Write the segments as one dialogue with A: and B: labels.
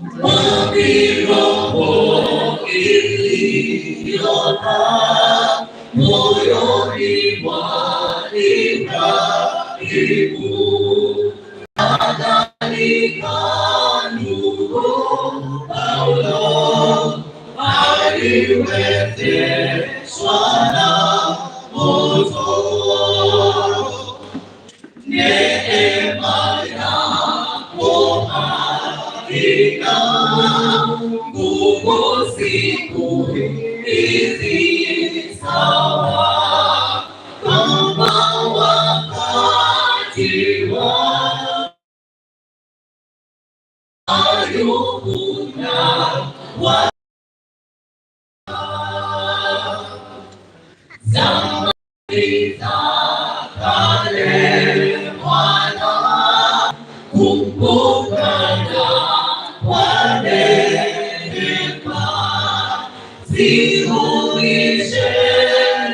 A: Maviroho iliona moyoni mwa Ibrahimu, kadhalika nuru Paulo aliwezeshwa na moto. Neema yako hakika nguvu siku hizi sawa, kama wakati wa Ayubu na wa zamani za kale. Bwana, kumbuka na wanehema, zihuishe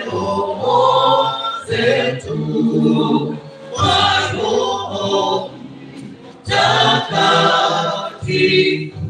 A: roho zetu kwa Roho Mtakatifu.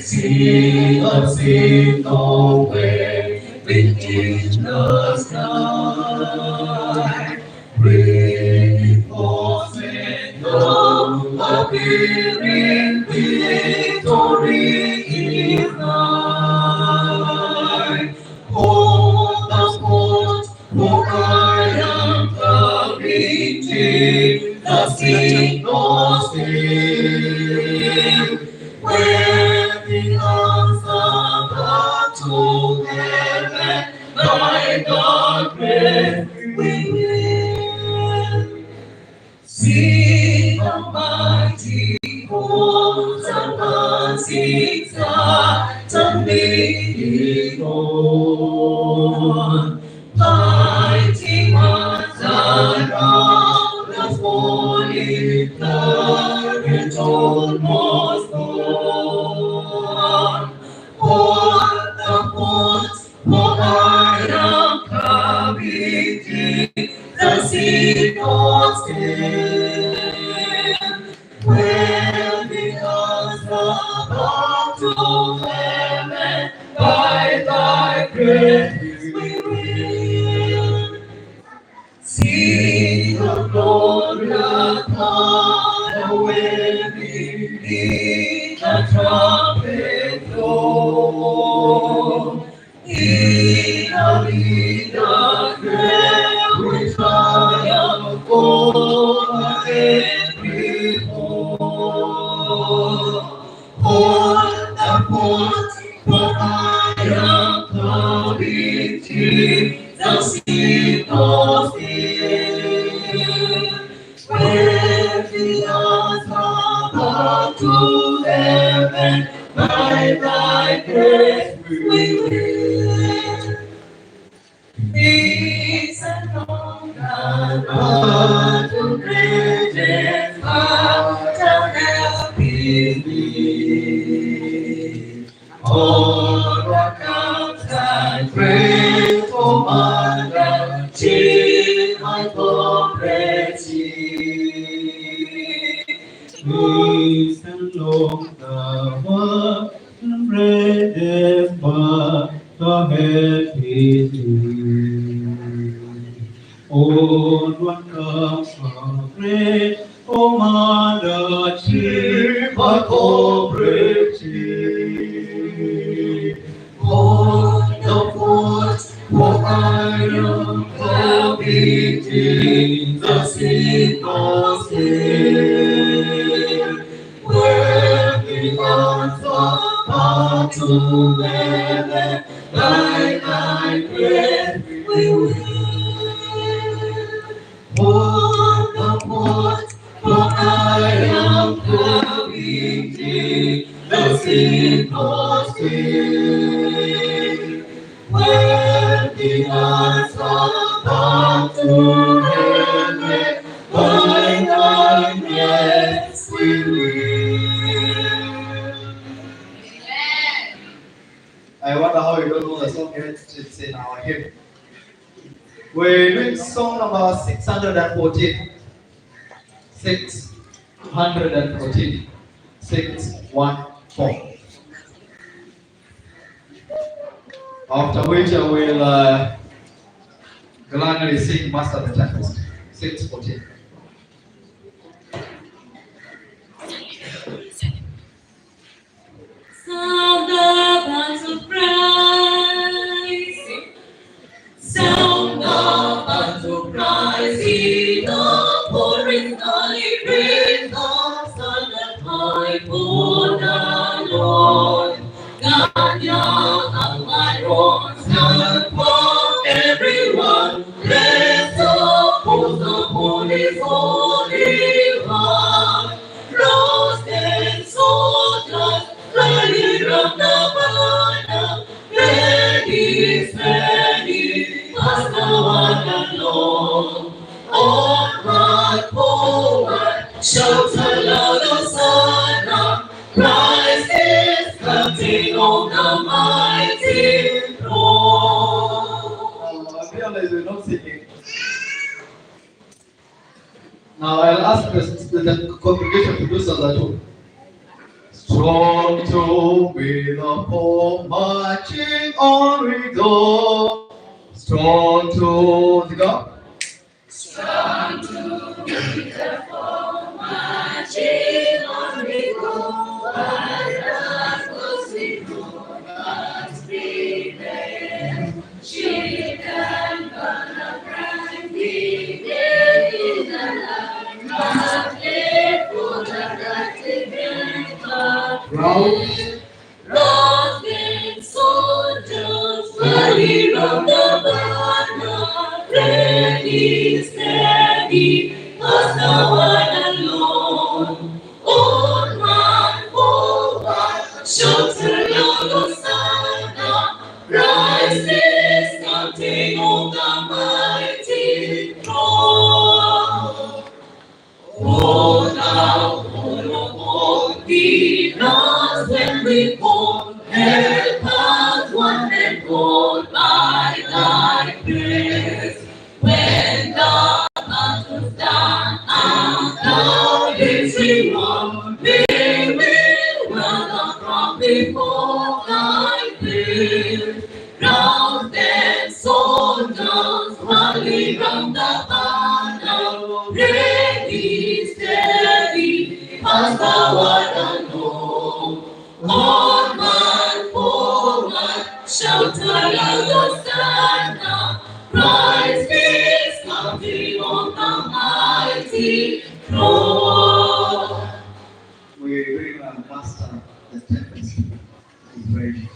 A: See us in the way within the sky, reinforcing the appearing victory is nigh. Oh, the spot for I am committed, the signal still, where the answer to heaven by God grace we will see the mighty hosts advancing suddenly on, fighting us around the falling current almost gone. All the ports for I am committing, the signal still, where the us about to heaven by thy grace we will see the glorious God away beneath the trumpet blow. In a great we triumph over every foe. All the ports for I am committed, the signal still, where the odds about to heaven by thy grace we will. Peace and long and to greatest heart and happy be. All the counts and grateful What comes from great Commander Chief, a cooperative. On the fort for iron, committing the signal still. Where the gods of power together, like thy breath we will. On the fort for iron, committing the signal still. Where the gods of power together, like thy breath we will. I wonder how you don't know the song yet. It's in our hymn. We're doing song number 614. 614. 614. After which I will gladly sing Master the Tempest. 614.
B: Sound the bands of Christ. Sound the bands of Christ. In the pouring early rain, the sun that high for the Lord. Ganya and my Lord, stand for everyone. Bless the host of His holy one. Lost and soldiers, flying round the banner. Ready, steady, as the one alone. Onward, forward, shout aloud, Hosanna. Christ is coming on the mighty throne.
A: I realize we're not singing. Now I'll ask the congregation to do something too. Strong to be the foe, marching on we go. Strong to the God.
B: Strong to be the foe, marching on we go. As we go, God's prevail. Sheep and banner bright, we live in the light. Not live for the
A: Round.
B: Lost and soldiers, flying round the banner. Ready, steady, as the one alone. Onward, forward, shout aloud, Hosanna. Christ is counting on the mighty throne. Oh, thou, oh, keep us when we fall. Help us one and all by thy grace. When the battle's done and the victory won, we will wear the crown before thy face. Round and soldiers rally round the banner, ready, steady, as the one alone. Onward, forward, shout aloud, Hosanna. Christ is coming on the mighty throne.
A: We bring our Master the Tempest. He's ready.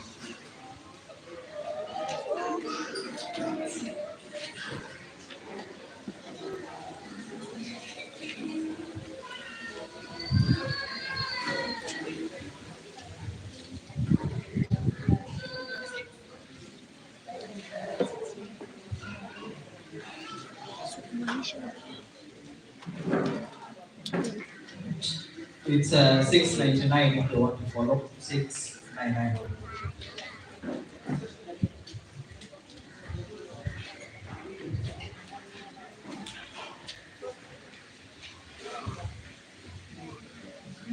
A: It's 699 if you want to follow. 699.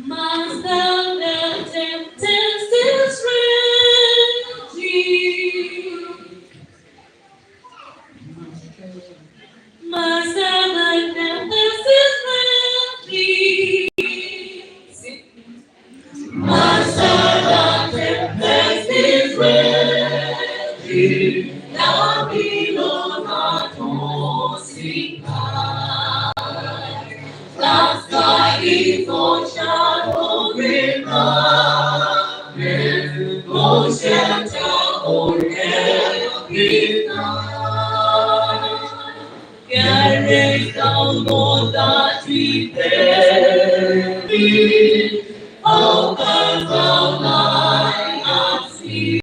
B: Master, the tempest is ready. the billows are tossing high. The sky is all shadow with darkness, no shelter or help is nigh. Carries down all that we perish, how comes thou lie at sea?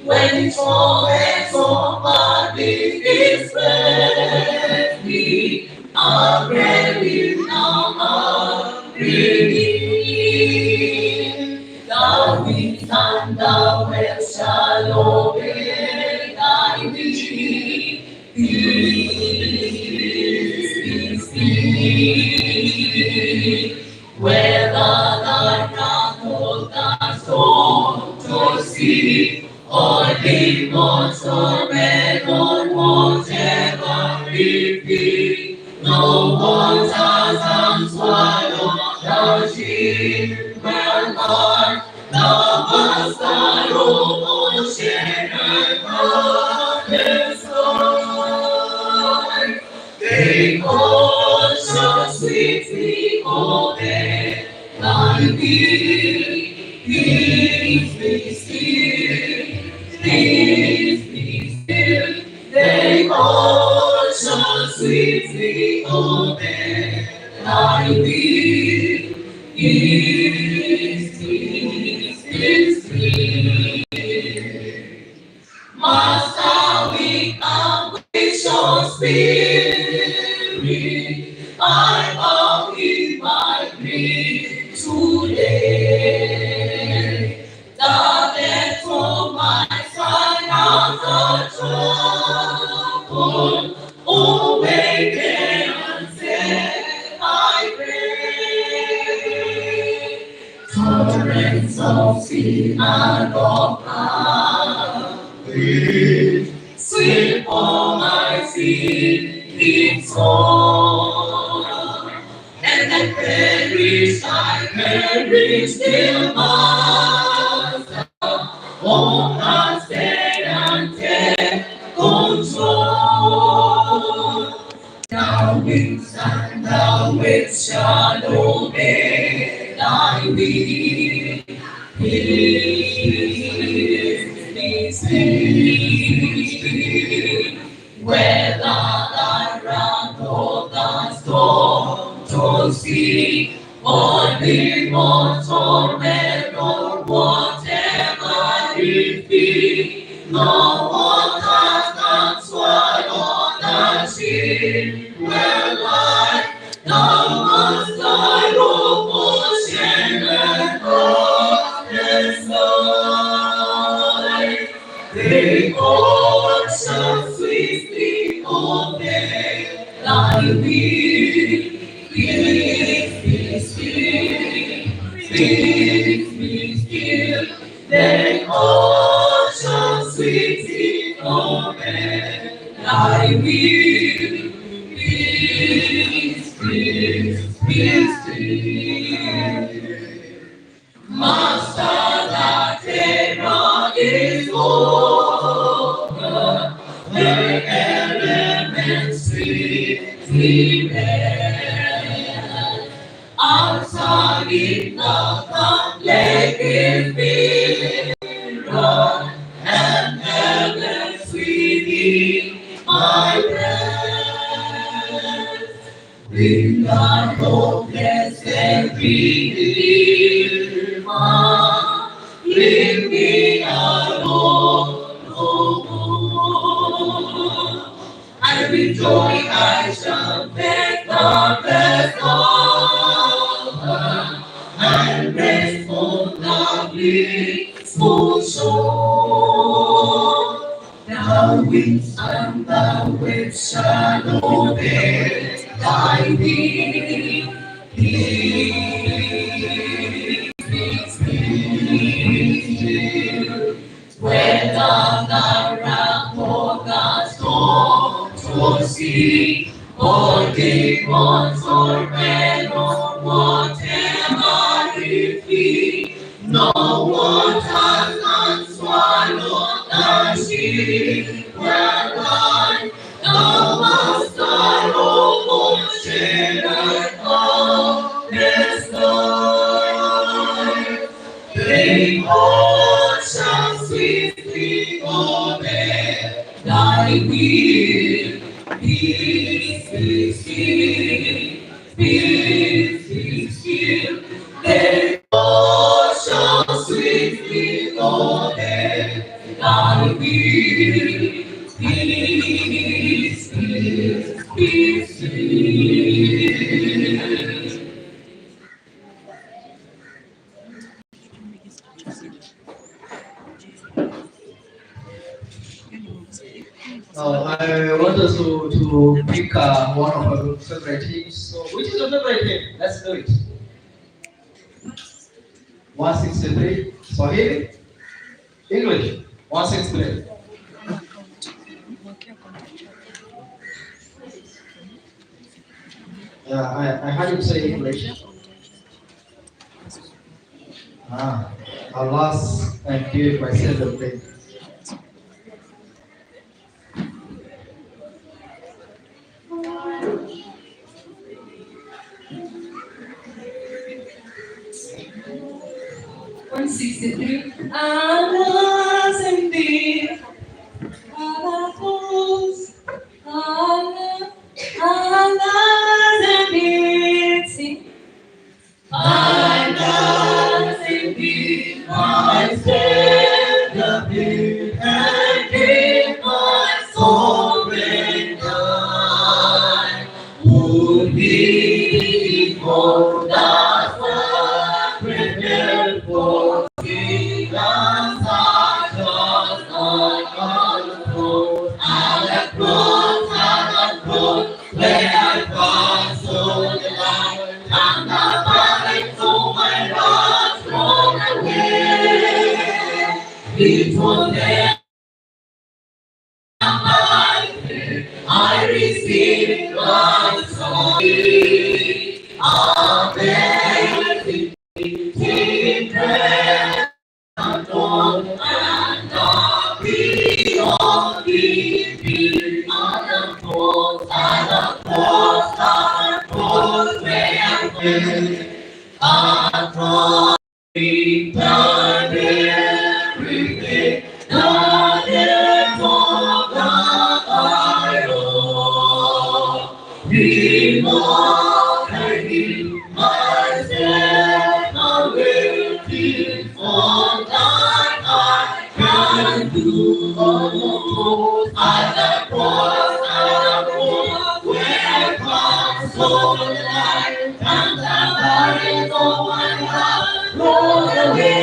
B: When torrents of bodies distress me, our refuge now are beneath. The winds and the waves shall obey thy will. Peace, whether thy wrath hold the storm to sea, or demons or men or whatever it be, no waters can swallow the ship well marked, the master of ocean and darkness light. They all shall sweetly obey thy will. Peace be still, peace be still. They all shall sweetly obey thy will. Peace, peace, peace, peace. Master, we come with your spirit. I bow in my grief today. The death of my side has a trouble. Awaken and set I pray. Torrents of sin and of grief, sweep all my sin in soul, and I perish still, Master, all has dead and take control. Thou winds and thou waves shall obey thy will. Peace, whether thy wrath or the storm to sea, or demons or men or whatever it be, no waters can swallow the ship well like the master of ocean and darkness light. They all shall swiftly obey thy will. Peace be still, peace be still. They all shall sweetly obey thy will. Peace, peace, peace, peace. Master, that terror is over, the elements sweetly rest. Outside in the lake is mirror, and heaven's within my breast. Bring thy hopeless Redeemer, leave me alone no more. And with joy I shall take the best offer, and rest on the blissful shore. The winds and the waves shall obey thy will. Peace, peace, peace. Whether the wrath or the storm to sea, or demons or men or whatever it be, no water can swallow the sheep were blind. Thou wast our hope, O shepherd of this life. They all shall sweetly obey thy will. Peace, peace, peace, peace, peace, peace. They all shall sweetly obey thy will. Peace, peace, peace, peace.
A: I want us to pick one of our favorite teams. So, which is your favorite team? Let's do it. 163. Swahili? English? 163. I had you say English. Alas, and give myself a break.
B: Alas indeed, alas, alas indeed, sing. Alas indeed, my Savior did, and gave my soul and die. Would he hold us up, prepared for sin and such as on the cross, where I found so delight, and the valley so my heart thrown away. It was there I received my soul. Amen. Take breath and God and not be on the on the cross, where I and cross done everything, done it for the iron. Remove myself away from thine eye, can do all at the cross, where comes so light, and the bodies of my heart rolled away.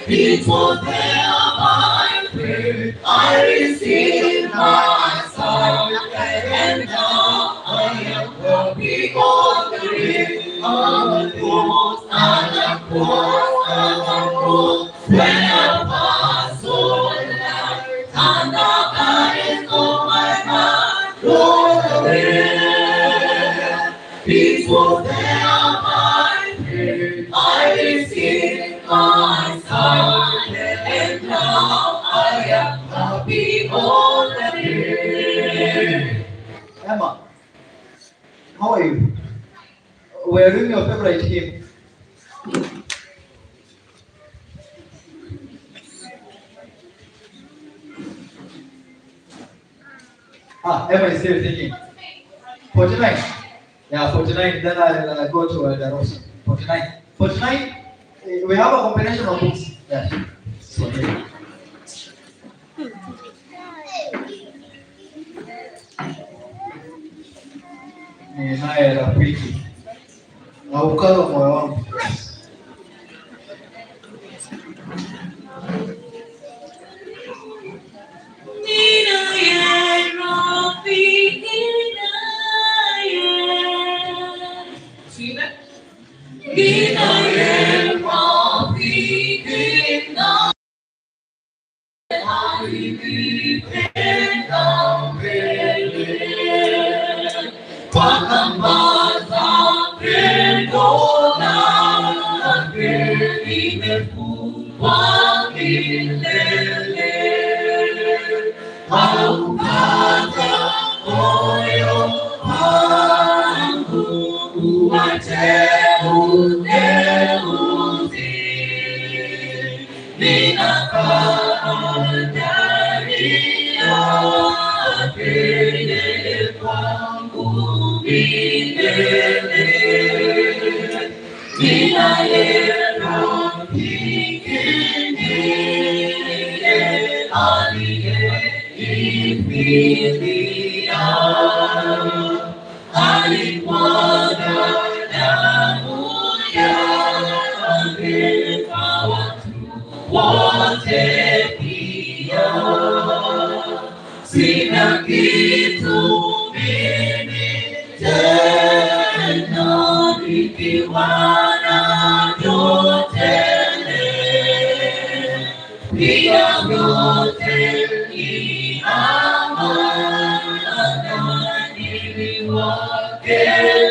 B: It was there by faith I received my sight, and now I am happy on the ring on the cross, where I pass so light, and the bodies of my heart rolled away. It was there by faith I received my sight, and now I am happy all the day.
A: Emma, how are you? We're doing your favorite team. Emma is still thinking. 49. Yeah, 49. Then I'll go to the Rosa. 49. 49. We have a combination of books. Yeah. So, okay. Naye rafiki na ukalo moyo wangu.
B: Walking apende kwangu milele. Ninaye rafiki ndiye aliyenifilia, alimwaga damu yake kwa watu wote pia. Sina kitu mimi tena, nikiwa navyo tele, pia vyote ni amana, ni wake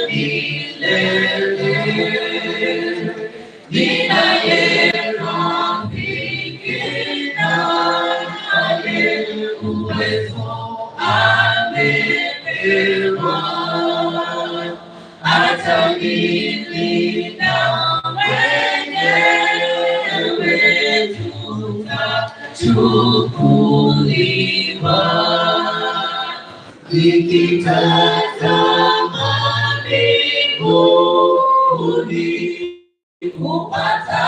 B: milele. Ninaye rafiki naye uwezo amepewa, atanilinda mwenyewe, tutachukuliwa. Nikitazama mbinguni kupata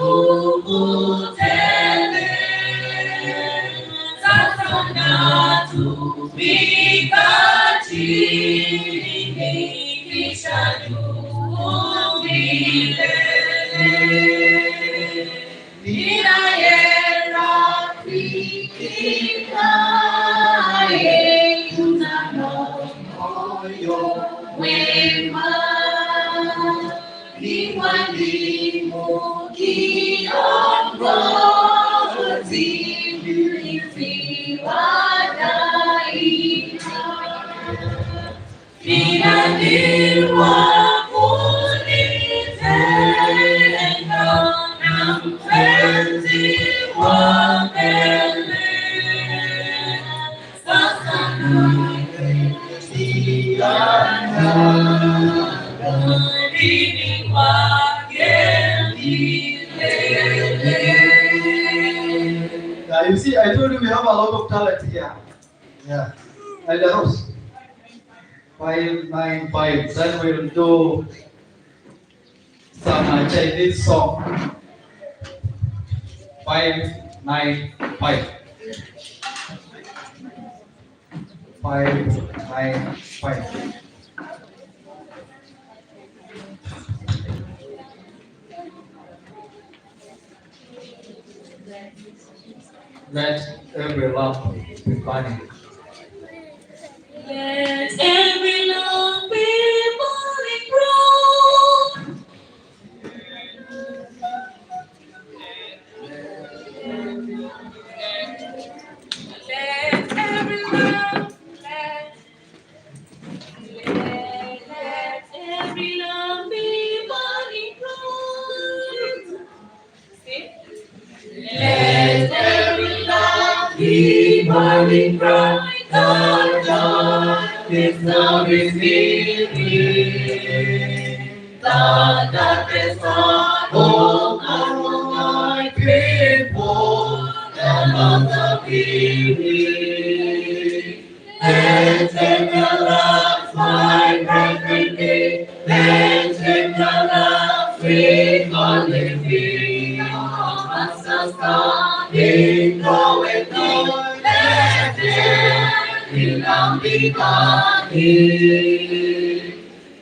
B: nguvu tele, sasa natumika chini, kisha juu milele. Ninaye rafiki naye tunao moyo wema, ni mwalimu kiongozi, mlinzi wa daima. Ninadhirwa kunitenga na mpenzi wa mbele, sasa naisiana dini wake milele.
A: You see, I told you we have a lot of talent here. Yeah. And the rose. 595. Then we'll do some Chinese song. 595. 595. Let every lamp be burning.
B: Let every lamp be burning bright. Let every lamp, let every lamp be burning bright. See? Let every lamp be burning bright. The darkness now is leaving. The darkness among my people, the Lord of healing. Let the lamp my brethren be. Let the lamp sing on the feet. Master standing, going on. Let every lamp be burning.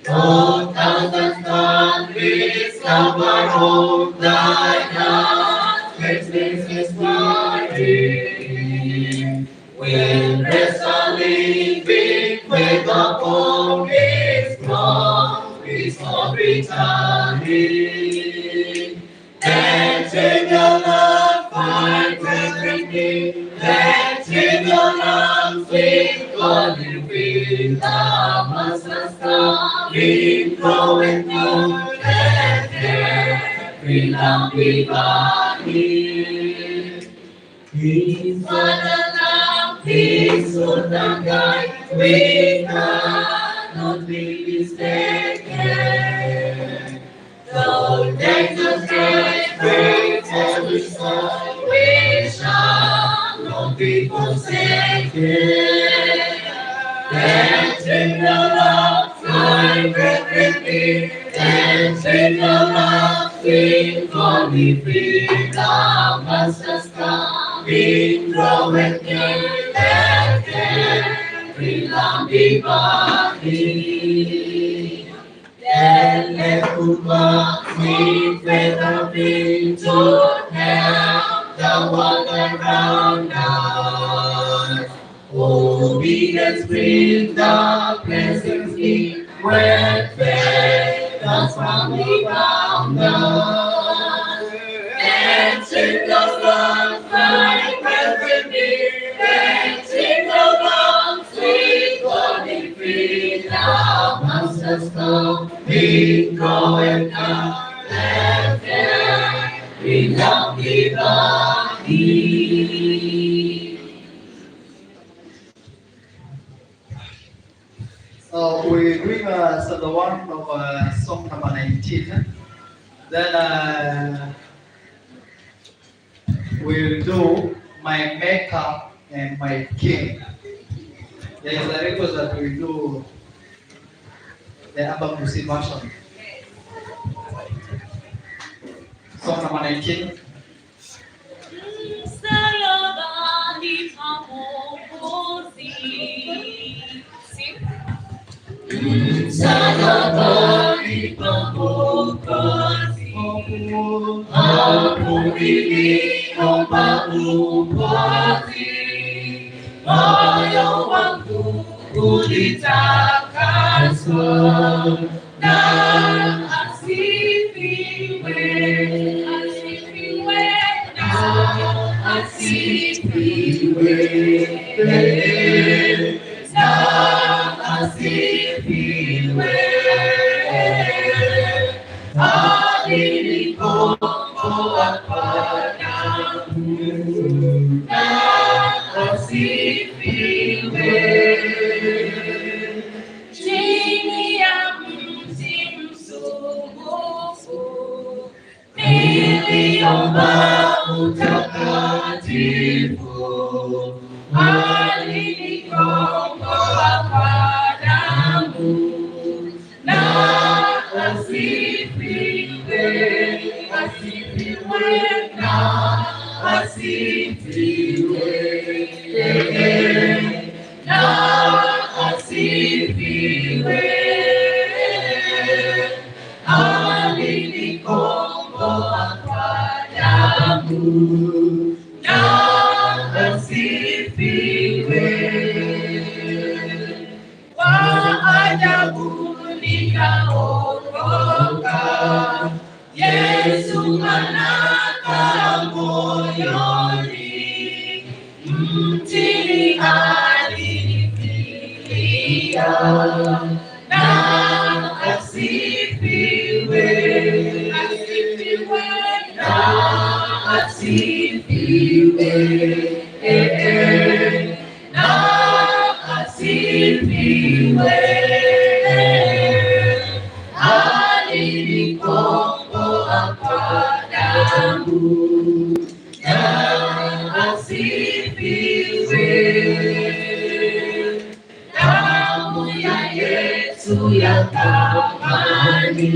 B: 2,000 countries cover all thy land. Faithless is fighting. Will rest a living faith upon his promise of returning. Let the lamp fight everything. Let the lamp sing on the wind. The Master's coming, flowing through. Let every lamp be burning. His Father lamp, His Son and guide. We cannot be mistaken. Though dangers great, every side we shall not not be forsaken. Let your love find reverently. Let your love sing for me free. Thou must come in growing care. Let every lamb be body. Let who walks in feather be to help the world around us. Obedience brings the blessings in when faith does firmly bound us. And sing the songs like melody, and sing the songs sweet golden free. Thou must come, be going down, let every lamb be body.
A: We're doing the one of song number 19. Then we'll do my maker and my king. There is a request that we do the album Lucy version. Song number 19.
B: Msalabani pa Mwokozi, hapo niliomba ukombozi. Moyo wangu ulitakaswa na asifiwe, asifiwe na asifiwe na asifiwe. Alinikomboa kwa damu na asifiwe. Chini ya mti msumbufu niliomba utakatifu. Alinikomboa kwa damu na asifiwe, asifiwe na asifiwe na asifiwe. Alinikomboa kwa damu na asifiwe. Kwa ajabu nikaokoka, Yesu anakaa moyoni, mtini alinifilia na asifiwe, asifiwe na asifiwe na asifiwe. Alinikomboa kwa damu na asifiwe. Damu ya Yesu ya thamani,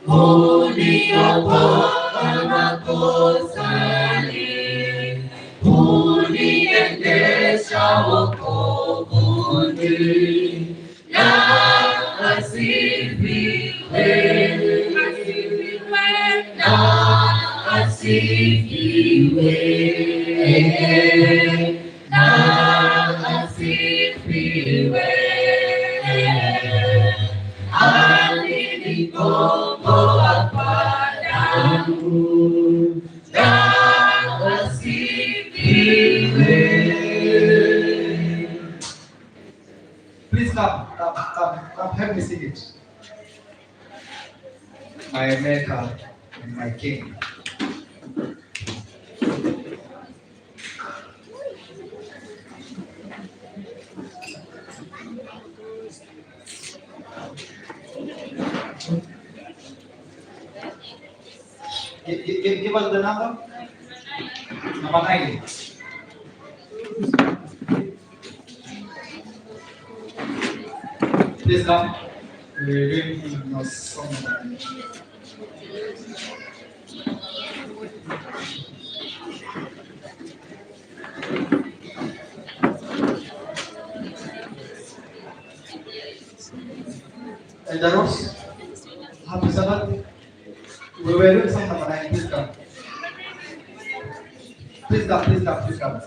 B: uniokoa makosani, uniendesha wokovuni na asifiwe, asifiwe na asifiwe na asifiwe. Alinikomboa kwa damu na asifiwe.
A: Please come, help me sing it. My maker and my king. Give us the number. Number 9. Please come. We're doing your song. Daros, happy Sabbath. We were doing song number 9. Please come. Please come, please come, please come.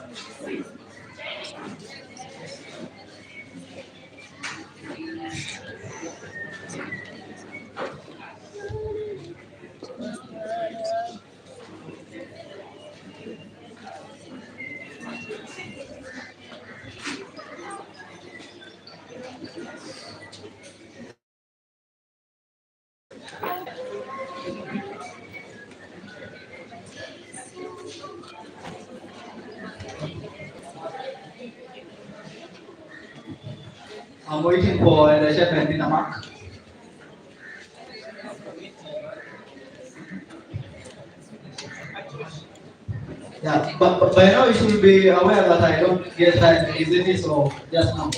A: I'm waiting for the chef and dinner mark. Yeah, but by now you should be aware that I don't get time easily, so just now.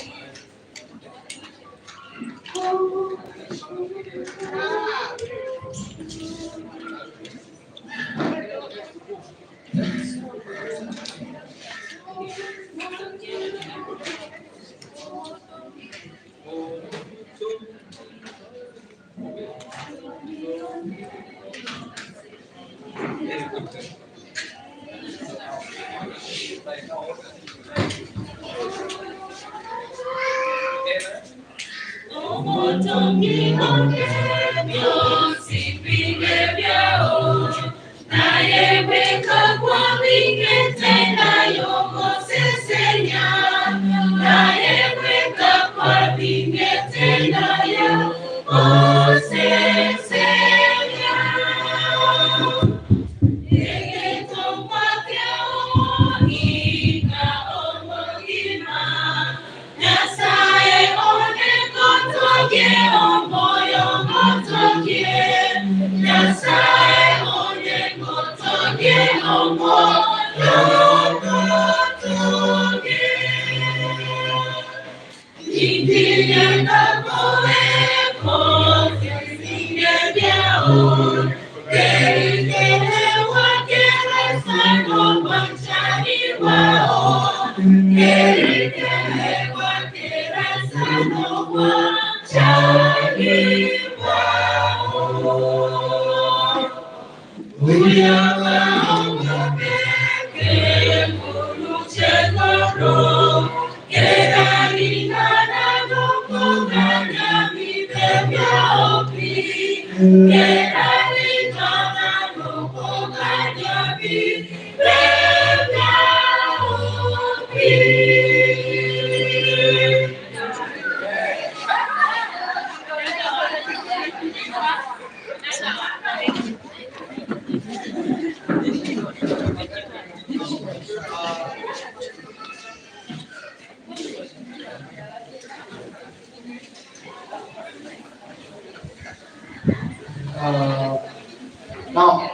A: Now,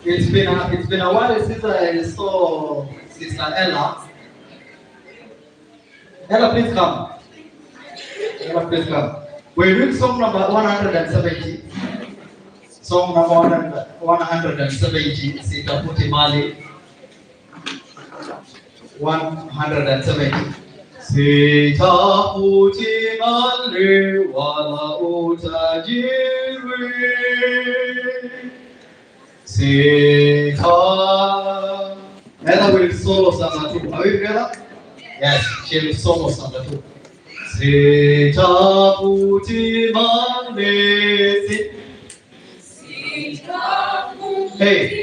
A: it's been a while since I saw Sister Ella. Ella, please come. Ella, please come. We're doing song number 170. Song number 170. Sitaputi Mali. 170. Sitaputi Mali wala utajiri. Sita. Ella will solo Santa too. Are we together? Yes, she will solo Santa too. Sitaputi Mali. Hey.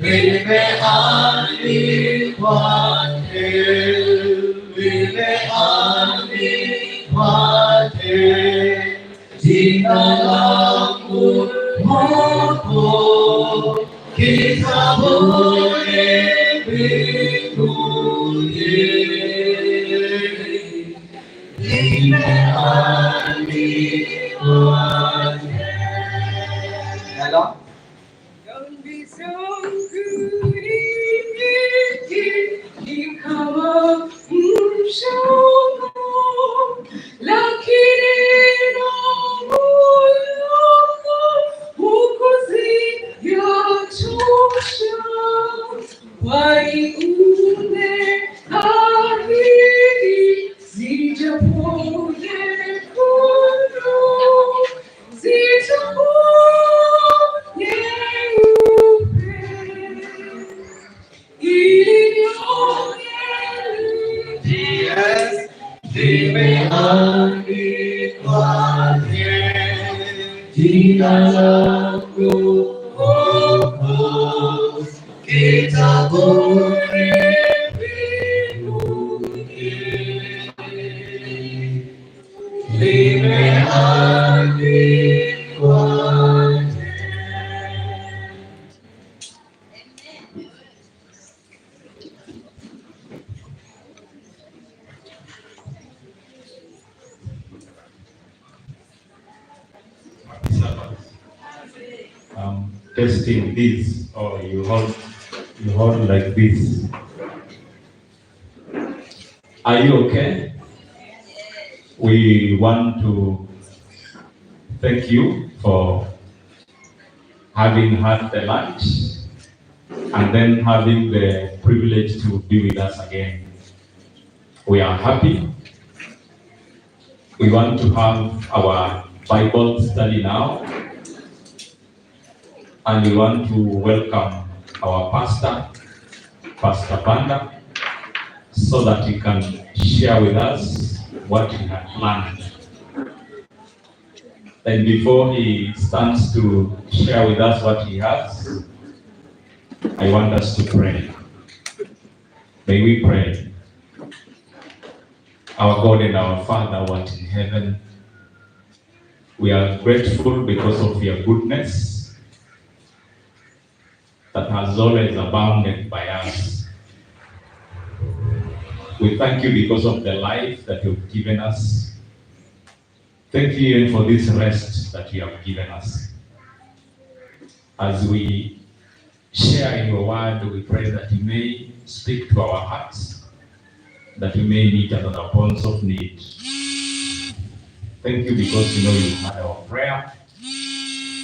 A: Vive
B: jina langu hapo kitabuni mbinguni, limeandikwa.
A: Hello?
B: Dhambi zangu nyingi kama mchanga, lakini damu yako hukuziyachosha. Kwani umeahidi zijapo nyekundu zitakuwa nyeupe, ili
A: Yes, limeandikwa jina langu huko kitabuni mbinguni, limeandikwa.
C: Sabbath. Testing this, or you hold like this. Are you okay? We want to thank you for having had the lunch and then having the privilege to be with us again. We are happy. We want to have our Bible study now, and we want to welcome our pastor, Pastor Banda, so that he can share with us what he had planned. And before he stands to share with us what he has, I want us to pray. May we pray. Our God and our Father, who art in heaven, we are grateful because of your goodness that has always abounded by us. We thank you because of the life that you've given us. Thank you even for this rest that you have given us. As we share in your word, we pray that you may speak to our hearts, that you may meet us at the points of need. Thank you because you know you heard our prayer,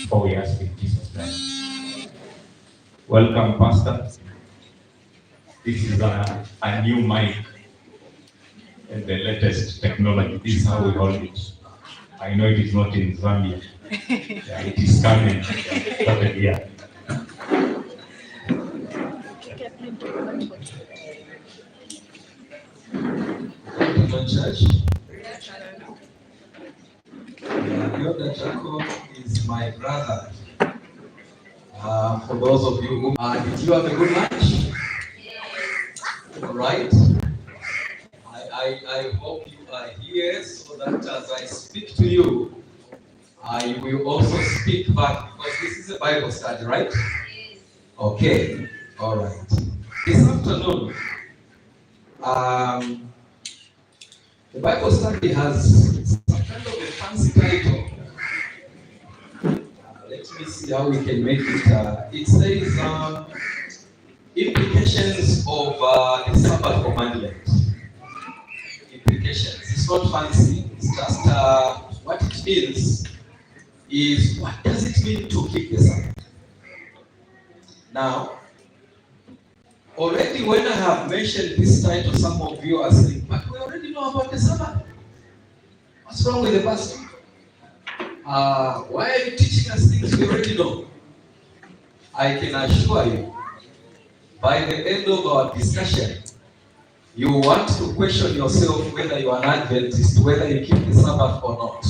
C: for we ask in Jesus' name. Welcome, Pastor. This is a new mic and the latest technology. This is how we hold it. I know it is not in Zambia. Yeah, it is coming. Started here.
A: Church. Elder Jacob is my brother. For those of you who did you have a good lunch? All right. I hope you are here so that as I speak to you, I will also speak back, because this is a Bible study, right? Okay. All right. This afternoon, the Bible study has some kind of a fancy title. Let me see how we can make it. It says implications of the Sabbath commandment. Implications. It's not fancy. It's just what it means is, what does it mean to keep the Sabbath? Now, already when I have mentioned this title, some of you are saying, but we already know about the Sabbath. What's wrong with the pastor? Why are you teaching us things we already know? I can assure you, by the end of our discussion, you want to question yourself whether you are an Adventist, whether you keep the Sabbath or not.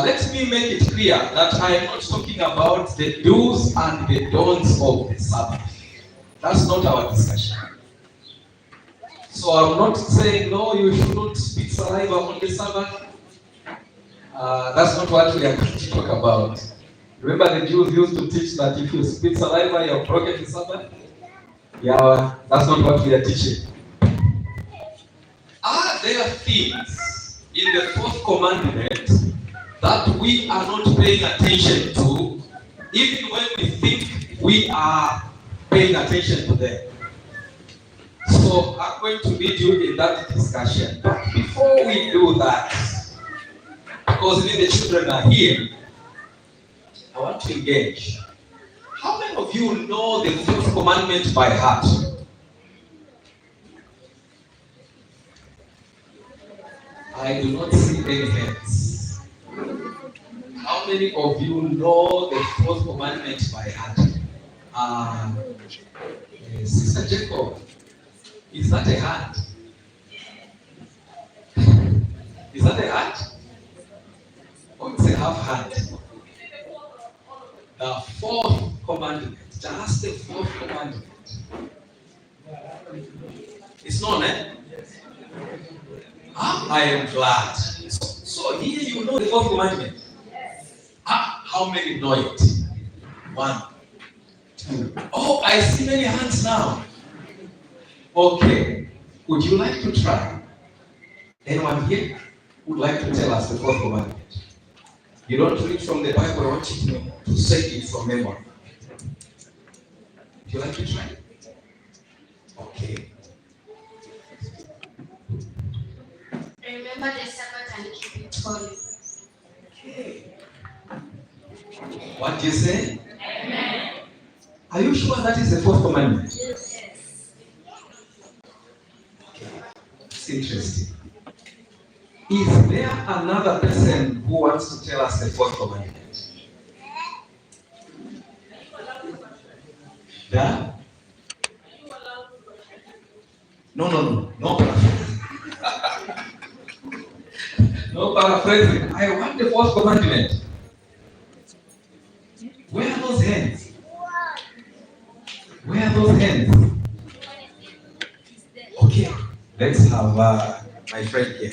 A: Let me make it clear that I am not talking about the do's and the don'ts of the Sabbath. That's not our discussion. So I'm not saying, no, you should not speak saliva on the Sabbath. That's not what we are going to talk about. Remember, the Jews used to teach that if you spit saliva, you're broken the Sabbath? Yeah, that's not what we are teaching. Are there things in the fourth commandment that we are not paying attention to, even when we think we are paying attention to them? So I'm going to lead you in that discussion. But before we do that, because the children are here, I want to engage. How many of you know the fourth commandment by heart? I do not see any hands. How many of you know the fourth commandment by heart? Sister Jacob, is that a heart? Is that a heart? Or it's a half heart? The fourth commandment, just the fourth commandment. It's known, eh? I am glad. So here you know the fourth commandment. How many know it? 1, 2. Oh, I see many hands now. Okay. Would you like to try? Anyone here would like to tell us the fourth commandment? You don't read from the Bible, I want you to say it from memory. Would you like to try? Okay.
B: Remember the Sabbath and keep it holy.
A: Okay. What do you say?
B: Amen.
A: Are you sure that is the fourth commandment?
B: Yes.
A: Okay. It's interesting. Is there another person who wants to tell us the fourth commandment? Yeah? No. No paraphrasing. No paraphrasing. I want the fourth commandment. Where are those hands? Where are those hands? Okay, let's have my friend here.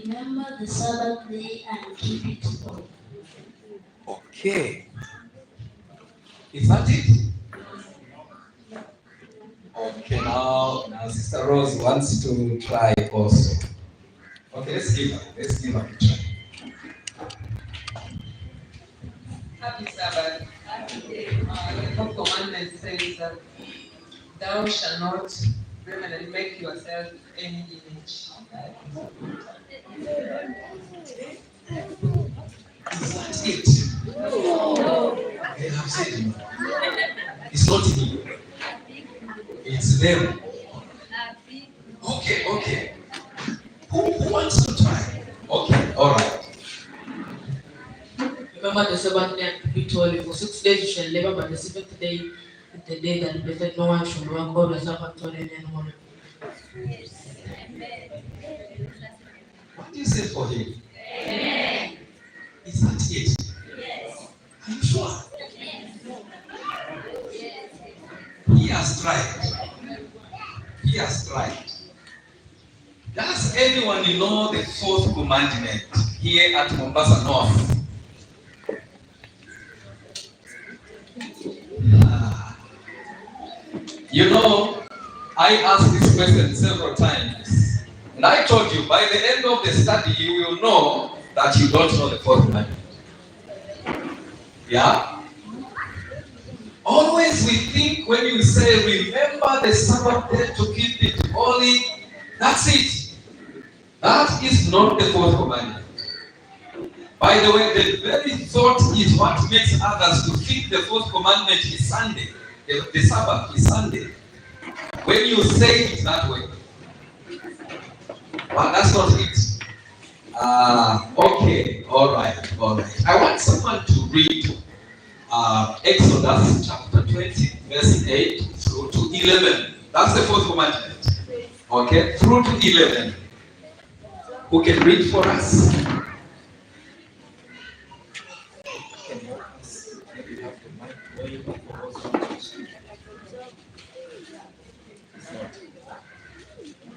B: Remember the Sabbath day and keep it holy.
A: Okay. Is that it? Okay, now Sister Rose wants to try also. Okay, let's give her a try.
D: Happy Sabbath. The fourth commandment says that thou shalt not remember and make yourself any image.
A: Is that it? No. They have said it. It's not me. It's them. Okay. Who wants to try? Okay, all right.
E: Remember the Sabbath day and keep it holy. For 6 days you shall labor, but the seventh day is the day that blessed. No one shall work or the Sabbath holy and holy.
A: What do you say for him?
B: Amen.
A: Is that it?
B: Yes.
A: Are you sure? He has tried. Does anyone know the fourth commandment here at Mombasa North? You know, I asked this question several times, and I told you by the end of the study you will know that you don't know the fourth commandment. Yeah? Always we think when you say remember the Sabbath day to keep it holy, that's it. That is not the fourth commandment. By the way, the very thought is what makes others to think the fourth commandment is Sunday. The Sabbath is Sunday. When you say it that way. But that's not it. Okay, all right. I want someone to read Exodus chapter 20, verse 8 through to 11. That's the fourth commandment. Okay, through to 11. Who can read for us?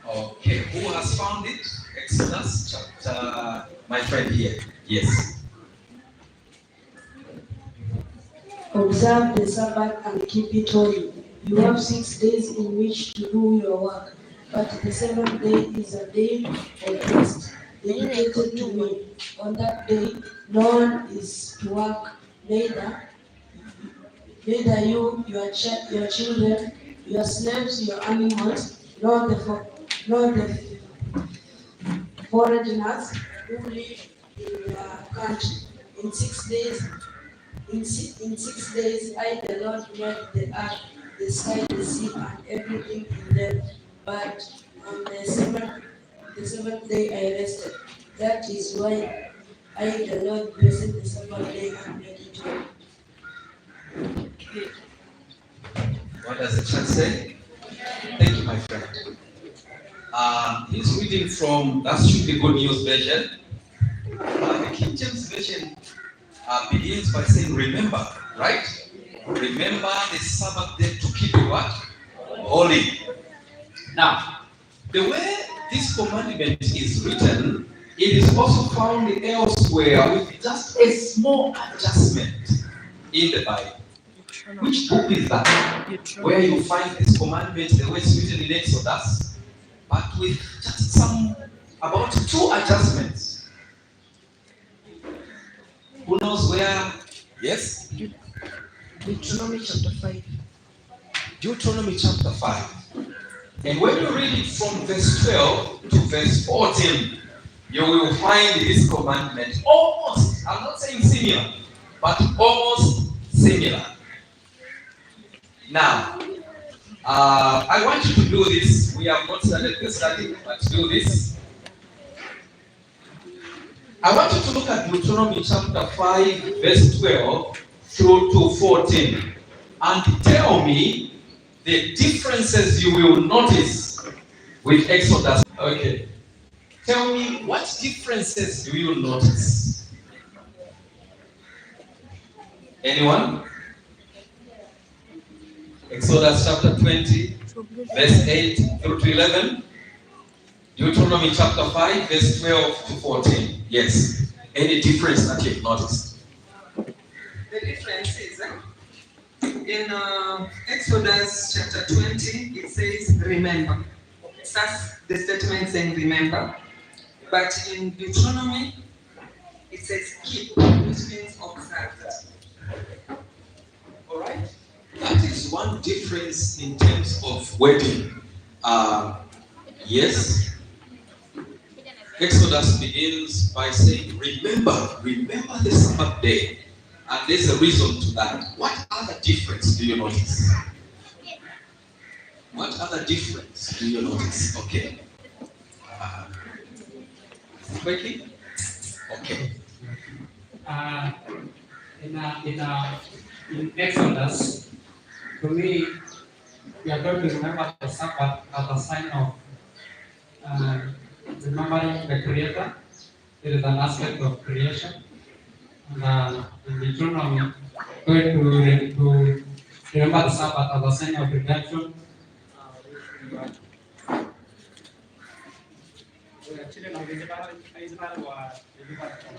A: Okay, who has found it? Exodus chapter, my
C: friend here. Yes.
F: Observe the Sabbath and keep it holy. You have 6 days in which to do your work, but the seventh day is a day of rest, dedicated to me. On that day, no one is to work, neither you, your children, your slaves, your animals, nor the foreigners who live in your country. In 6 days, in 6 days, I, the Lord, made the earth, the sky, the sea, and everything in them. But on the seventh day, I rested. That is why I, the Lord, blessed the Sabbath day and made it holy.
C: What does the church say? Thank you, my friend. He's reading from, that should be Good News version. The King James version begins by saying, remember, right? Remember the Sabbath day to keep it what? Holy. Now, the way this commandment is written, it is also found elsewhere with just a small adjustment in the Bible. Which book is that? Where you find this commandment, the way it's written in Exodus, but with just some, about 2 adjustments. Who knows where? Yes?
F: Deuteronomy chapter 5.
C: Deuteronomy chapter 5. And when you read it from verse 12 to verse 14, you will find this commandment almost, I'm not saying similar, but almost similar. Now, I want you to do this. We have not started the study, but do this. I want you to look at Deuteronomy chapter 5, verse 12 through to 14, and tell me the differences you will notice with Exodus. Okay. Tell me what differences do you notice? Anyone? Exodus chapter 20, verse 8 through to 11. Deuteronomy chapter 5, verse 12 to 14. Yes. Any difference that you've noticed?
D: The difference is in Exodus chapter 20, it says remember. It starts the statement saying remember. But in Deuteronomy, it says keep, which means observe.
C: All right. That is one difference in terms of wording. Yes. Exodus begins by saying, remember the Sabbath day. And there's a reason to that. What other difference do you notice? What other difference do you notice? Okay. Quickly? Okay.
G: In Exodus, to me, we are going to remember the Sabbath as a sign of remembering the Creator. It is an aspect of creation. And in Deuteronomy, going to remember the Sabbath as a sign of redemption. Children of Israel were delivered from.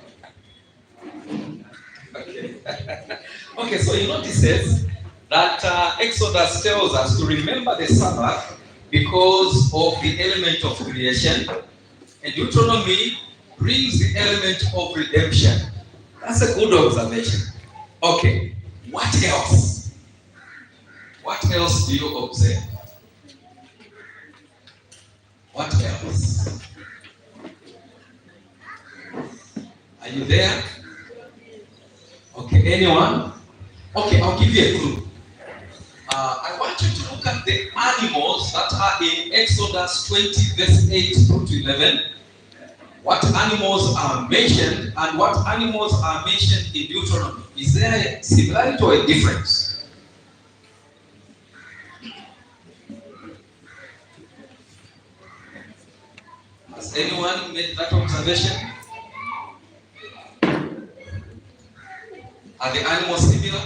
C: Okay, so you notices that Exodus tells us to remember the Sabbath because of the element of creation, and Deuteronomy brings the element of redemption. That's a good observation. Okay, what else? What else do you observe? What else? Are you there? Okay, anyone? Okay, I'll give you a clue. I want you to look at the animals that are in Exodus 20, verse 8 through to 11. What animals are mentioned and what animals are mentioned in Deuteronomy? Is there a similarity or a difference? Has anyone made that observation? Are the animals similar?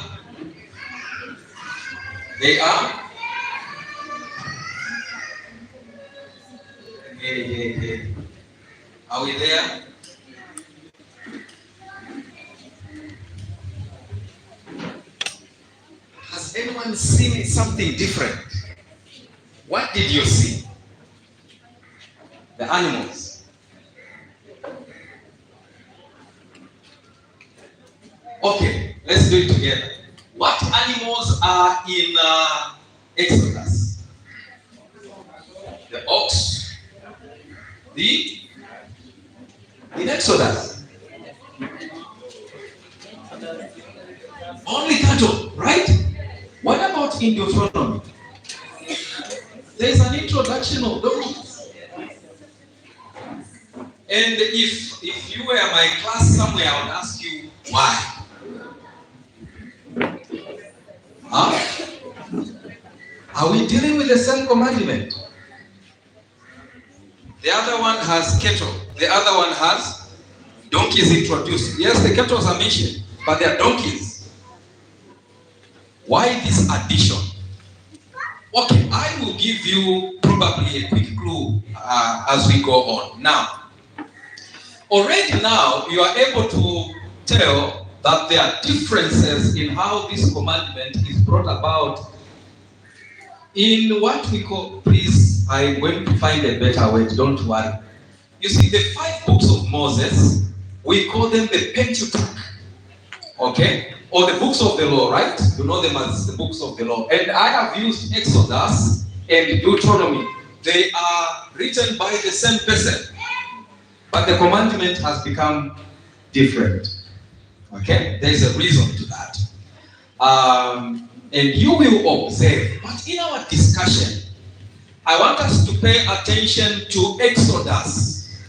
C: They are? Hey. Are we there?
A: something different. What did you see? The animals. Okay, let's do it together. What animals are in Exodus? The ox. In Exodus. Only cattle, right? What about in Deuteronomy? There is an introduction of donkeys. And if you were my class somewhere, I would ask you why. Huh? Are we dealing with the same commandment? The other one has cattle. The other one has donkeys introduced. Yes, the cattle are mentioned, but they are donkeys. Why this addition? Okay, I will give you probably a quick clue as we go on. Now, already now you are able to tell that there are differences in how this commandment is brought about in what we call, please, I'm going to find a better word, don't worry. You see, the 5 books of Moses, we call them the Pentateuch, okay? Or the books of the law, right? You know them as the books of the law. And I have used Exodus and Deuteronomy. They are written by the same person, but the commandment has become different. Okay? There is a reason to that. And you will observe, but in our discussion, I want us to pay attention to Exodus.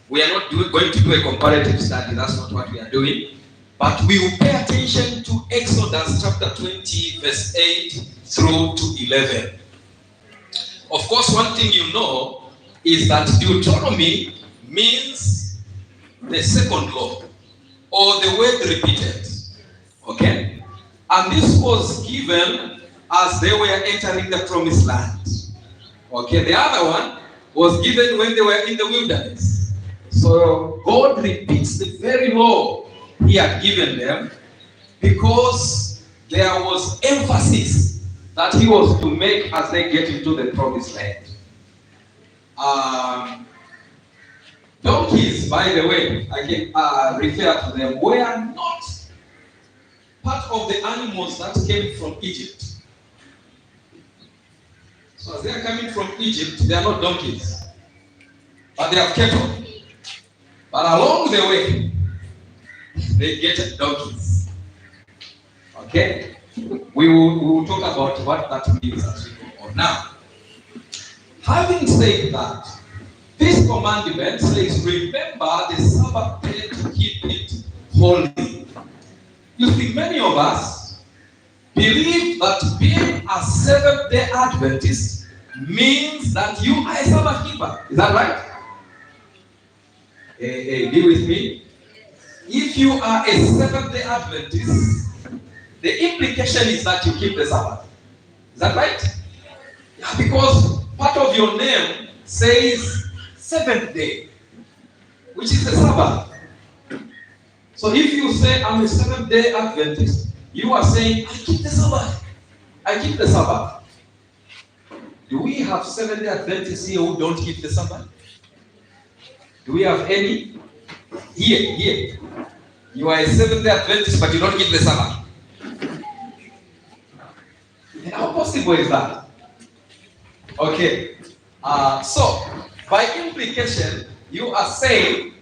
A: We are not going to do a comparative study, that's not what we are doing. But we will pay attention to Exodus chapter 20, verse 8 through to 11. Of course, one thing you know is that Deuteronomy means the second law, or the word repeated. Okay? And this was given as they were entering the promised land. Okay, the other one was given when they were in the wilderness. So God repeats the very law he had given them because there was emphasis that he was to make as they get into the promised land. Donkeys, by the way, I can refer to them, were not part of the animals that came from Egypt. So as they are coming from Egypt, they are not donkeys, but they have cattle. But along the way, they get donkeys. Okay? We will talk about what that means as we go on. Now, having said that, this commandment says, remember the Sabbath day to keep it holy. You see, many of us believe that being a Seventh-day Adventist means that you are a Sabbath keeper. Is that right? Be with me. If you are a Seventh-day Adventist, the implication is that you keep the Sabbath. Is that right? Yeah, because part of your name says seventh day, which is the Sabbath. So if you say, I'm a Seventh-day Adventist, you are saying, I keep the Sabbath. I keep the Sabbath. Do we have Seventh-day Adventists here who don't keep the Sabbath? Do we have any? Here. You are a Seventh-day Adventist, but you don't keep the Sabbath. And how possible is that? Okay. So, by implication, you are saying,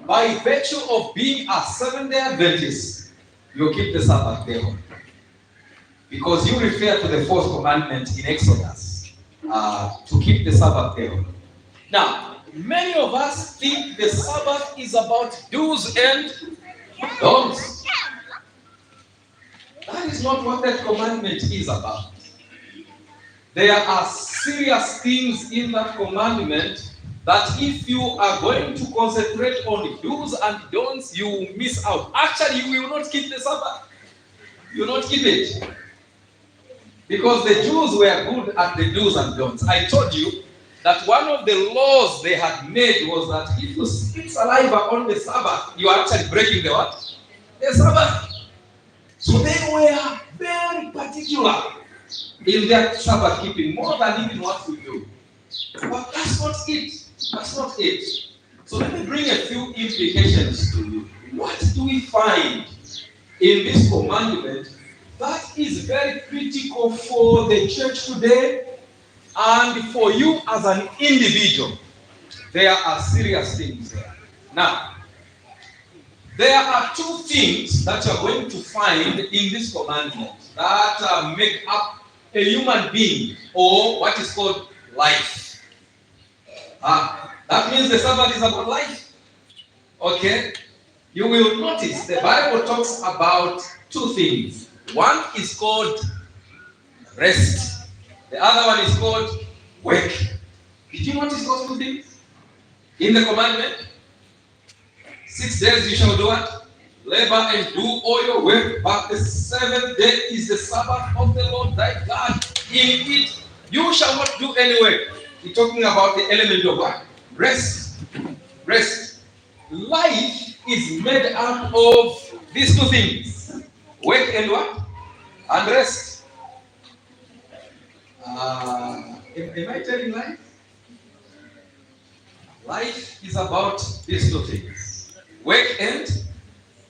A: by virtue of being a Seventh-day Adventist, you keep the Sabbath day. Because you refer to the fourth commandment in Exodus, to keep the Sabbath day. Now, many of us think the Sabbath is about do's and don'ts. That is not what that commandment is about. There are serious things in that commandment that if you are going to concentrate on do's and don'ts, you will miss out. Actually, you will not keep the Sabbath. You will not keep it. Because the Jews were good at the do's and don'ts. I told you that one of the laws they had made was that if you spit saliva on the Sabbath, you are actually breaking the what? The Sabbath. So they were very particular in their Sabbath keeping more than even what we do. But that's not it. That's not it. So let me bring a few implications to you. What do we find in this commandment that is very critical for the church today and for you as an individual? There are serious things there. Now, there are two things that you're going to find in this commandment that make up a human being, or what is called life. That means the Sabbath is about life. Okay? You will notice the Bible talks about two things. One is called rest. The other one is called work. Did you notice those two things in the commandment? 6 days you shall do what? Labor and do all your work, but the seventh day is the Sabbath of the Lord thy God. In it you shall not do any work. We're talking about the element of what? Rest. Rest. Life is made up of these two things. Work and what? And rest. Am I telling life? Life is about these two things. Work and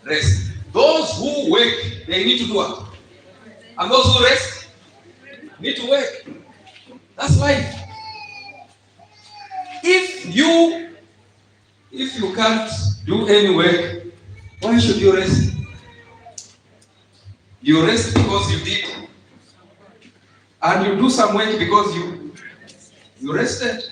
A: rest. Those who work, they need to do what? And those who rest, need to work. That's life. If you can't do any work, why should you rest? You rest because you did. And you do some work because you rested.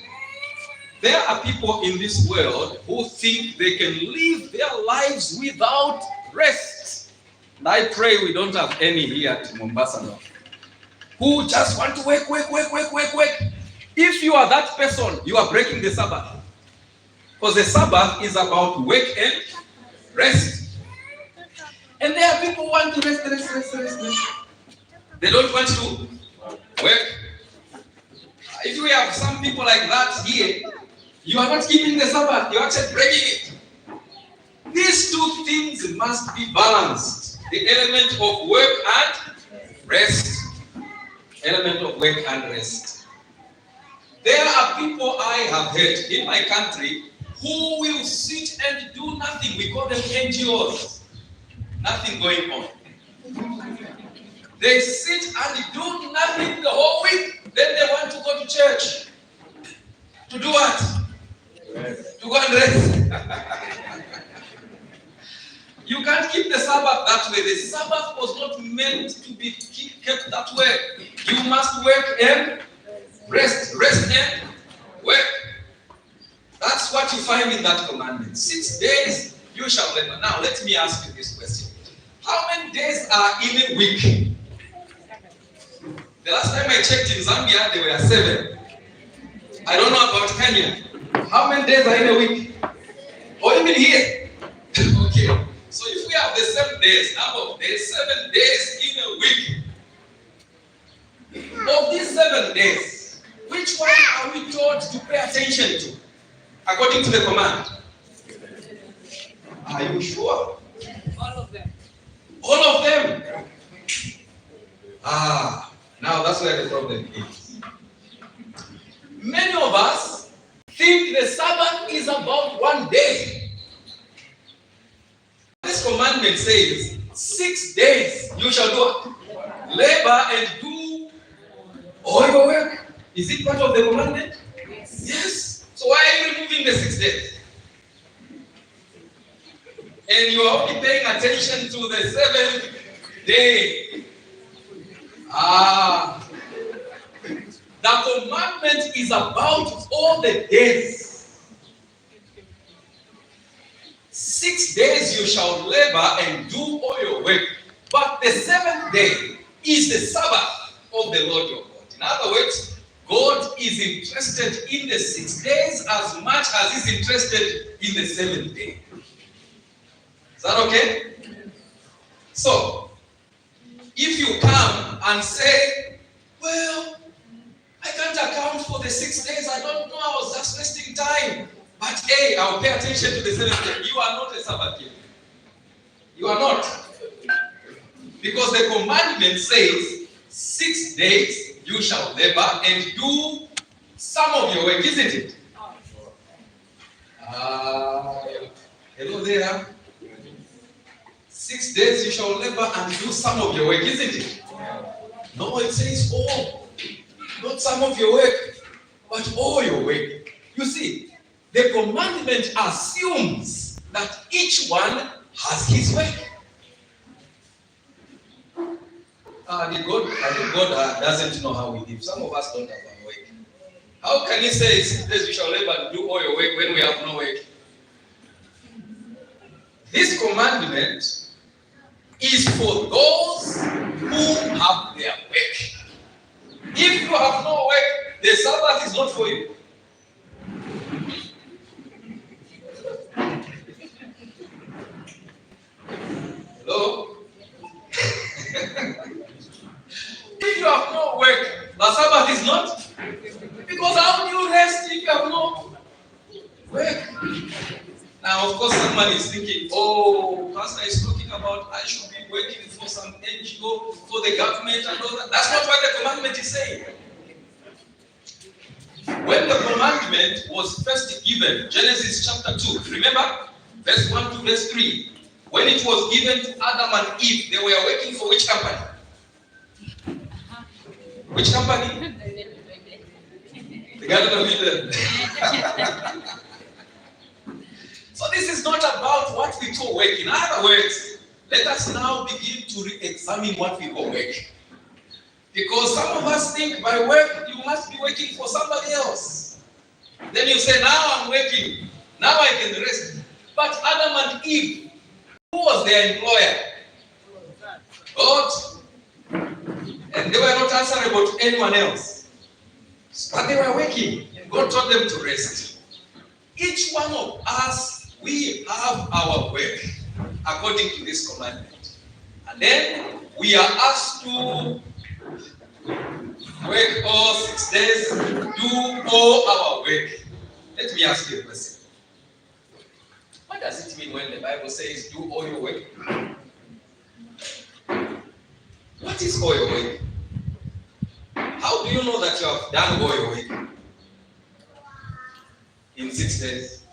A: There are people in this world who think they can live their lives without rest. And I pray we don't have any here at Mombasa now, who just want to work. If you are that person, you are breaking the Sabbath. Because the Sabbath is about work and rest. And there are people who want to rest. They don't want to work. If we have some people like that here, you are not keeping the Sabbath, you are actually breaking it. These two things must be balanced. The element of work and rest. Element of work and rest. There are people I have heard in my country who will sit and do nothing. We call them NGOs. Nothing going on. They sit and do nothing the whole week. Then they want to go to church. To do what? Rest. To go and rest. You can't keep the Sabbath that way. The Sabbath was not meant to be kept that way. You must work and rest. Rest and work. That's what you find in that commandment. 6 days you shall labor. Now let me ask you this question. How many days are in a week? The last time I checked in Zambia, there were 7. I don't know about Kenya. How many days are in a week? Or even here? Okay. So if we have the 7 days, number of days, 7 days in a week. Of these 7 days, which one are we taught to pay attention to? According to the command. Are you sure?
E: All of them.
A: All of them. Now that's where the problem is. Many of us think the Sabbath is about 1 day. This commandment says, 6 days you shall do labor and do all your work. Is it part of the commandment? Yes. So why are you removing the 6 days? And you are only paying attention to the 7th day. The commandment is about all the days. 6 days you shall labor and do all your work. But the 7th day is the Sabbath of the Lord your God. In other words, God is interested in the 6 days as much as He's interested in the 7th day. Is that okay? So, if you come and say, well, I can't account for the 6 days, I don't know, I was just wasting time. But hey, I'll pay attention to the 7th day. You are not a Sabbath keeper. You are not. Because the commandment says, 6 days you shall labor and do some of your work, isn't it? Hello there. 6 days you shall labor and do some of your work, isn't it? No, it says all. Not some of your work, but all your work. You see, the commandment assumes that each one has his work. I think God doesn't know how we live. Some of us don't have our work. How can He say 6 days you shall labor and do all your work when we have no work? This commandment is for those who have their work. If you have no work, the Sabbath is not for you. Hello? If you have no work, the Sabbath is not. Because how do you rest if you have no work? Now, of course, someone is thinking, oh, Pastor is talking about I should be working for some NGO, for the government and all that. That's not what the commandment is saying. When the commandment was first given, Genesis chapter 2, remember? Verse 1 to verse 3. When it was given to Adam and Eve, they were working for which company? Which company? The Garden of Eden. So this is not about what we call work. In other words, let us now begin to re-examine what we call work. Because some of us think by work, you must be working for somebody else. Then you say, now I'm working. Now I can rest. But Adam and Eve, who was their employer? God. And they were not answerable to anyone else. But they were working. And God told them to rest. Each one of us, we have our work according to this commandment. And then we are asked to work all 6 days, do all our work. Let me ask you a question. What does it mean when the Bible says do all your work? What is all your work? How do you know that you have done all your work in 6 days?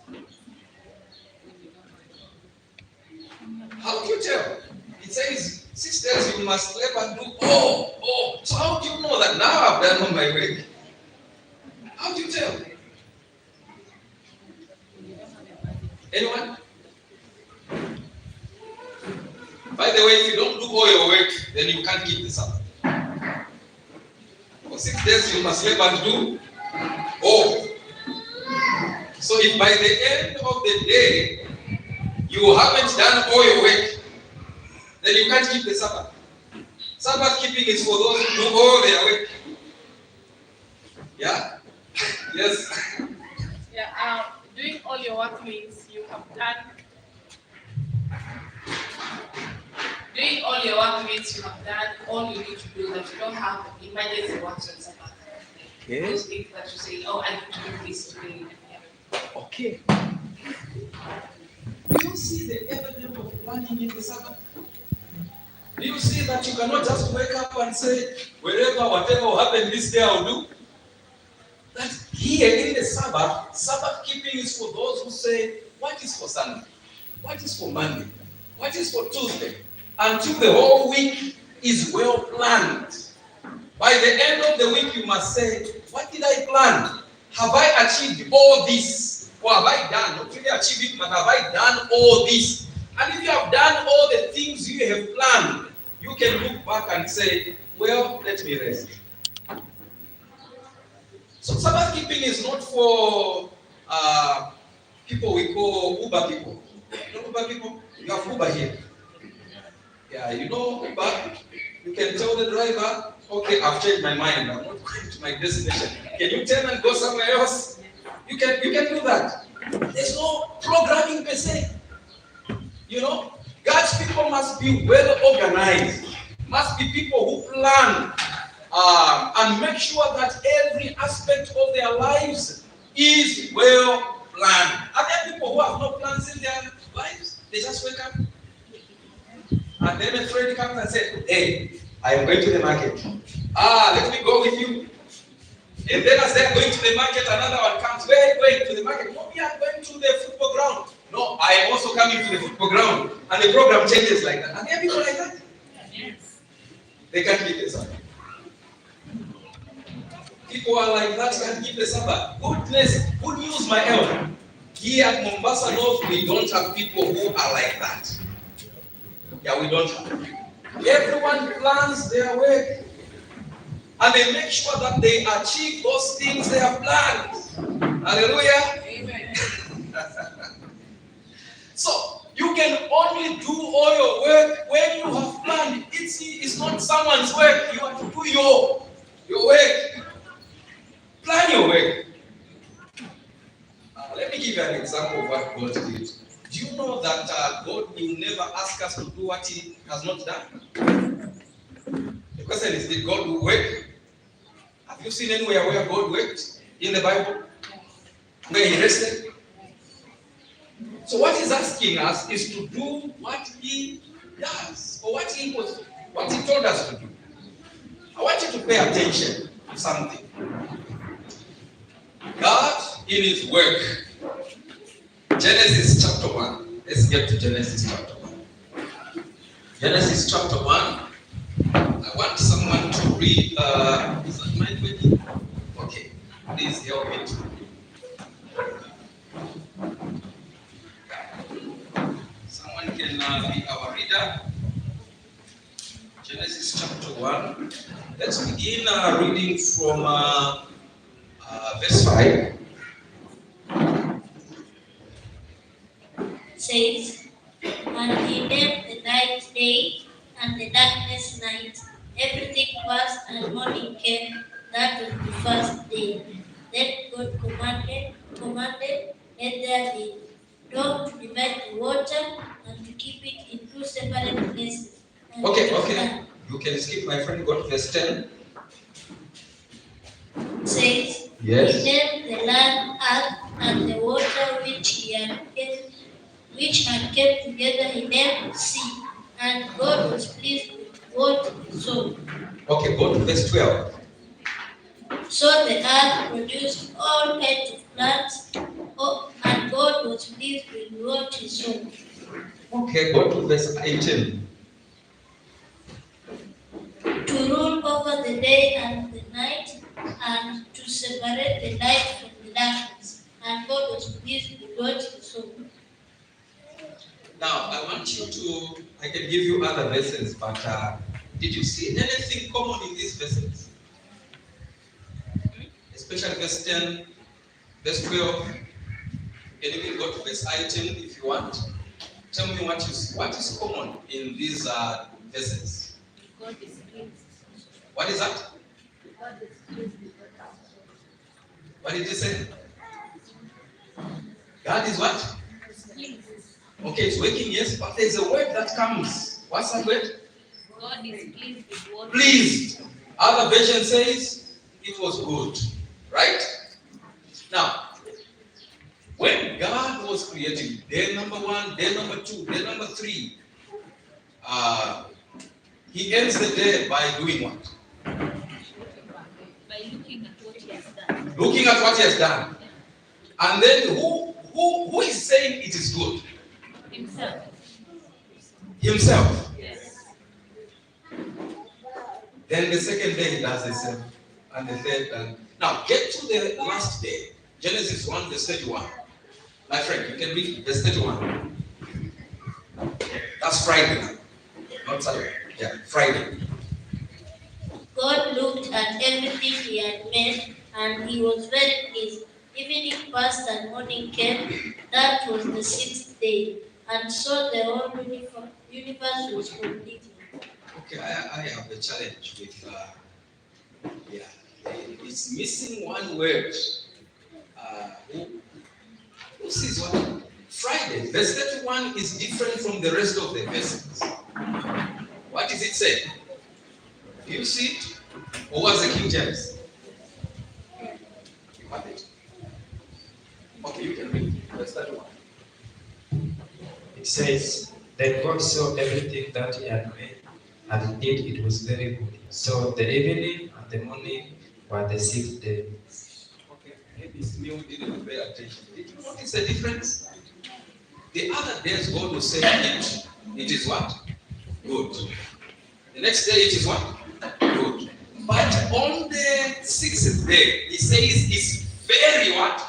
A: How do you tell? It says 6 days you must labor and do all. So how do you know that now I've done all my work? How do you tell? Anyone? By the way, if you don't do all your work, then you can't keep the Sabbath. For 6 days you must labor and do all. So if by the end of the day you haven't done all your work, then you can't keep the Sabbath. Sabbath keeping is for those who do all their work. Yeah? Yes?
H: Yeah, doing all your work means you have done. Doing all your work means you have done all you need to do, that you don't have emergency works on Sabbath.
A: Yes.
H: Those things that you say, oh, I need to do this today. Yeah.
A: Okay. Do you see the evidence of planning in the Sabbath? Do you see that you cannot just wake up and say, whatever will happen this day I'll do? That here in the Sabbath, Sabbath keeping is for those who say, what is for Sunday? What is for Monday? What is for Tuesday? Until the whole week is well planned. By the end of the week, you must say, what did I plan? Have I achieved all this? Or have I done? Not really achieved it, but have I done all this? And if you have done all the things you have planned, you can look back and say, well, let me rest. So Sabbath keeping is not for people we call Uber people. You know Uber people? You have Uber here. Yeah, you know Uber. You can tell the driver, okay, I've changed my mind. I'm not going to my destination. Can you turn and go somewhere else? You can do that. There's no programming per se. You know, God's people must be well organized. Must be people who plan and make sure that every aspect of their lives is well planned. Are there people who have no plans in their lives? They just wake up and then a friend comes and says, hey,
I: I am going to the market. Let me go with you. And then as they're going to the market, another one comes. Where are you going? To the market? No, we are going to the football ground. No, I am also coming to the football ground. And the program changes like that. Are there people like that?
H: Yes.
I: They can't give the Sabbath. People are like that, can't give the Sabbath. Good news, my elder. Here at Mombasa North, we don't have people who are like that. Yeah, we don't have. Everyone plans their work. And they make sure that they achieve those things they have planned. Hallelujah.
H: Amen.
I: So, you can only do all your work when you have planned. It's not someone's work. You have to do your work. Plan your work. Let me give you an example of what God did. Do you know that God will never ask us to do what He has not done? The question is, did God work? Have you seen anywhere where God worked in the Bible? Where He rested? So what He's asking us is to do what He does, or what He told us to do. I want you to pay attention to something. God, in His work, Genesis chapter 1. Let's get to Genesis chapter 1. Genesis chapter 1. I want someone to read. Is that my 20? Okay. Please help me to read. Someone can be our reader. Genesis chapter 1. Let's begin reading from verse 5.
J: Says, and he named the night day, and the darkness night. Everything passed, and morning came. That was the first day. Then God commanded, let there be dawn to divide the water, and to keep it in two separate places. And
I: Okay. You can skip, my friend. Go to verse 10.
J: Says,
I: Yes.
J: He named the land earth, and the water which had kept together he named sea. And God was pleased with what he saw.
I: Okay, go to verse 12.
J: So the earth produced all kinds of plants, and God was pleased with what he saw.
I: Okay, go to verse 18.
J: To rule over the day and the night, and to separate the light from the darkness. And God was pleased with what he saw.
I: Now, I want you to, I can give you other verses, but did you see anything common in these verses? Especially verse 10, verse 12. You can even go to verse 18 if you want. Tell me what is common in these verses.
J: God is pleased.
I: What is that?
J: God is pleased with
I: What did you say? God is what?
J: pleased.
I: Okay, it's working, yes, but there's a word that comes. What's that word?
J: God is pleased with what
I: Pleased. Other version says it was good. Right? Now, when God was creating day number 1, day number 2, day number 3, He ends the day by doing what?
J: by looking at what he has done.
I: Looking at what He has done. And then who is saying it is good?
J: Himself.
I: Himself.
J: Yes.
I: Then the second day He does the same. And the third. And now get to the last day. Genesis 1, verse 31. My friend, you can read verse 31. That's Friday. Not Saturday. Yeah, Friday.
J: God looked at everything he had made, and he was very pleased. Evening passed and morning came. That was the sixth day. And so the whole universe was completed.
I: Okay, I have a challenge with, it's missing one word. Who sees what? Friday, verse 31 is different from the rest of the verses. What does it say? Do you see it? Or was the King James? You have it. Okay, you can read verse 31.
K: It says, Then God saw everything that he had made, and indeed it was very good. So the evening and the morning were the 6th day.
I: Okay, maybe it's me who didn't pay attention. Did you notice the difference? The other days God will say it is what? Good. The next day it is what? Good. But on the 6th day, he says it's very what?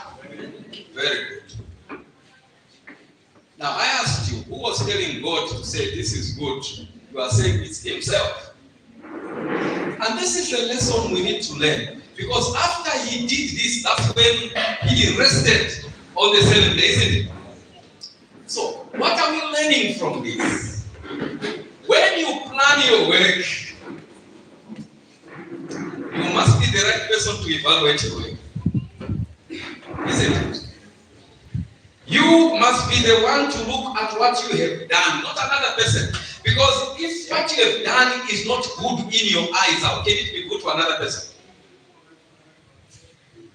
I: Very good. Now I asked you, who was telling God to say this is good? You are saying it's himself. And this is the lesson we need to learn. Because after he did this, that's when he rested on the 7th day, isn't it? So, what are we learning from this? When you plan your work, you must be the right person to evaluate your work. Isn't it? You must be the one to look at what you have done, not another person. Because if what you have done is not good in your eyes, how can it be good to another person?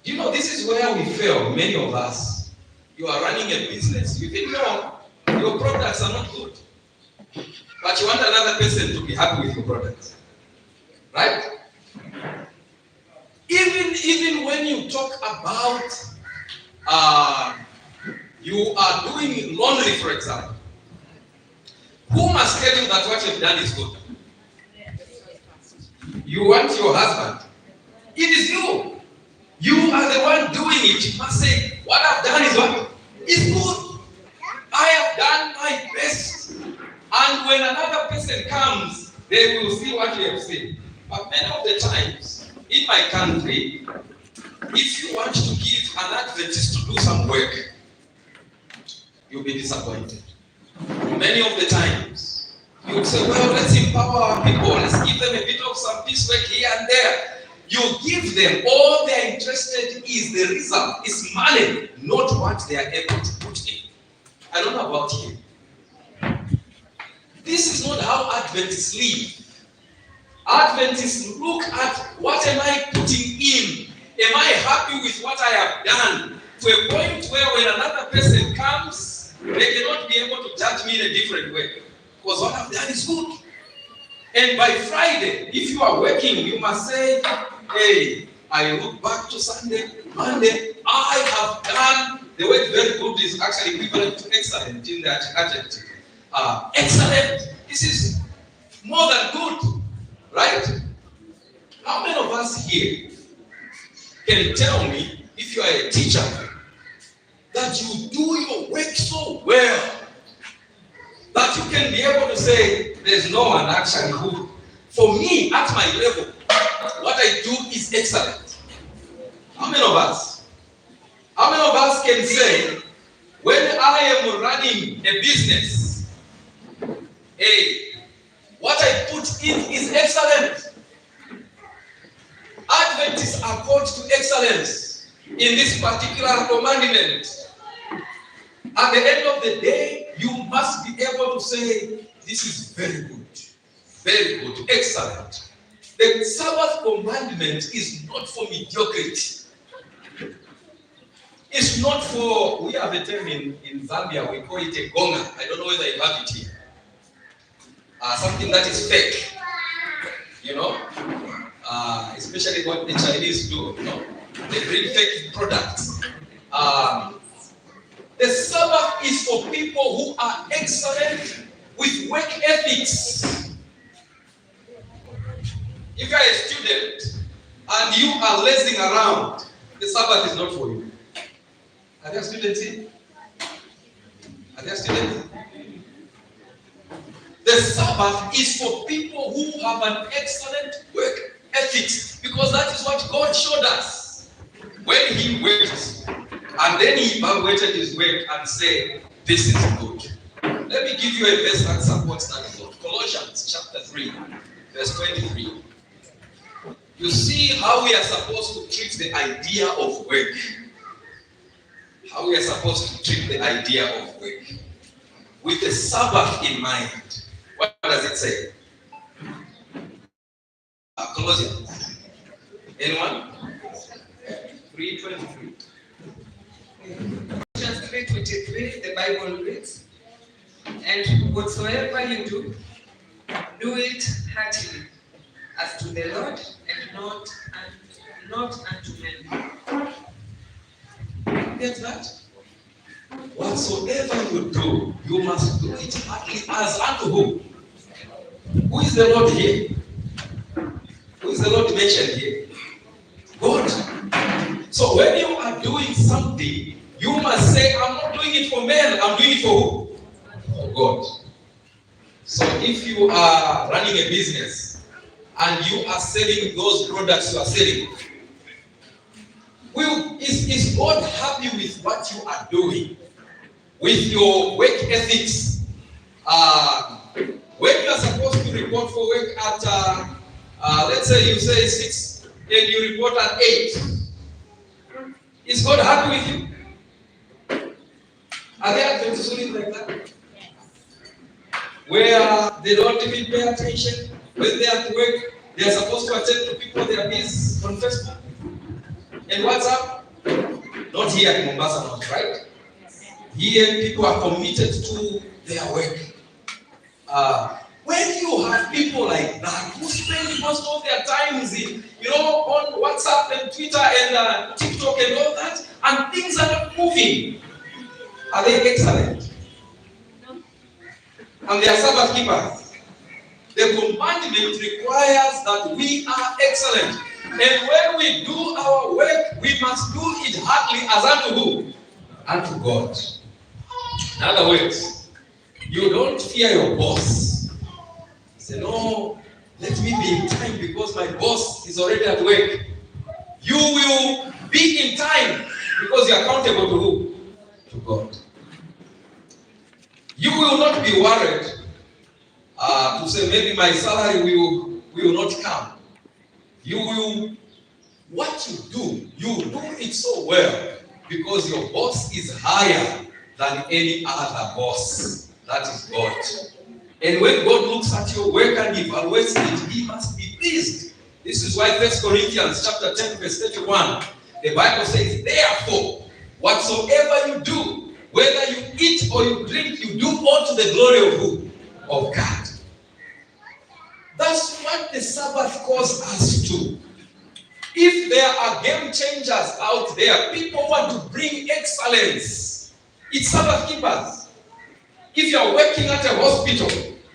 I: You know, this is where we fail, many of us. You are running a business. You think, no, your products are not good. But you want another person to be happy with your products. Right? Even when you talk about you are doing laundry, for example, who must tell you that what you've done is good? You want your husband. It is you. You are the one doing it. You must say, what I've done is what? Is good. I have done my best. And when another person comes, they will see what you have seen. But many of the times, in my country, if you want to give an Adventist to do some work, you'll be disappointed. Many of the times, you would say, well, let's empower our people. Let's give them a bit of some piecework here and there. You give them, all they're interested is the result, is money, not what they are able to put in. I don't know about you. This is not how Adventists live. Adventists look at what am I putting in? Am I happy with what I have done? To a point where when another person comes, they cannot be able to judge me in a different way. Because what I've done is good. And by Friday, if you are working, you must say, hey, I look back to Sunday, Monday, I have done, the word very good is actually equivalent to excellent in that adjective. Excellent, this is more than good, right? How many of us here can tell me, if you are a teacher, that you do your work so well, that you can be able to say, there's no one actually who, for me, at my level, what I do is excellent. How many of us? How many of us can say, when I am running a business, hey, what I put in is excellent? Adventists are called to excellence in this particular commandment. At the end of the day, you must be able to say, this is very good, excellent. The Sabbath commandment is not for mediocrity. It's not for, we have a term in Zambia, we call it a gonga. I don't know whether you have it here. Something that is fake. You know? Especially what the Chinese do. You know? They bring fake products. The Sabbath is for people who are excellent with work ethics. If you are a student and you are lazing around, the Sabbath is not for you. Are there students here? Are there students? The Sabbath is for people who have an excellent work ethics, because that is what God showed us when He worked, and then He evaluated His work and said, "This is good." Let me give you a verse that supports that thought. Colossians chapter 3, verse 23. You see how we are supposed to treat the idea of work. How we are supposed to treat the idea of work. With the Sabbath in mind. What does it say? Colossians. Anyone? 3:23.
D: Colossians 3:23, the Bible reads, "And whatsoever you do, do it heartily, as to the Lord, and not unto men. Get that?
I: Whatsoever you do, you must do it heartily as unto who? Who is the Lord here? Who is the Lord mentioned here? God. So when you are doing something, you must say, I'm not doing it for men, I'm doing it for who? For God. So if you are running a business and you are selling those products you are selling, is God happy with what you are doing? With your work ethics? When you are supposed to report for work at, let's say you say 6 and you report at 8, is God happy with you? Are there advertisements like that? Where they don't even pay attention? When they are at work, they are supposed to attend to people they are busy on Facebook and WhatsApp? Not here at Mombasa, not right? Here, people are committed to their work. When you have people like that who spend most of their times in, on WhatsApp and Twitter and TikTok and all that, and things are not moving, are they excellent? No. And they are Sabbath keepers. The commandment requires that we are excellent. And when we do our work, we must do it heartily as unto who? Unto God. In other words, you don't fear your boss. Say, no, let me be in time because my boss is already at work. You will be in time because you are accountable to who? To God. You will not be worried to say maybe my salary will not come. You will, what you do it so well because your boss is higher than any other boss. That is God. And when God looks at your work and evaluates it, he must be pleased. This is why 1 Corinthians chapter 10, verse 31, the Bible says, therefore, whatsoever you do, whether you eat or you drink, you do all to the glory of who? Of God. That's what the Sabbath calls us to. If there are game changers out there, people want to bring excellence. It's Sabbath keepers. If you are working at a hospital,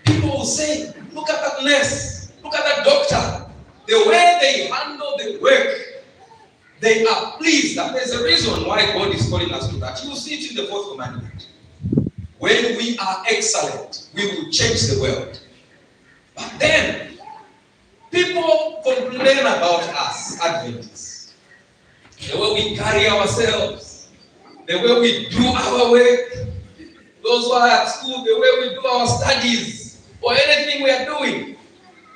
I: people will say, look at that nurse, look at that doctor. The way they handle the work, they are pleased. That there's a reason why God is calling us to that. You will see it in the 4th commandment. When we are excellent, we will change the world. But then, people complain about us, Adventists. The way we carry ourselves, the way we do our work, those who are at school, the way we do our studies, or anything we are doing,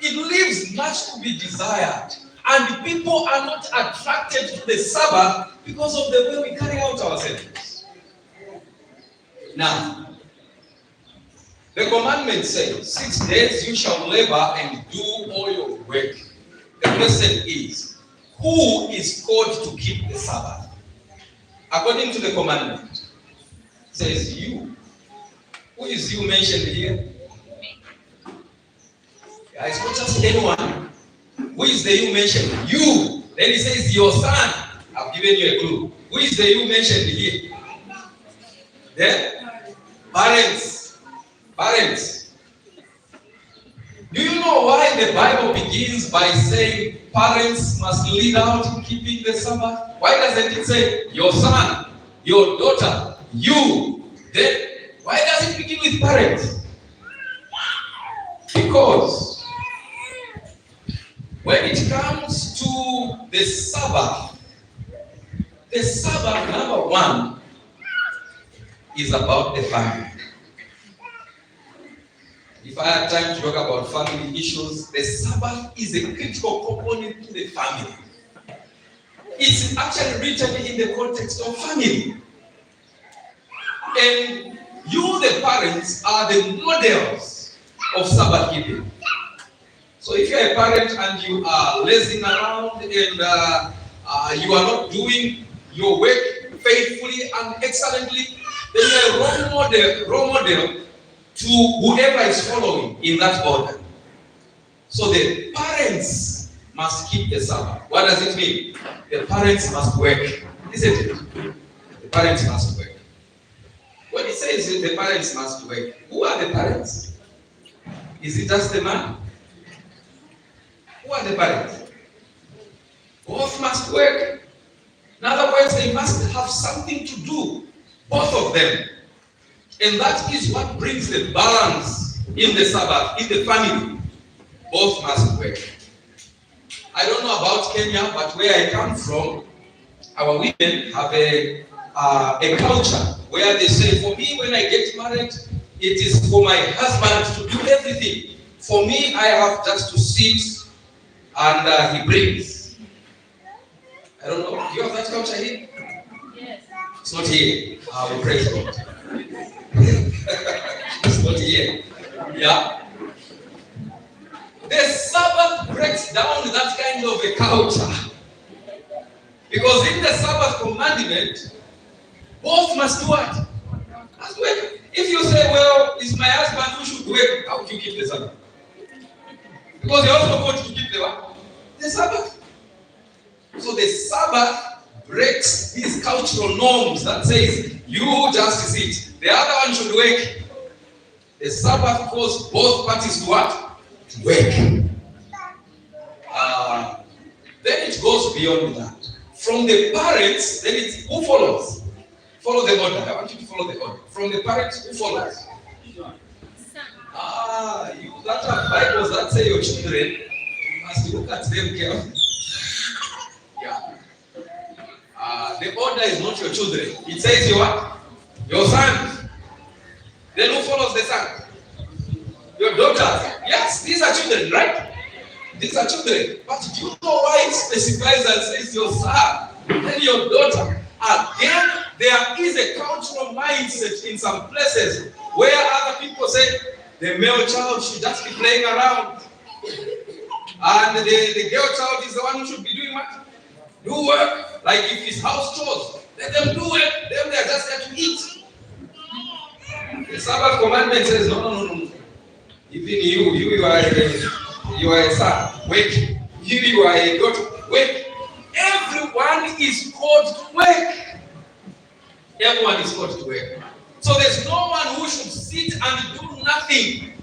I: it leaves much to be desired. And people are not attracted to the Sabbath because of the way we carry out ourselves. Now, the commandment says, 6 days you shall labor and do all your work. The question is, who is called to keep the Sabbath? According to the commandment, it says you. Who is you mentioned here? It's not just anyone. Who is the you mentioned? You. Then he says your son. I've given you a clue. Who is the you mentioned here? Then? Parents. Parents. Do you know why the Bible begins by saying parents must lead out in keeping the Sabbath? Why doesn't it say your son, your daughter, you? Then why does it begin with parents? Because when it comes to the Sabbath, number one, is about the family. If I had time to talk about family issues, the Sabbath is a critical component to the family. It's actually written in the context of family. And you, the parents, are the models of Sabbath keeping. So if you're a parent and you are lazing around and you are not doing your work faithfully and excellently, then you're a role model to whoever is following in that order. So the parents must keep the Sabbath. What does it mean? The parents must work, isn't it? The parents must work. When it says the parents must work, who are the parents? Is it just the man? Who are the parents? Both must work. In other words, they must have something to do, both of them. And that is what brings the balance in the Sabbath, in the family. Both must work. I don't know about Kenya, but where I come from, our women have a culture where they say, for me, when I get married, it is for my husband to do everything. For me, I have just to sit and he brings. I don't know. Do you have that culture here?
H: Yes.
I: It's not here. We praise God. It's not here. Yeah. The Sabbath breaks down that kind of a culture. Because in the Sabbath commandment, both must do what? Must work. If you say, well, it's my husband who should work, how would you keep the Sabbath? Because you're also going to keep the what? The Sabbath. So the Sabbath breaks these cultural norms that says, you just sit. The other one should work. The Sabbath calls both parties to what? To work. Then it goes beyond that. From the parents, then it's who follows? Follow the order. I want you to follow the order. From the parents, who follows? You that have Bibles that say your children, you must look at them carefully. Yeah. The order is not your children. It says your what? Your sons. Then who follows the son? Your daughters. Yes, these are children, right? These are children. But do you know why it specifies and says your son and your daughter? Again, there is a cultural mindset in some places where other people say the male child should just be playing around. And the girl child is the one who should be doing what? Do work. Like if it's house chores, let them do it. Them they are just there to eat. The Sabbath commandment says, no. Even you are a son. Wake. You are a daughter. Wake. Everyone is called to work. Everyone is called to work. So there's no one who should sit and do nothing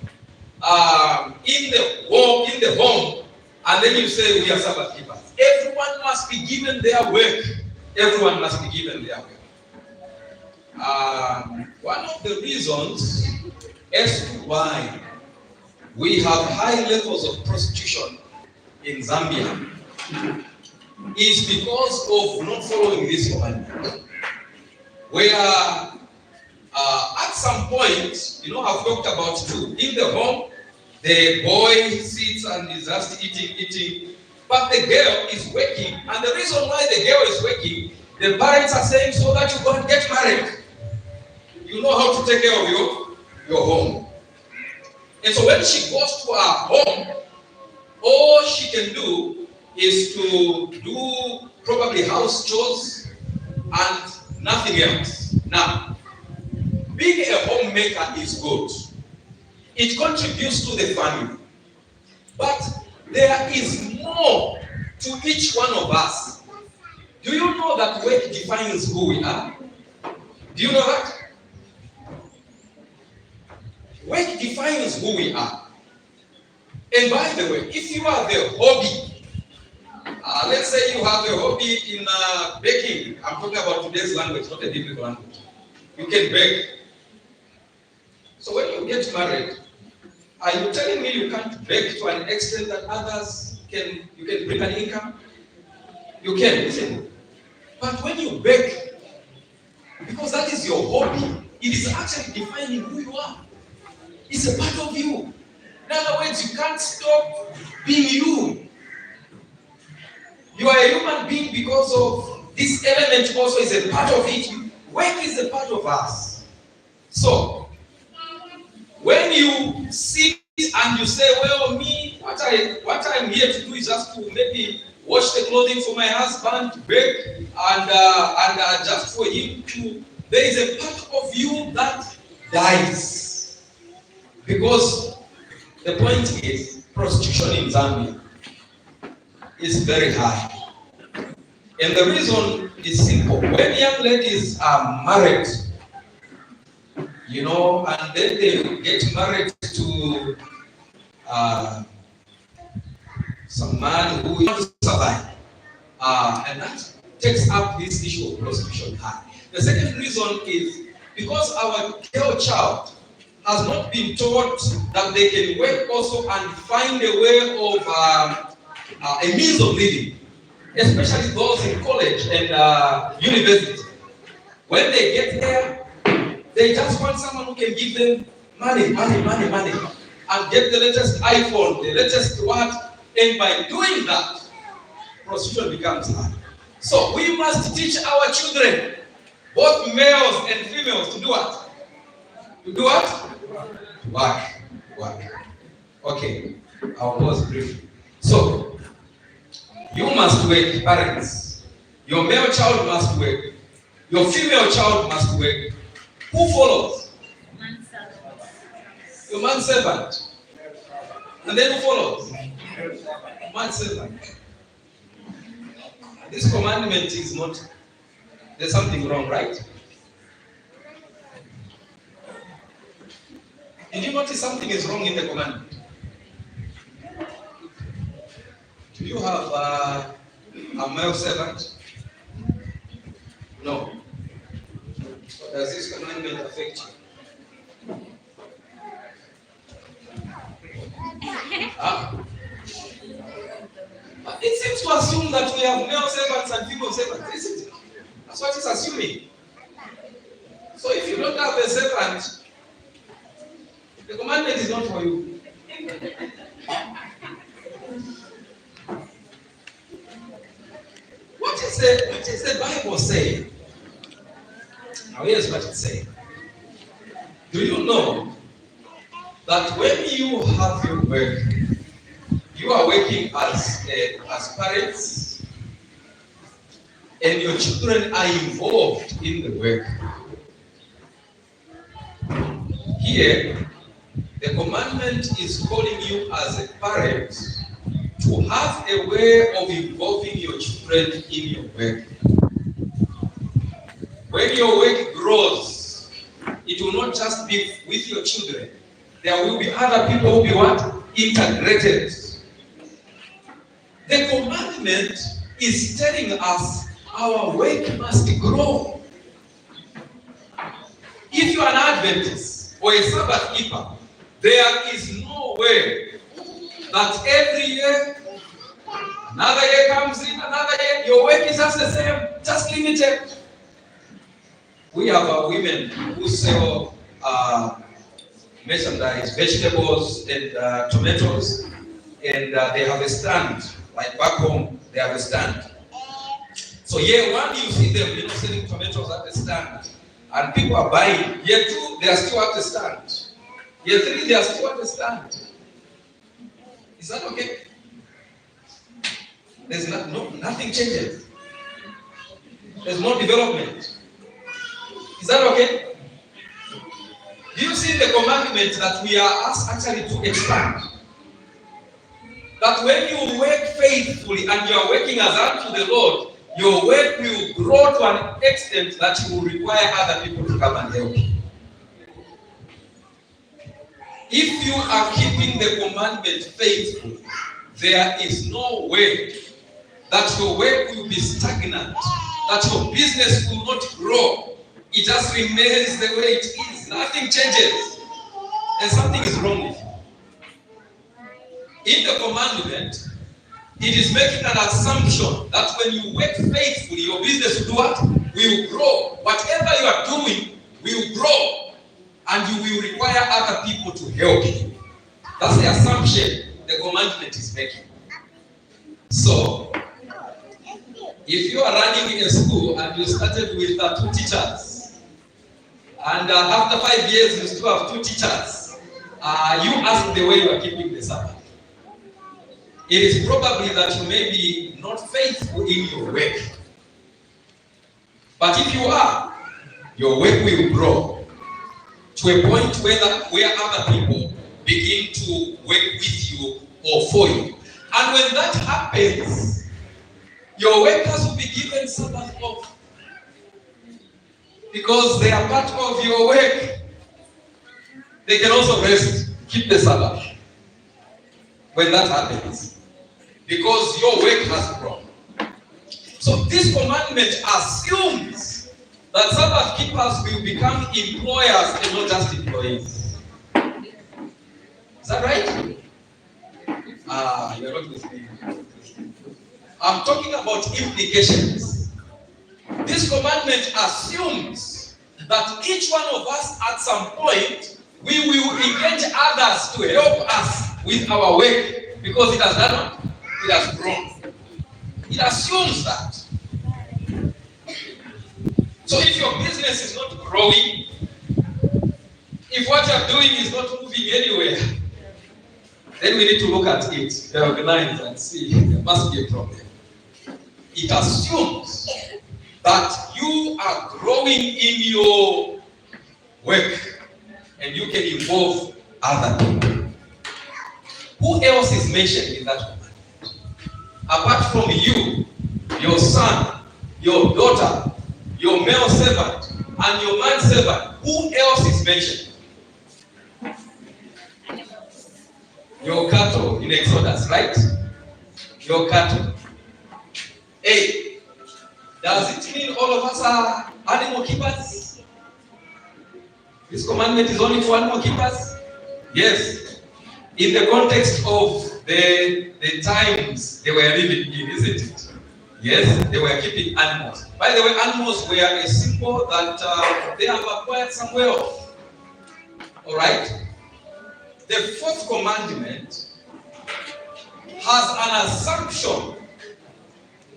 I: in the home, and then you say we are Sabbath keepers. Everyone must be given their work. Everyone must be given their work. One of the reasons as to why we have high levels of prostitution in Zambia is because of not following this commandment. Where at some point, I've talked about too, in the home, the boy sits and is just eating, but the girl is working. And the reason why the girl is working, the parents are saying so that you go and get married. You know how to take care of your home. And so when she goes to her home, all she can do is to do probably house chores and nothing else. Now, being a homemaker is good. It contributes to the family. But there is more to each one of us. Do you know that work defines who we are? Do you know that? Work defines who we are. And by the way, if you have a hobby, let's say you have a hobby in baking. I'm talking about today's language, not a biblical language. You can bake. So when you get married, are you telling me you can't bake to an extent that others you can bring an income? You can, isn't it? But when you bake, because that is your hobby, it is actually defining who you are. It's a part of you. In other words, you can't stop being you. You are a human being because of this element also is a part of it. Work is a part of us. So, when you sit and you say, well, me, what I'm here to do is just to maybe wash the clothing for my husband, bake, and just for him to, there is a part of you that dies. Because the point is, prostitution in Zambia is very high. And the reason is simple. When young ladies are married, and then they get married to some man who wants to survive, and that takes up this issue of prostitution high. The second reason is because our girl child has not been taught that they can work also and find a way of a means of living, especially those in college and university. When they get there, they just want someone who can give them money, and get the latest iPhone, the latest what, and by doing that, prostitution becomes hard. So we must teach our children, both males and females, to do what? To do what? Work. Okay, I'll pause briefly. So, you must work, parents. Your male child must work. Your female child must work. Who follows? Your manservant. And then who follows? Manservant. This commandment is not, there's something wrong, right? Did you notice something is wrong in the commandment? Do you have a male servant? No. So does this commandment affect you? It seems to assume that we have male servants and female servants, isn't it? That's what it's assuming. So if you don't have a servant, the commandment is not for you. What is the Bible saying? Now here's what it's saying. Do you know that when you have your work, you are working as parents, and your children are involved in the work? Here, the commandment is calling you as a parent to have a way of involving your children in your work. When your work grows, it will not just be with your children. There will be other people who will be what? Integrated. The commandment is telling us our work must grow. If you are an Adventist or a Sabbath keeper, there is no way that every year, another year comes in, another year, your work is just the same, just limited. We have women who sell merchandise, vegetables and tomatoes, and they have a stand. Like back home, they have a stand. So year one, you see them selling tomatoes at the stand, and people are buying. Year two, they are still at the stand. Year three, they are still at the stand. Is that okay? There's nothing changes. There's no development. Is that okay? Do you see the commandment that we are asked actually to expand? That when you work faithfully and you are working as unto the Lord, your work will grow to an extent that you will require other people to come and help you. If you are keeping the commandment faithful, there is no way that your work will be stagnant, that your business will not grow. It just remains the way it is. Nothing changes. And something is wrong with you. In the commandment, it is making an assumption that when you work faithfully, your business will do what? Will grow. Whatever you are doing will grow. And you will require other people to help you. That's the assumption the commandment is making. So, if you are running a school and you started with 2 teachers, and after 5 years you still have 2 teachers, you ask the way you are keeping the Sabbath. It is probably that you may be not faithful in your work. But if you are, your work will grow to a point where other people begin to work with you or for you. And when that happens, your workers will be given Sabbath off because they are part of your work. They can also rest, keep the Sabbath when that happens because your work has grown. So this commandment assumes that Sabbath keepers will become employers and not just employees. Is that right? You're not with me. I'm talking about implications. This commandment assumes that each one of us at some point we will engage others to help us with our work because it has done what? It has grown. It assumes that. So if your business is not growing, if what you're doing is not moving anywhere, then we need to look at it, reorganize and see there must be a problem. It assumes that you are growing in your work and you can involve other people. Who else is mentioned in that commandment? Apart from you, your son, your daughter, your male servant, and your man servant, who else is mentioned? Your cattle in Exodus, right? Your cattle. Hey, does it mean all of us are animal keepers? This commandment is only for animal keepers? Yes. In the context of the times they were living in, isn't it? Yes, they were keeping animals. By the way, animals were a symbol that they have acquired some wealth. All right? The fourth commandment has an assumption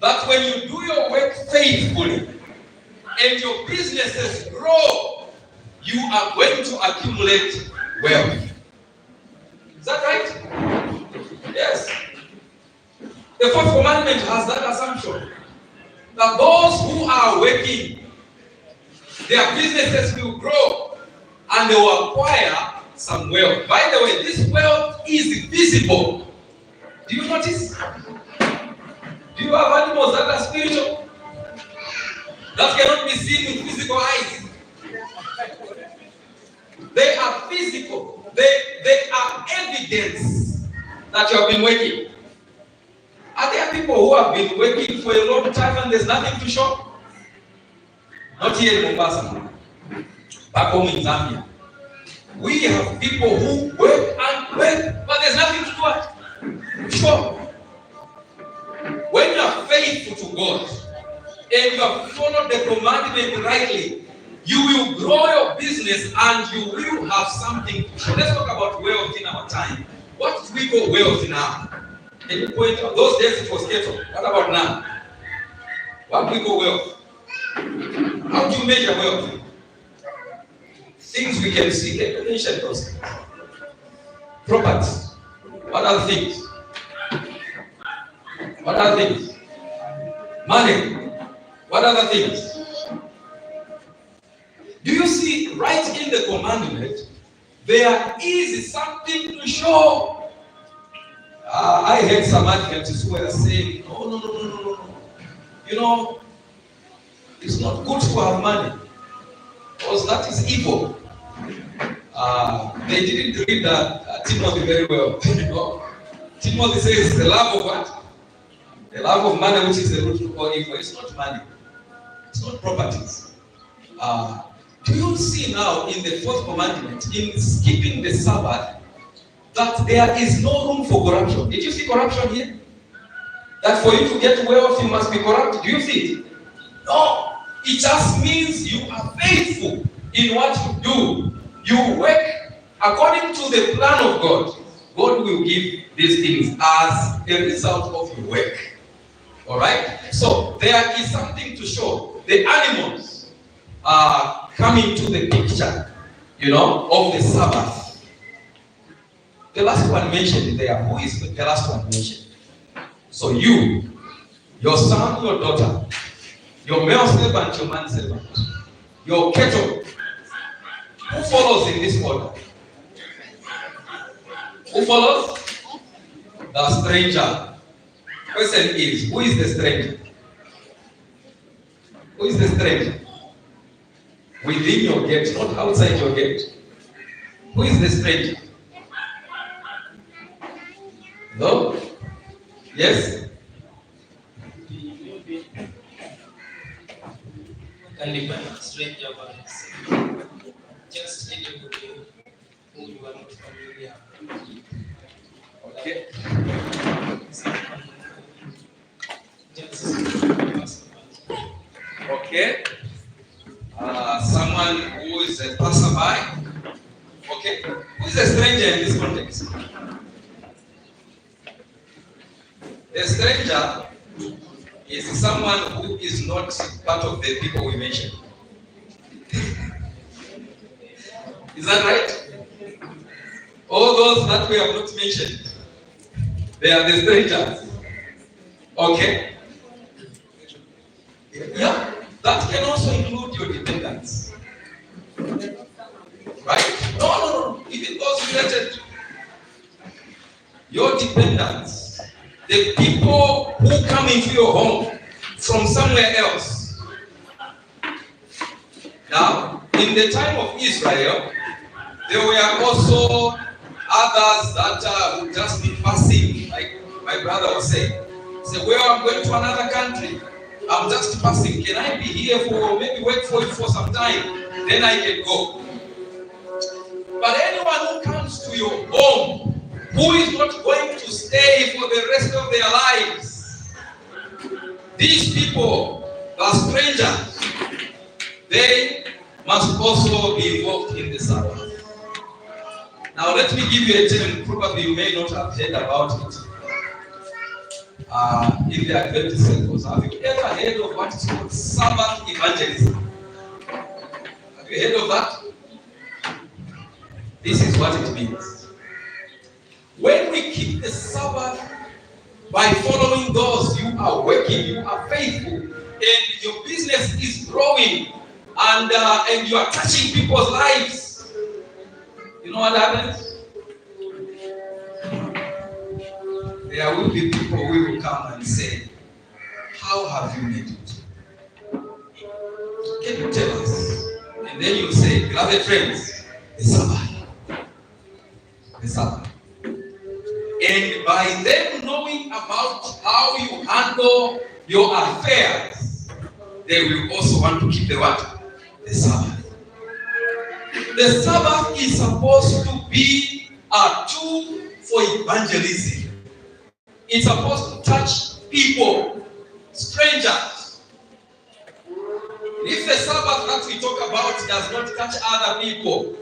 I: that when you do your work faithfully and your businesses grow, you are going to accumulate wealth. Is that right? Yes. The fourth commandment has that assumption that those who are working, their businesses will grow and they will acquire some wealth. By the way, this wealth is visible. Do you notice? Do you have animals that are spiritual? That cannot be seen with physical eyes. They are physical. They are evidence that you have been working. Are there people who have been working for a long time and there's nothing to show? Not here in Mombasa. Back home in Zambia. We have people who work and work, but there's nothing to do what? Sure. When you are faithful to God and you have followed the commandment rightly, you will grow your business and you will have something to show. Let's talk about wealth in our time. What do we call wealth now? Can you point out? Those days it was ghetto. What about now? What do we call wealth? How do you measure wealth? Things we can see. Let me mention those things. Property. What are things? What are things? Money. What other things? Do you see right in the commandment, there is something to show? I heard some Adventists who were saying, no. You know, it's not good to have money because that is evil. They didn't read that Timothy very well. You know, Timothy says the love of what? The love of money, which is the root of all evil. It's not money. It's not properties. Do you see now in the fourth commandment, in skipping the Sabbath, that there is no room for corruption? Did you see corruption here? That for you to get wealth, you must be corrupt? Do you see it? No. It just means you are faithful in what you do. You work according to the plan of God. God will give these things as a result of your work. All right? So there is something to show. The animals are coming to the picture, of the Sabbath. The last one mentioned there. Who is the last one mentioned? So you, your son, your daughter, your male servant, your man servant, your cattle. Who follows in this order? Who follows? the stranger. Question is, who is the stranger? Who is the stranger? Within your gate, not outside your gate. Who is the stranger? No? Yes?
K: Can depend on stranger, but just anybody who you are not familiar.
I: Okay. Okay. Someone who is a passerby. Okay. Who is a stranger in this context? A stranger is someone who is not part of the people we mentioned. Is that right? All those that we have not mentioned, they are the strangers. Okay? Yeah, that can also include your dependents. Right? No. Even those related. Your dependents, the people who come into your home from somewhere else. Now, in the time of Israel, there were also others that would just be passing, like my brother was saying. Say, well, I'm going to another country. I'm just passing. Can I be here for maybe wait for you for some time? Then I can go. But anyone who comes to your home, who is not going to stay for the rest of their lives, these people, the strangers, they must also be involved in the Sabbath. Now let me give you a term, probably you may not have heard about it. In the Adventist circles, have you ever heard of what is called Sabbath evangelism? Have you heard of that? This is what it means. When we keep the Sabbath by following those, you are working, you are faithful, and your business is growing, and you are touching people's lives. You know what happens? There will be people who will come and say, how have you made it? Can you tell us? And then you say, beloved friends, the Sabbath. The Sabbath. And by them knowing about how you handle your affairs, they will also want to keep the what? The Sabbath. The Sabbath is supposed to be a tool for evangelism. It's supposed to touch people, strangers. If the Sabbath that we talk about does not touch other people,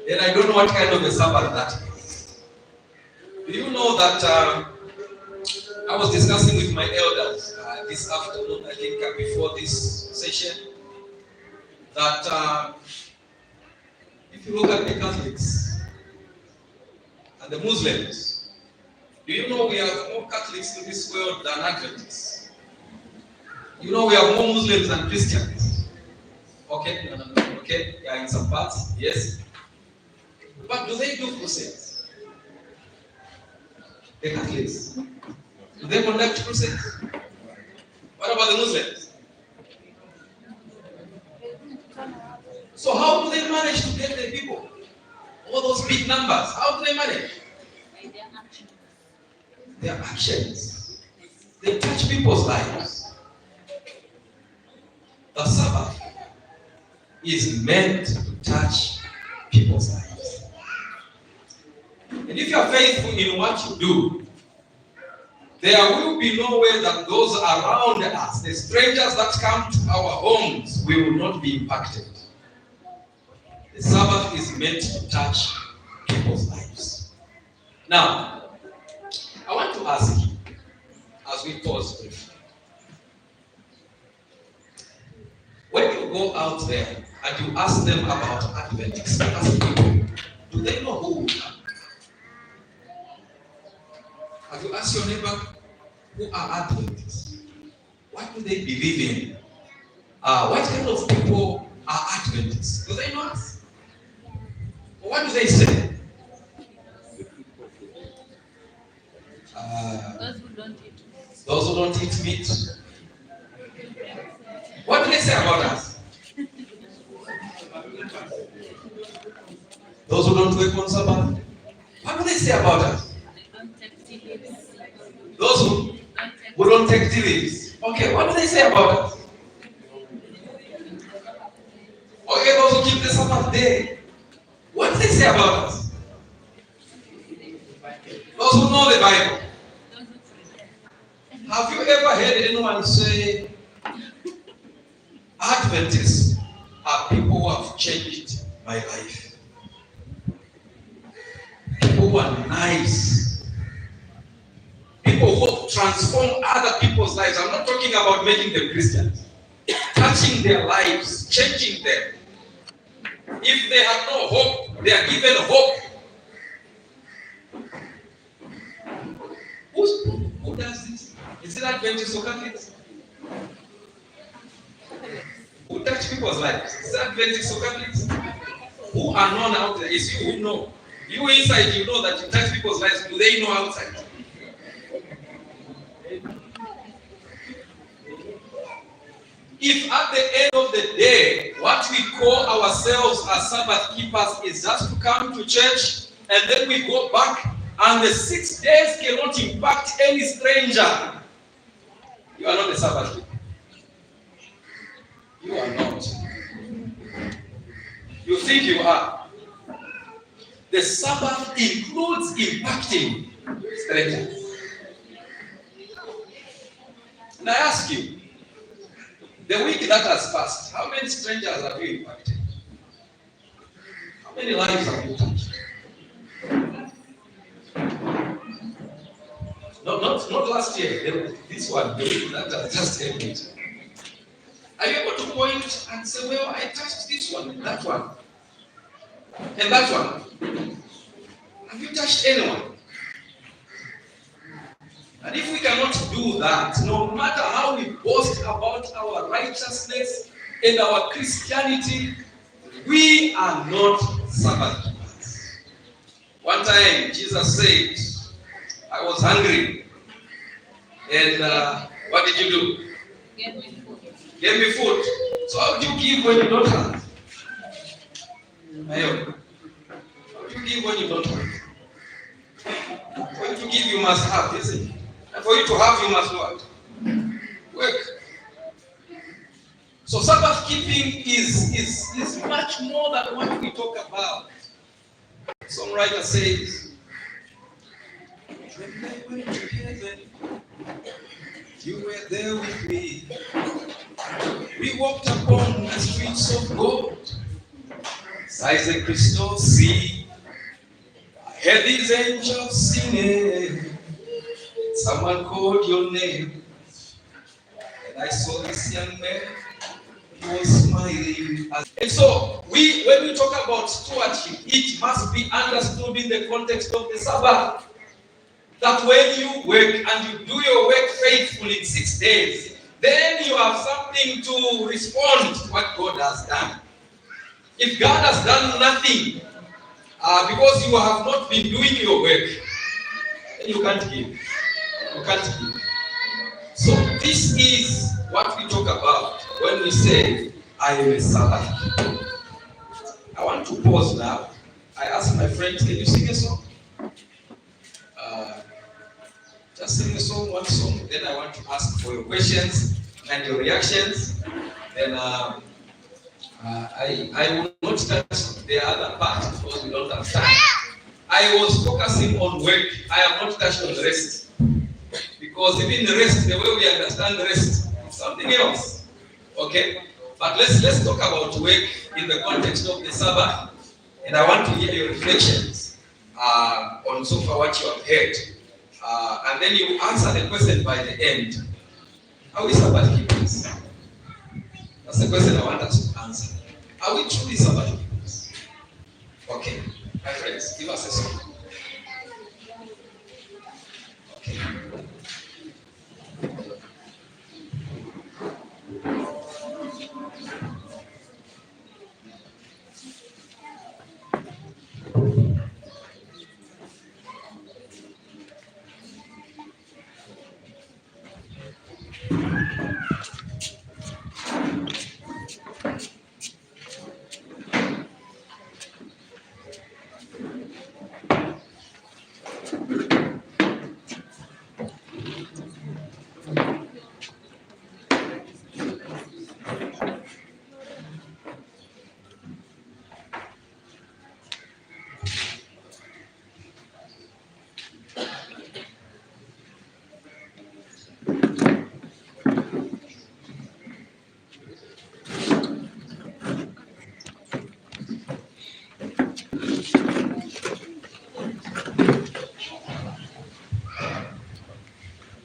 I: then I don't know what kind of a Sabbath that is. Do you know that I was discussing with my elders this afternoon, I think before this session, that if you look at the Catholics and the Muslims, do you know we have more Catholics in this world than Adventists? You know we have more Muslims than Christians. Okay, no. Okay, yeah, in some parts, yes. But do they do crusades? The Catholics, do they conduct crusades? What about the Muslims? So how do they manage to get the people? All those big numbers, how do they manage? Their actions. They touch people's lives. The Sabbath is meant to touch people's lives. And if you are faithful in what you do, there will be no way that those around us, the strangers that come to our homes, will not be impacted. The Sabbath is meant to touch people's lives. Now, I want to ask you, as we pause briefly, when you go out there and you ask them about Adventists, as people, do they know who we are? Have you asked your neighbor who are Adventists? What do they believe in? What kind of people are Adventists? Do they know us? Or what do they say? Those who don't eat meat. What do they say about us? Those who don't work on Sabbath. What do they say about us? Those who don't take tea leaves. Okay, what do they say about us? Okay, those who keep the Sabbath day. What do they say about us? Those who know the Bible. Have you ever heard anyone say Adventists are people who have changed my life? People who are nice. People who transform other people's lives. I'm not talking about making them Christians. Touching their lives, changing them. If they have no hope, they are given hope. Who does this? Is it Adventists or Catholics? Who touch people's lives? Is it Adventists or Catholics? Who are known out there? It's you who know. You inside, you know that you touch people's lives. Do they know outside? If at the end of the day, what we call ourselves as Sabbath keepers is just to come to church and then we go back, and the 6 days cannot impact any stranger, you are not a Sabbath keeper. You are not. You think you are. The Sabbath includes impacting strangers. And I ask you, the week that has passed, how many strangers have you impacted? How many lives have you touched? Not last year, this one, the week that has just ended. Are you able to point and say, well, I touched this one, that one, and that one? Have you touched anyone? And if we cannot do that, no matter how we boast about our righteousness and our Christianity, we are not Sabbath keepers. One time, Jesus said, I was hungry. And what did you do?
H: Gave me food.
I: Gave me food. So how do you give when you don't have? How do you give when you don't have? For you to give, you must have, isn't it? And for you to have, you must what? Work. So Sabbath keeping is much more than what we talk about. Songwriter says, when I went to heaven, you were there with me. We walked upon the streets of gold. Isaac Christo, see, I heard these angels singing. Someone called your name, and I saw this young man. He was smiling. And so, when we talk about stewardship, it must be understood in the context of the Sabbath. That when you work and you do your work faithfully in 6 days, then you have something to respond to what God has done. If God has done nothing, because you have not been doing your work, then you can't give. You can't give. So this is what we talk about when we say, I am a Sabbath keeper. I want to pause now. I asked my friend, can you sing a song? Just sing a song, one song. Then I want to ask for your questions and your reactions. Then I will not touch the other part because we don't have time. I was focusing on work. I have not touched on the rest. Because even the rest, the way we understand the rest, is something else. Okay? But let's talk about work in the context of the Sabbath. And I want to hear your reflections on so far what you have heard. And then you answer the question by the end. Are we Sabbath keepers? That's the question I want us to answer. Are we truly Sabbath keepers? Okay. My friends, give us a song. Okay.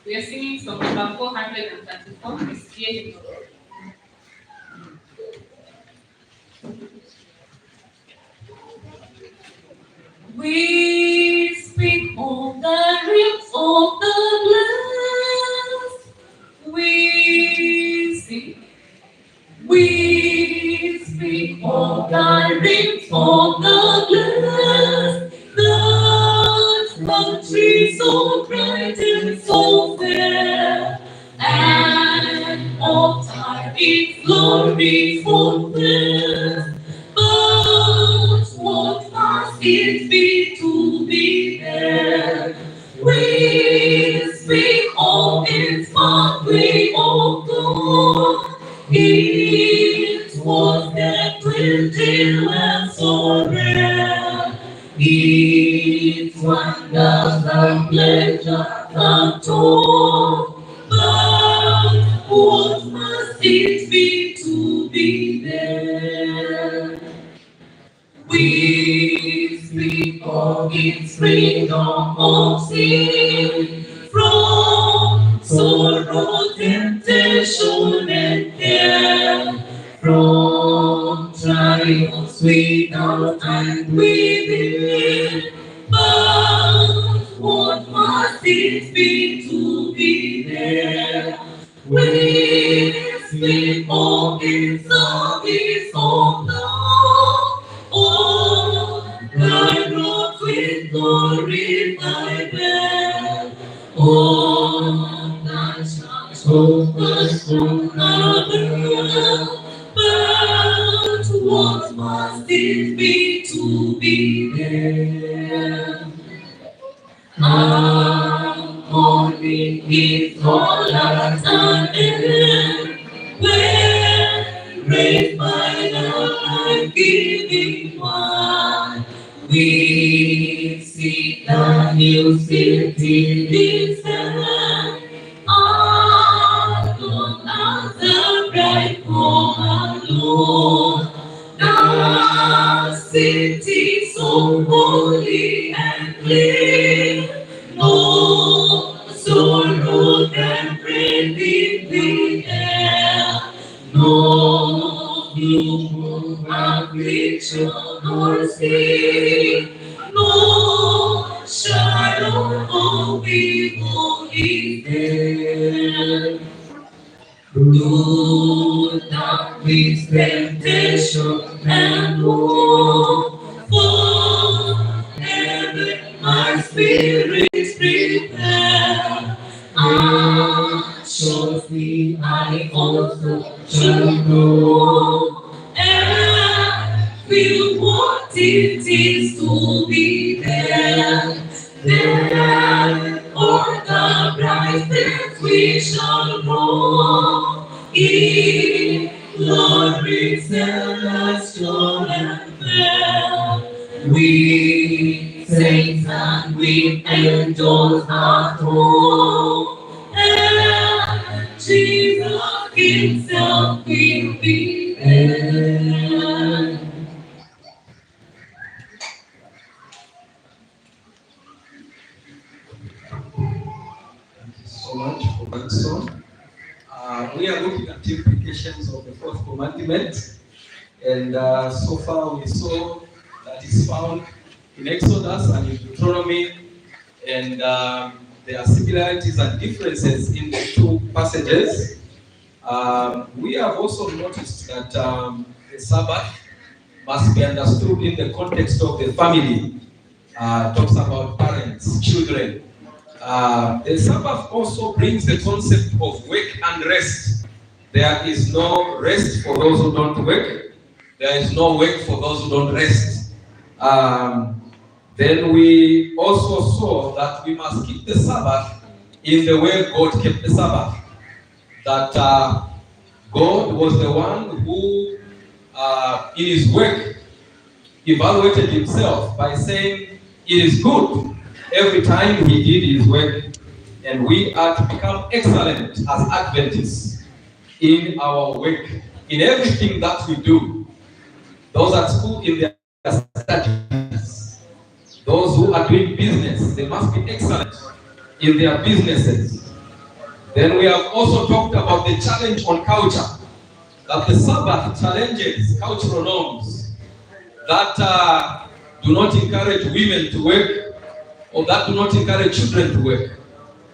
H: We are singing song number 434, SDA Mombasa. We speak on the roots of the blessed. We sing. We speak of the roots of the blessed. The country so bright and so fair, and of time its glory fulfilled. But what must it be to be there? We speak of its pathway of God. It was that twinkle and so rare. It wonders and pleasure untold. But what must it be to be there? We speak of its freedom of sin, from sorrow, temptation, and care, from trials without and within. But what must it be to be there? We speak of its service of love. Oh, thy Lord will glorify them. Oh, thy church focus on another. But what must it be to be there? Only is all at an end, when raised by the life-giving one, we see the new city descend, alone as the bright home alone. The city so holy and clean, no sorrow can breathe in the air, no gloom of affliction or sin, no shadow of evil is there. Do not with temptation and woe, for heaven my spirit prepare. Surely I also shall go, and feel what it is to be there. There, o'er the brightness we shall go, in glory celestial and fair. We saints and we angels at home, and Jesus himself will be there.
A: So much for that song. We are looking at the implications of the fourth commandment, and so far we saw that it's found in Exodus and in Deuteronomy, and there are similarities and differences in the two passages. We have also noticed that the Sabbath must be understood in the context of the family. Talks about parents, children. The Sabbath also brings the concept of work and rest. There is no rest for those who don't work. There is no work for those who don't rest. Then we also saw that we must keep the Sabbath in the way God kept the Sabbath. That God was the one who, in his work, evaluated himself by saying, it is good every time he did his work, and we are to become excellent as Adventists in our work.
I: in everything that we do. Those at school in their studies, those who are doing business, they must be excellent in their businesses. Then we have also talked about the challenge on culture, that the Sabbath challenges cultural norms that do not encourage women to work or that do not encourage children to work.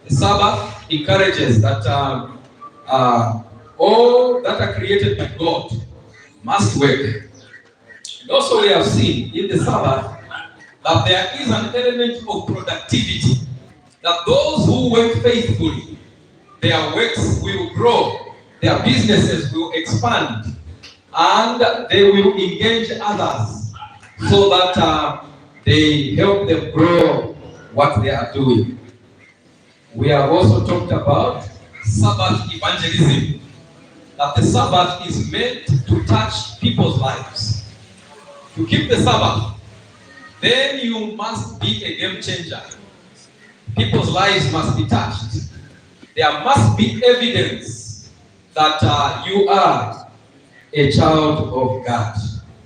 I: The Sabbath encourages that all that are created by God must work. And also we have seen in the Sabbath that there is an element of productivity, that those who work faithfully, their works will grow, their businesses will expand, and they will engage others so that they help them grow what they are doing. We have also talked about Sabbath evangelism, that the Sabbath is meant to touch people's lives. To keep the Sabbath, then you must be a game changer. People's lives must be touched. There must be evidence that you are a child of God.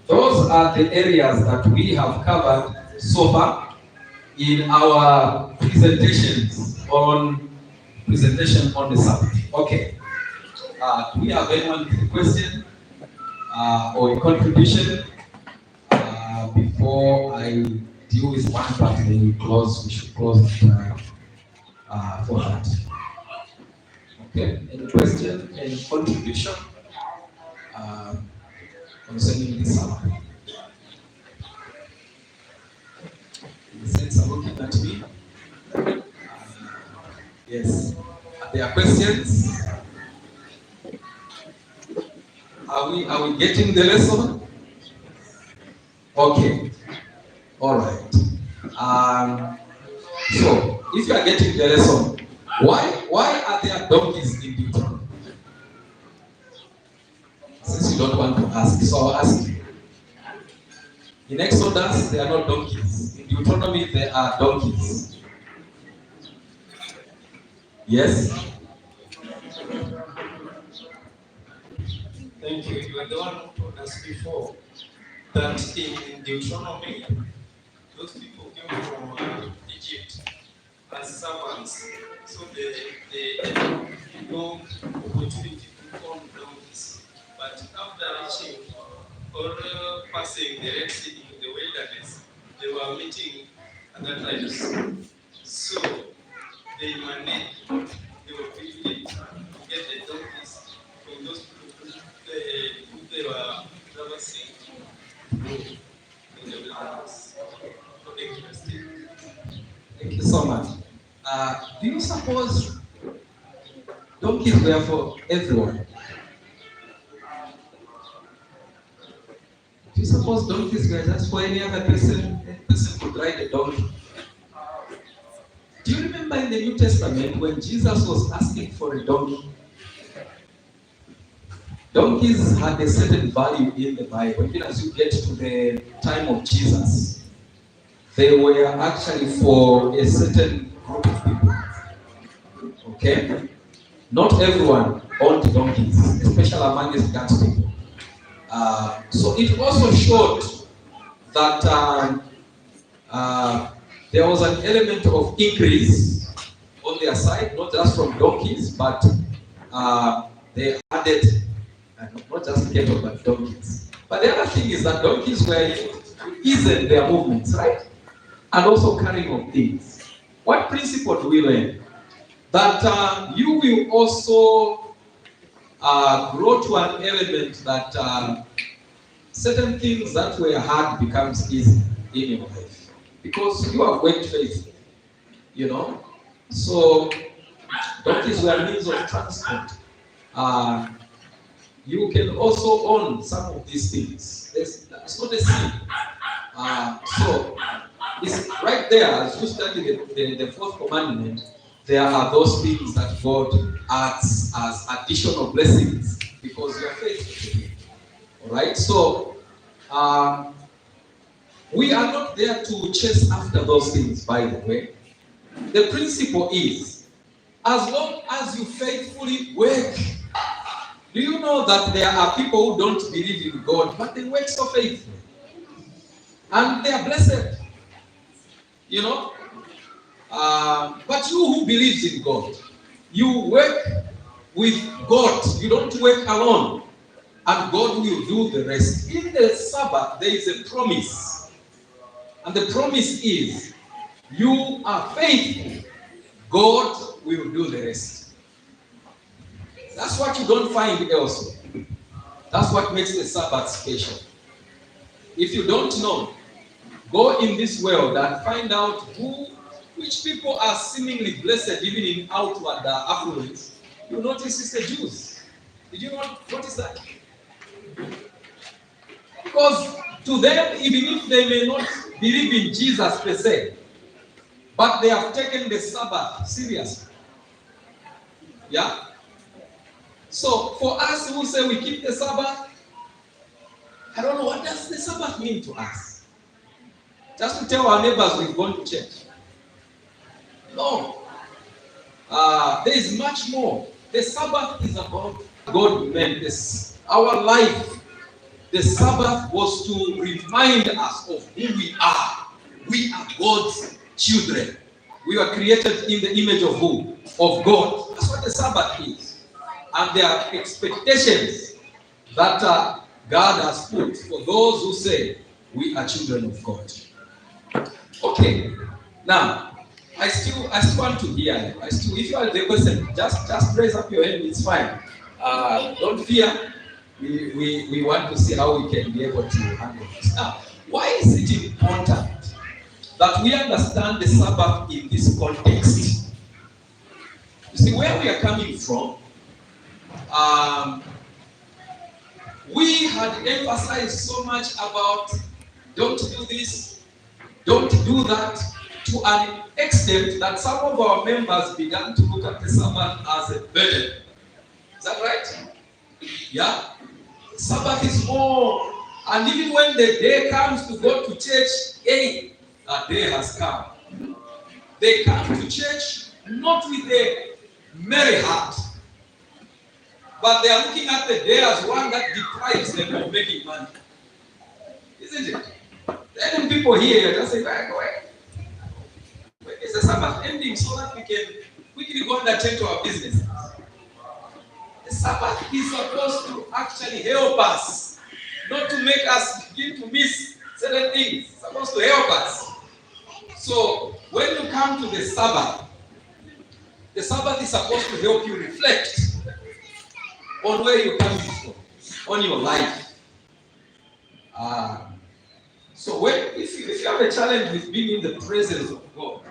I: Those are the areas that we have covered so far in our presentation on the Sabbath. Okay. Do we have anyone with a question or a contribution before I deal with one part? Then we should close for that. Okay. Any question? Any contribution concerning the Sabbath? The saints are looking at me. Yes. Are there questions? Are we getting the lesson? Okay. All right. So if you are getting the lesson, why are there donkeys in Deuteronomy? Since you don't want to ask, so I'll ask you. In Exodus, there are no donkeys. In Deuteronomy, there are donkeys. Yes?
K: Thank you. You are the one who told us before that in Deuteronomy, those people came from Egypt as servants, so they had no opportunity to own donkeys. But after reaching or passing the Red Sea in the wilderness, they were meeting other tribes. So they managed, they were privileged to get the donkeys from those people who they were traversing in the wilderness.
I: Thank you so much. Do you suppose donkeys were for everyone? Do you suppose donkeys were just for any other person? Any person could ride a donkey? Do you remember in the New Testament when Jesus was asking for a donkey? Donkeys had a certain value in the Bible. Even as you get to the time of Jesus, they were actually for a certain group of people. Okay? Not everyone owned donkeys, especially among God's people. So it also showed that there was an element of increase on their side, not just from donkeys, but they added not just cattle, but donkeys. But the other thing is that donkeys were used to ease their movements, right? And also carrying of things. What principle do we learn? That you will also grow to an element that certain things that were hard becomes easy in your life. Because you have worked faithfully, you know. So donkeys were means of transport. You can also own some of these things. It's not a sin. So it's right there, as you study the fourth commandment, there are those things that God adds as additional blessings because you are faithful to Him. Alright? So we are not there to chase after those things, by the way. The principle is, as long as you faithfully work Do you know that there are people who don't believe in God, but they work so faithful? And they are blessed. You know? But you who believes in God, you work with God. You don't work alone. And God will do the rest. In the Sabbath, there is a promise. And the promise is, you are faithful, God will do the rest. That's what you don't find elsewhere. That's what makes the Sabbath special. If you don't know, go in this world and find out which people are seemingly blessed even in outward affluence. You notice it's the Jews. Did you not notice that? Because to them, even if they may not believe in Jesus per se, but they have taken the Sabbath seriously. Yeah? So for us who say we keep the Sabbath, I don't know, what does the Sabbath mean to us? Just to tell our neighbors we've gone to church. No. There is much more. The Sabbath is about God meant this. Our life, the Sabbath was to remind us of who we are. We are God's children. We were created in the image of who? Of God. That's what the Sabbath is. And there are expectations that God has put for those who say we are children of God. Okay. Now, I still want to hear you. If you are the person, just raise up your hand. It's fine. Don't fear. We want to see how we can be able to handle this. Now, why is it important that we understand the Sabbath in this context? You see, where we are coming from, we had emphasized so much about don't do this, don't do that, to an extent that some of our members began to look at the Sabbath as a burden. Is that right? Yeah? Sabbath is more, and even when the day comes to go to church, hey, that day has come. They come to church not with a merry heart, but they are looking at the day as one that deprives them of making money. Isn't it? Then people here just say, when is the Sabbath ending so that we can quickly go and attend to our business? The Sabbath is supposed to actually help us, not to make us begin to miss certain things. It's supposed to help us. So when you come to the Sabbath is supposed to help you reflect on where you're coming from, on your life. So if you have a challenge with being in the presence of God,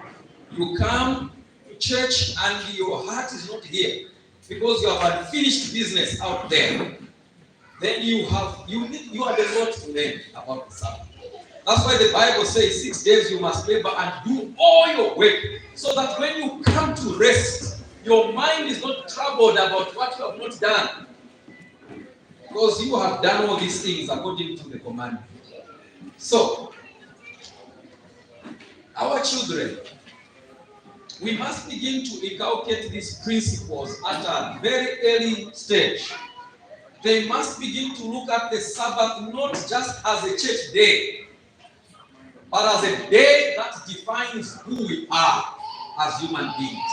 I: you come to church and your heart is not here because you have unfinished business out there, then you are the Lord to learn about the Sabbath. That's why the Bible says 6 days you must labor and do all your work, so that when you come to rest, your mind is not troubled about what you have not done, because you have done all these things according to the commandment. So, our children, we must begin to inculcate these principles at a very early stage. They must begin to look at the Sabbath not just as a church day, but as a day that defines who we are as human beings.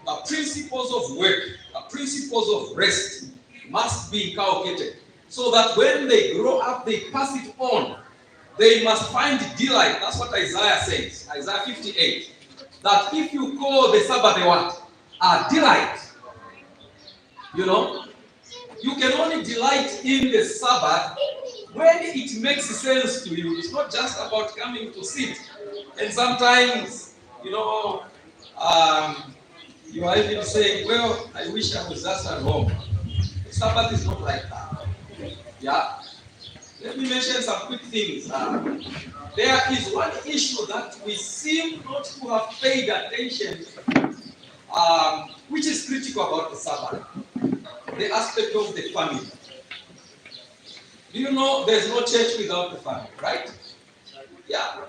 I: The principles of work, the principles of rest must be inculcated, so that when they grow up, they pass it on. They must find delight. That's what Isaiah says, Isaiah 58. That if you call the Sabbath a what? A delight. You know, you can only delight in the Sabbath when it makes sense to you. It's not just about coming to sit. And sometimes, you know, you are even saying, well, I wish I was just at home. The Sabbath is not like that. Yeah? Let me mention some quick things. There is one issue that we seem not to have paid attention, which is critical about the Sabbath. The aspect of the family. Do you know there's no church without the family, right? Yeah.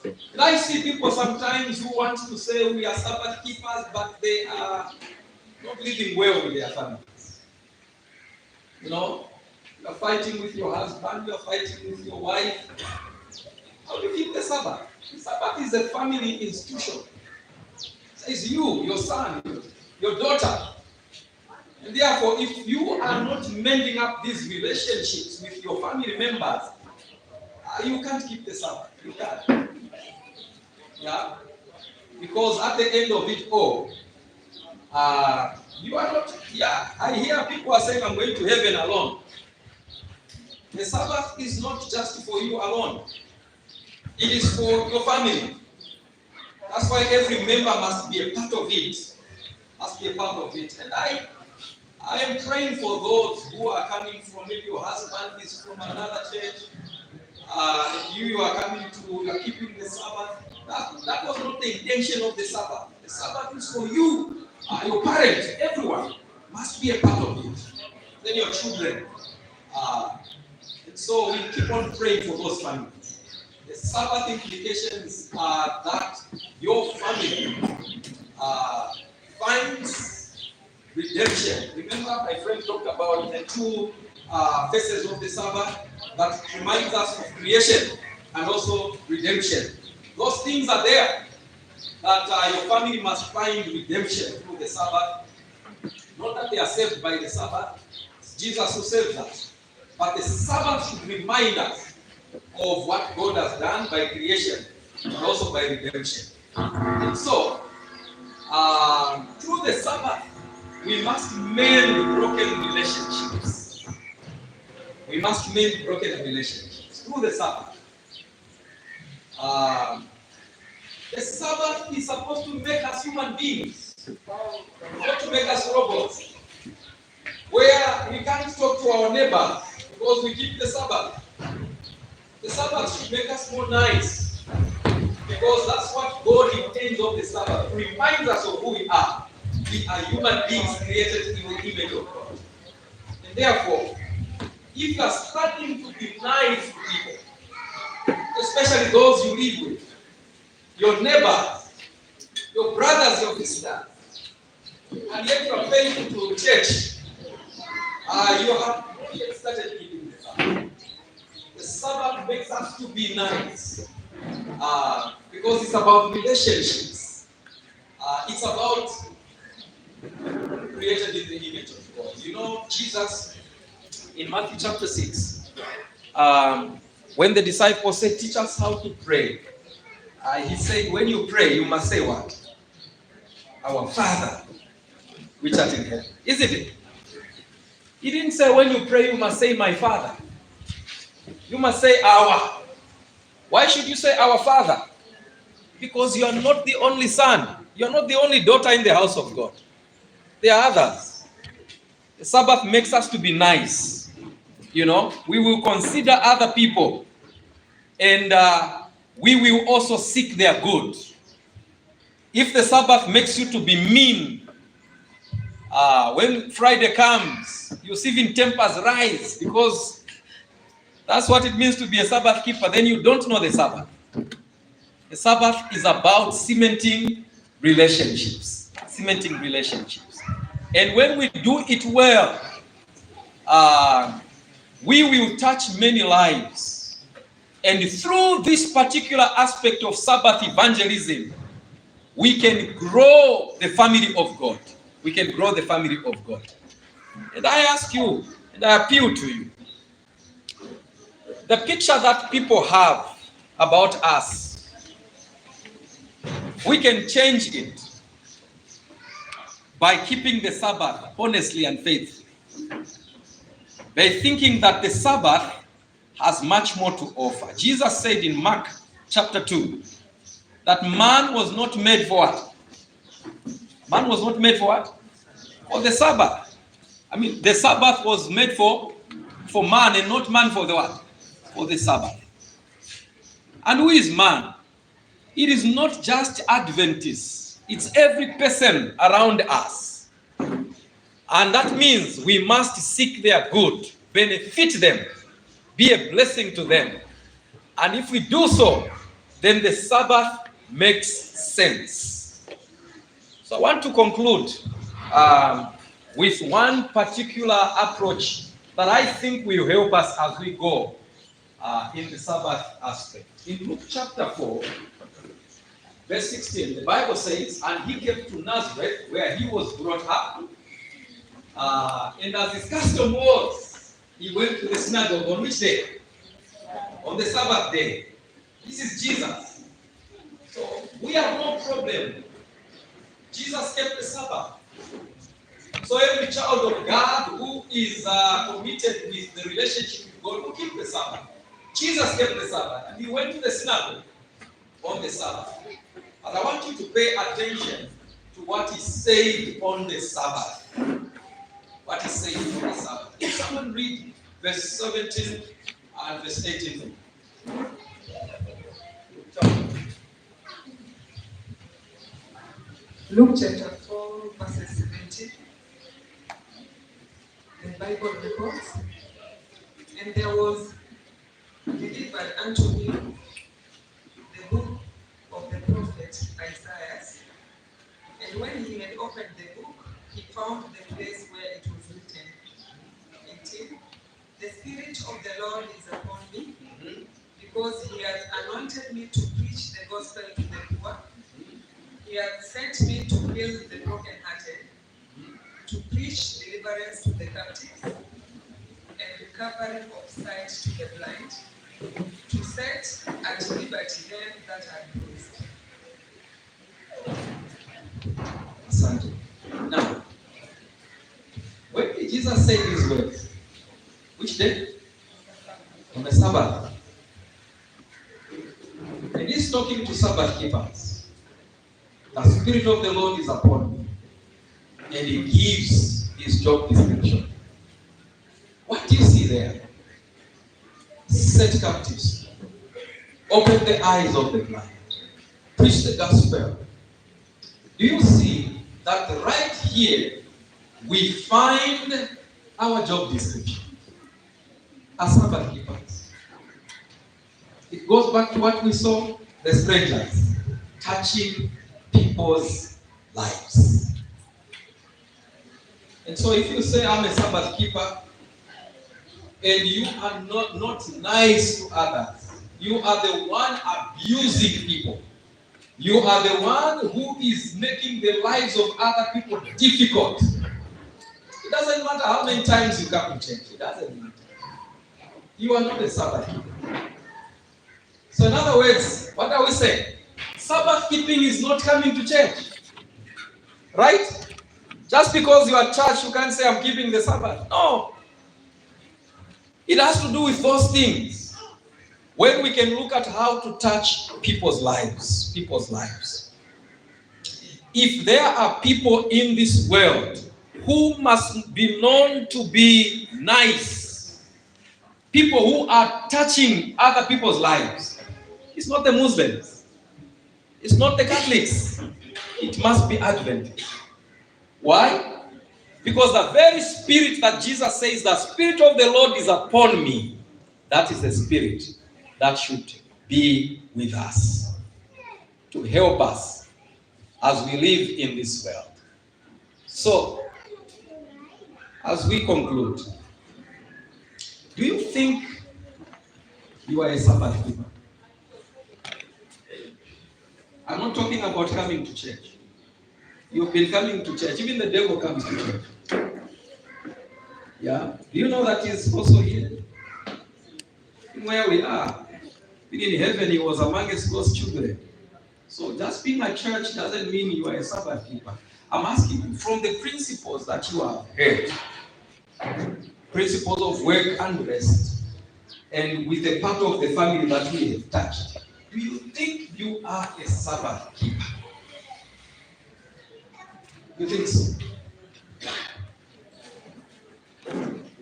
I: And I see people sometimes who want to say we are Sabbath keepers, but they are not living well with their families. You know, you are fighting with your husband, you are fighting with your wife. How do you keep the Sabbath? The Sabbath is a family institution. It's you, your son, your daughter. And therefore, if you are not mending up these relationships with your family members, you can't keep the Sabbath. You can't. Yeah? Because at the end of it all, you are not, yeah, I hear people are saying, I'm going to heaven alone. The Sabbath is not just for you alone. It is for your family. That's why every member must be a part of it. Must be a part of it. And I am praying for those who are coming from, maybe your husband is from another church. You are coming to, you are keeping the Sabbath. That was not the intention of the Sabbath. The Sabbath is for you, your parents, everyone must be a part of it. Then your children. And so we keep on praying for those families. The Sabbath implications are that your family finds redemption. Remember, my friend talked about the two phases of the Sabbath that reminds us of creation and also redemption. Those things are there that your family must find redemption through the Sabbath. Not that they are saved by the Sabbath, it's Jesus who saves us. But the Sabbath should remind us of what God has done by creation and also by redemption. And so, through the Sabbath, we must mend broken relationships. We must mend broken relationships through the Sabbath. The Sabbath is supposed to make us human beings, not to make us robots, where we can't talk to our neighbors because we keep the Sabbath. The Sabbath should make us more nice, because that's what God intends of the Sabbath. It reminds us of who we are. We are human beings created in the image of God. And therefore, if you are starting to be nice to people, especially those you live with, your neighbors, your brothers, your sisters, and yet you are faithful to church, you have not yet started keeping the Sabbath. The Sabbath makes us to be nice, because it's about relationships. It's about created in the image of God. You know, Jesus, in Matthew chapter 6, when the disciples said, teach us how to pray, he said, when you pray, you must say what? Our Father, which art in heaven. Isn't it? He didn't say when you pray, you must say my Father. You must say our. Why should you say our Father? Because you are not the only son. You are not the only daughter in the house of God. There are others. The Sabbath makes us to be nice. You know, we will consider other people, and we will also seek their good. If the Sabbath makes you to be mean, when Friday comes, you see even tempers rise, because that's what it means to be a Sabbath keeper. Then you don't know the Sabbath. The Sabbath is about cementing relationships. Cementing relationships. And when we do it well, we will touch many lives. And through this particular aspect of Sabbath evangelism, we can grow the family of God. We can grow the family of God. And I ask you, and I appeal to you, the picture that people have about us, we can change it by keeping the Sabbath honestly and faithfully. By thinking that the Sabbath has much more to offer. Jesus said in Mark chapter 2 that man was not made for what? Man was not made for what? For the Sabbath. I mean, the Sabbath was made for man, and not man for the what? For the Sabbath. And who is man? It is not just Adventists. It's every person around us. And that means we must seek their good, benefit them, be a blessing to them. And if we do so, then the Sabbath makes sense. So I want to conclude with one particular approach that I think will help us as we go in the Sabbath aspect. In Luke chapter 4, verse 16, the Bible says, and he came to Nazareth where he was brought up. And as his custom was, he went to the synagogue on which day? On the Sabbath day. This is Jesus. So we have no problem. Jesus kept the Sabbath. So every child of God who is committed with the relationship with God will keep the Sabbath. Jesus kept the Sabbath and he went to the synagogue on the Sabbath. And I want you to pay attention to what is said on the Sabbath. What is said on the Sabbath. If someone read verse 17 and verse 18.
D: Luke chapter 4, verses 17. The Bible records, and there was delivered unto him the book of the prophet Isaiah. And when he had opened the book, he found the place where it was written. 18. The Spirit of the Lord is upon me, because he has anointed me to preach the gospel to the poor. He has sent me to heal the brokenhearted, to preach deliverance to the captives, and recovery of sight to the blind, to set at liberty them that are bruised.
I: Now, when did Jesus say these words? Which day? On the Sabbath. And he's talking to Sabbath keepers. The Spirit of the Lord is upon me. And he gives his job description. What do you see there? Set captives. Open the eyes of the blind. Preach the gospel. Do you see that right here we find our job description as Sabbath keepers? It goes back to what we saw, the strangers touching people's lives. And so if you say I'm a Sabbath keeper and you are not nice to others, you are the one abusing people. You are the one who is making the lives of other people difficult. It doesn't matter how many times you come to church. It doesn't matter. You are not a Sabbath keeper. So in other words, what are we saying? Sabbath keeping is not coming to church. Right? Just because you are church, you can't say I'm keeping the Sabbath. No. It has to do with those things. When we can look at how to touch people's lives. If there are people in this world who must be known to be nice, people who are touching other people's lives, it's not the Muslims, it's not the Catholics, it must be Adventists. Why? Because the very spirit that Jesus says, the Spirit of the Lord is upon me, that is the spirit that should be with us to help us as we live in this world. So, as we conclude, do you think you are a Sabbath keeper? I'm not talking about coming to church. You've been coming to church. Even the devil comes to church. Yeah? Do you know that he's also here? Where we are. In heaven, he was amongst God's children. So just being a church doesn't mean you are a Sabbath keeper. I'm asking you, from the principles that you have heard, principles of work and rest, and with the part of the family that we have touched, do you think you are a Sabbath keeper? You think so?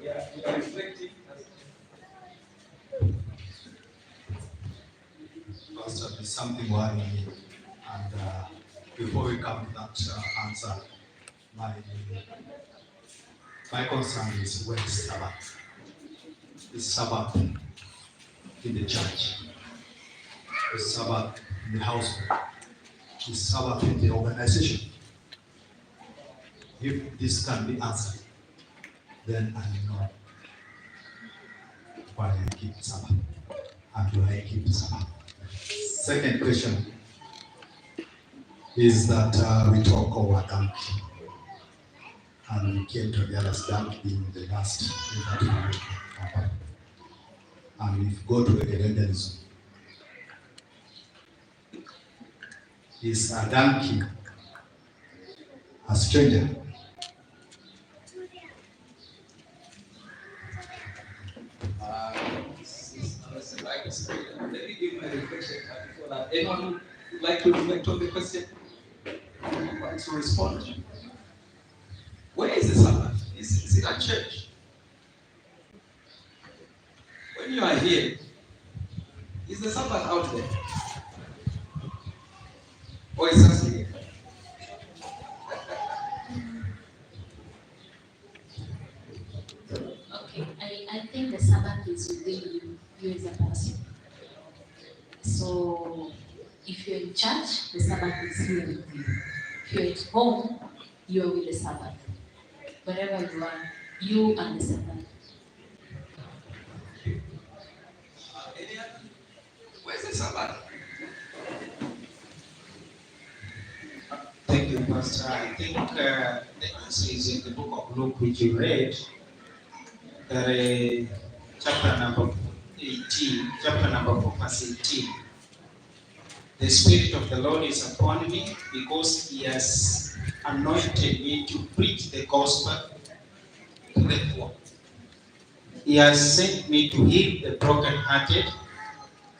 I: We are reflecting.
L: Pastor, there's something worrying me. And before we come to that answer, my concern is when is Sabbath? Is Sabbath in the church? Is Sabbath in the household? Is Sabbath in the organization? If this can be answered, then I know why I keep Sabbath. And do I keep Sabbath? Second question is that we talk over donkey. And we came to realize donkey being the last in that we and if go to evangelism, is a donkey a stranger?
A: Let me give my reflection before that. Anyone would like to reflect on the question? Want to respond? Where is the Sabbath? Is it at church? When you are here, is the Sabbath out there? Or is it here?
M: Okay, I think the Sabbath is within you as a person. So if you're in church, the Sabbath is here with you. If you're at home, you're with the Sabbath. Wherever you are, you and the Sabbath.
A: Where's the Sabbath?
K: Thank you, Pastor. I think the answer is in the book of Luke, which you read, chapter number 18, chapter number 4, verse 18. The Spirit of the Lord is upon me because He has anointed me to preach the gospel to the poor. He has sent me to heal the brokenhearted,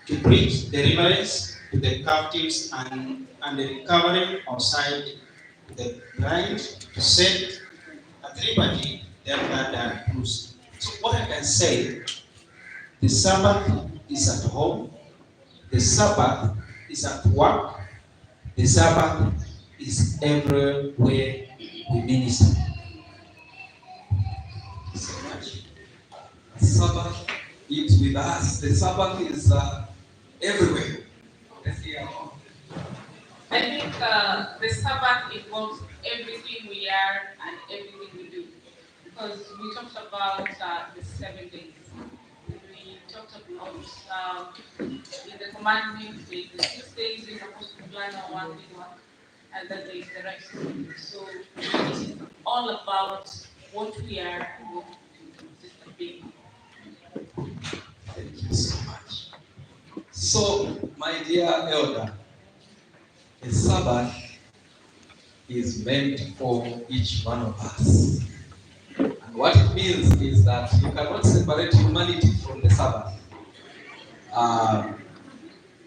K: to preach deliverance to the captives and the recovering of sight to the blind, to set at liberty them that are bruised. So what I can say, the Sabbath is at home, the Sabbath is at work, the Sabbath is everywhere we minister.
A: So much. Sabbath is with us. The Sabbath is everywhere.
H: I think the Sabbath involves everything we are and everything we do. Because we talked about the 7 days. We talked about in the commandment, the 6 days we're supposed to plan on one big one, and then there is the rest. So it is all about what we are and what we do, just a big.
A: Thank you so much. So, my dear elder, the Sabbath is meant for each one of us. And what it means is that you cannot separate humanity from the Sabbath.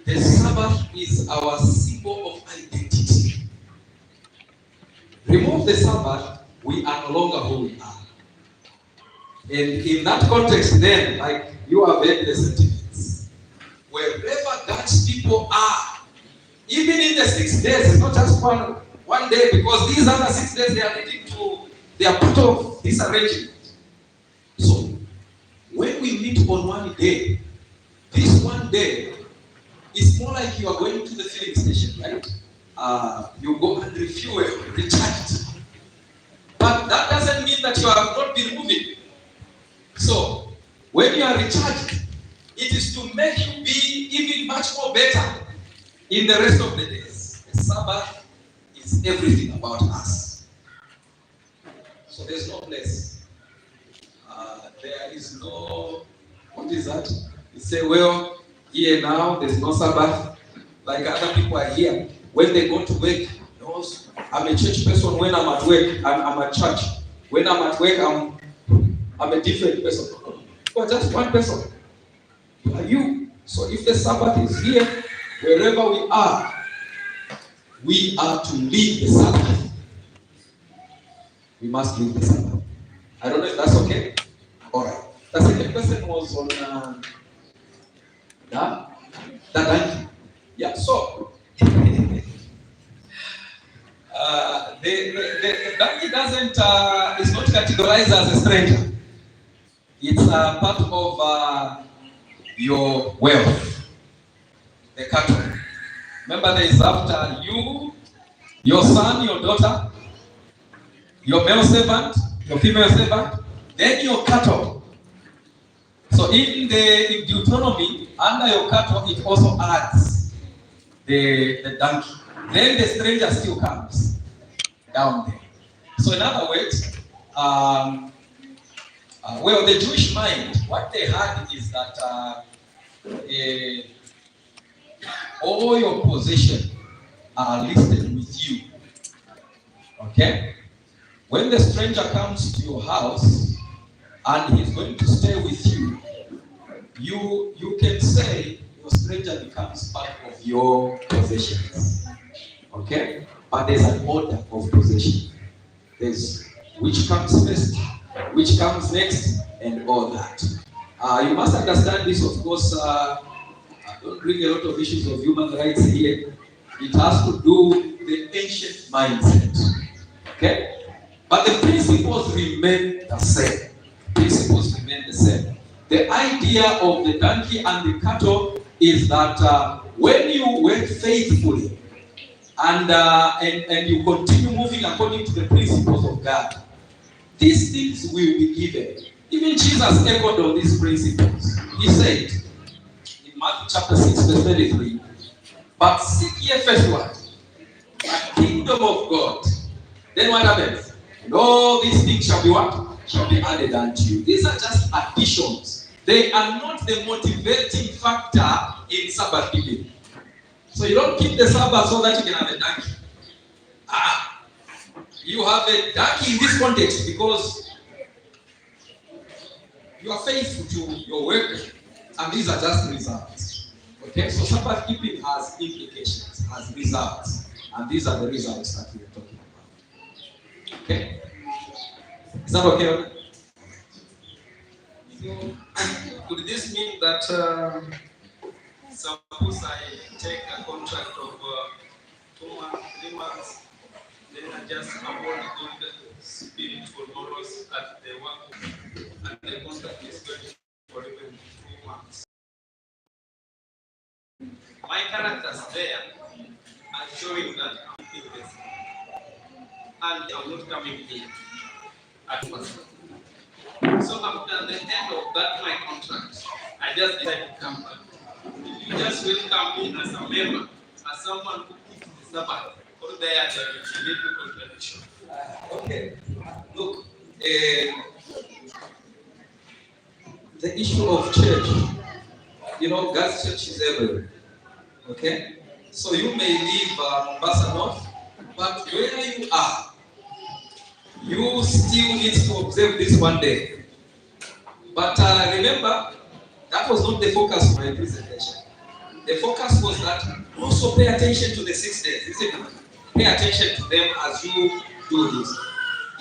A: The Sabbath is our symbol of identity. Remove the Sabbath, we are no longer who we are. And in that context, then, like you have heard the sentiments, wherever God's people are, even in the 6 days, it's not just one day, because these other 6 days they are leading to, they are part of this arrangement. So, when we meet on one day, this one day is more like you are going to the filling station, right? You go and refuel, recharge. But that doesn't mean that you have not been moving. So, when you are recharged, it is to make you be even much more better in the rest of the days. The Sabbath is everything about us. So there's no place. There is no, what is that? You say, well, here now, there's no Sabbath. Like other people are here. When they go to work, I'm a church person. When I'm at work, I'm at church. When I'm at work, I'm a different person. You are just one person. You are you. So if the Sabbath is here, wherever we are to live the Sabbath. We must live the Sabbath. I don't know if that's okay. All right. The second question was on that. Yeah. So the donkey doesn't is not categorized as a stranger. It's part of your wealth, the cattle. Remember, there is after you, your son, your daughter, your male servant, your female servant, then your cattle.
I: So in Deuteronomy, under your cattle, it also adds the donkey. Then the stranger still comes down there. So in other words, well, the Jewish mind, what they had is that all your possessions are listed with you. Okay? When the stranger comes to your house and he's going to stay with you, you can say your stranger becomes part of your possessions. Okay? But there's an order of possession. There's which comes first, which comes next, and all that. You must understand this, of course. I don't bring a lot of issues of human rights here. It has to do with the ancient mindset. Okay? But the principles remain the same. Principles remain the same. The idea of the donkey and the cattle is that when you work faithfully and you continue moving according to the principles of God, these things will be given. Even Jesus echoed on these principles. He said in Matthew chapter 6, verse 33, but seek ye first what? The kingdom of God. Then what happens? And all these things shall be what? Shall be added unto you. These are just additions. They are not the motivating factor in Sabbath keeping. So you don't keep the Sabbath so that you can have a donkey. You have a donkey in this context because you are faithful to your work, and these are just results. Okay, so Sabbath keeping has implications, has results, and these are the results that we are talking about. Okay, is that okay?
K: So, could this mean that suppose I take a contract of 2 months, 3 months, then I just avoid good spiritual morals at the work, and the contract is going for even 2 months? My characters there are showing that I'm in this, and I'm not coming in at once. So after the end of that my contract, I just decided to come back. You just welcome me as a member, as someone who keeps the Sabbath, or there is a little contradiction.
I: Okay. Look, the issue of church, God's church is everywhere. Okay? So you may live Mombasa North, but where you are, you still need to observe this one day. But remember, that was not the focus of my presentation. The focus was that also pay attention to the 6 days, isn't it? Pay attention to them as you do this.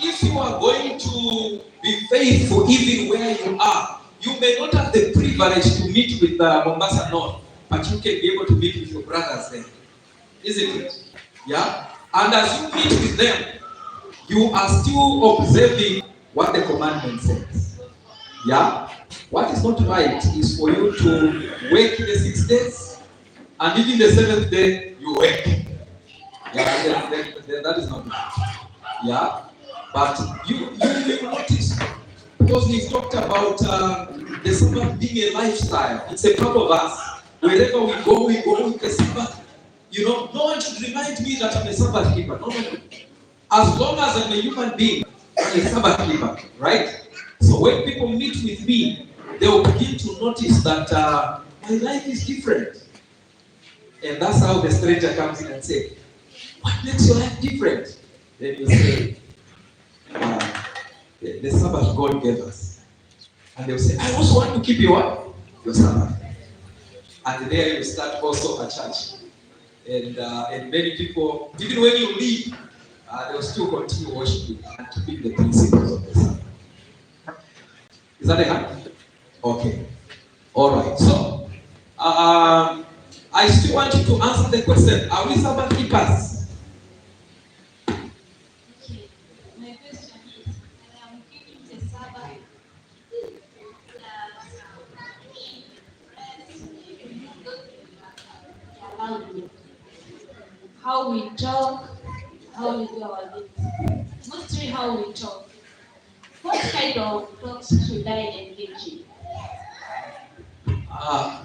I: If you are going to be faithful even where you are, you may not have the privilege to meet with Mombasa North, but you can be able to meet with your brothers there. Isn't it? Yeah? And as you meet with them, you are still observing what the commandment says. Yeah? What is not right is for you to work in the 6 days, and even the 7th day, you work. Yeah, that is not right. Yeah? But you notice, because we've talked about the Sabbath being a lifestyle. It's a part of us. Wherever we go with the Sabbath. No one should remind me that I'm a Sabbath keeper. No. As long as I'm a human being, I'm a Sabbath keeper, right? So when people meet with me, they will begin to notice that my life is different. And that's how the stranger comes in and says, what makes your life different? Then you say, the Sabbath God gave us. And they'll say, I also want to keep your Sabbath. And there you start also a church. And many people, even when you leave, they'll still continue worshiping and keeping the principles of the Sabbath. Is that a hand? Okay. All right. So, I still want you to answer the question, are we Sabbath keepers?
N: My question is, I am keeping the Sabbath around me. How we talk, how we do our things. Mostly how we talk. What kind of talks should I engage in?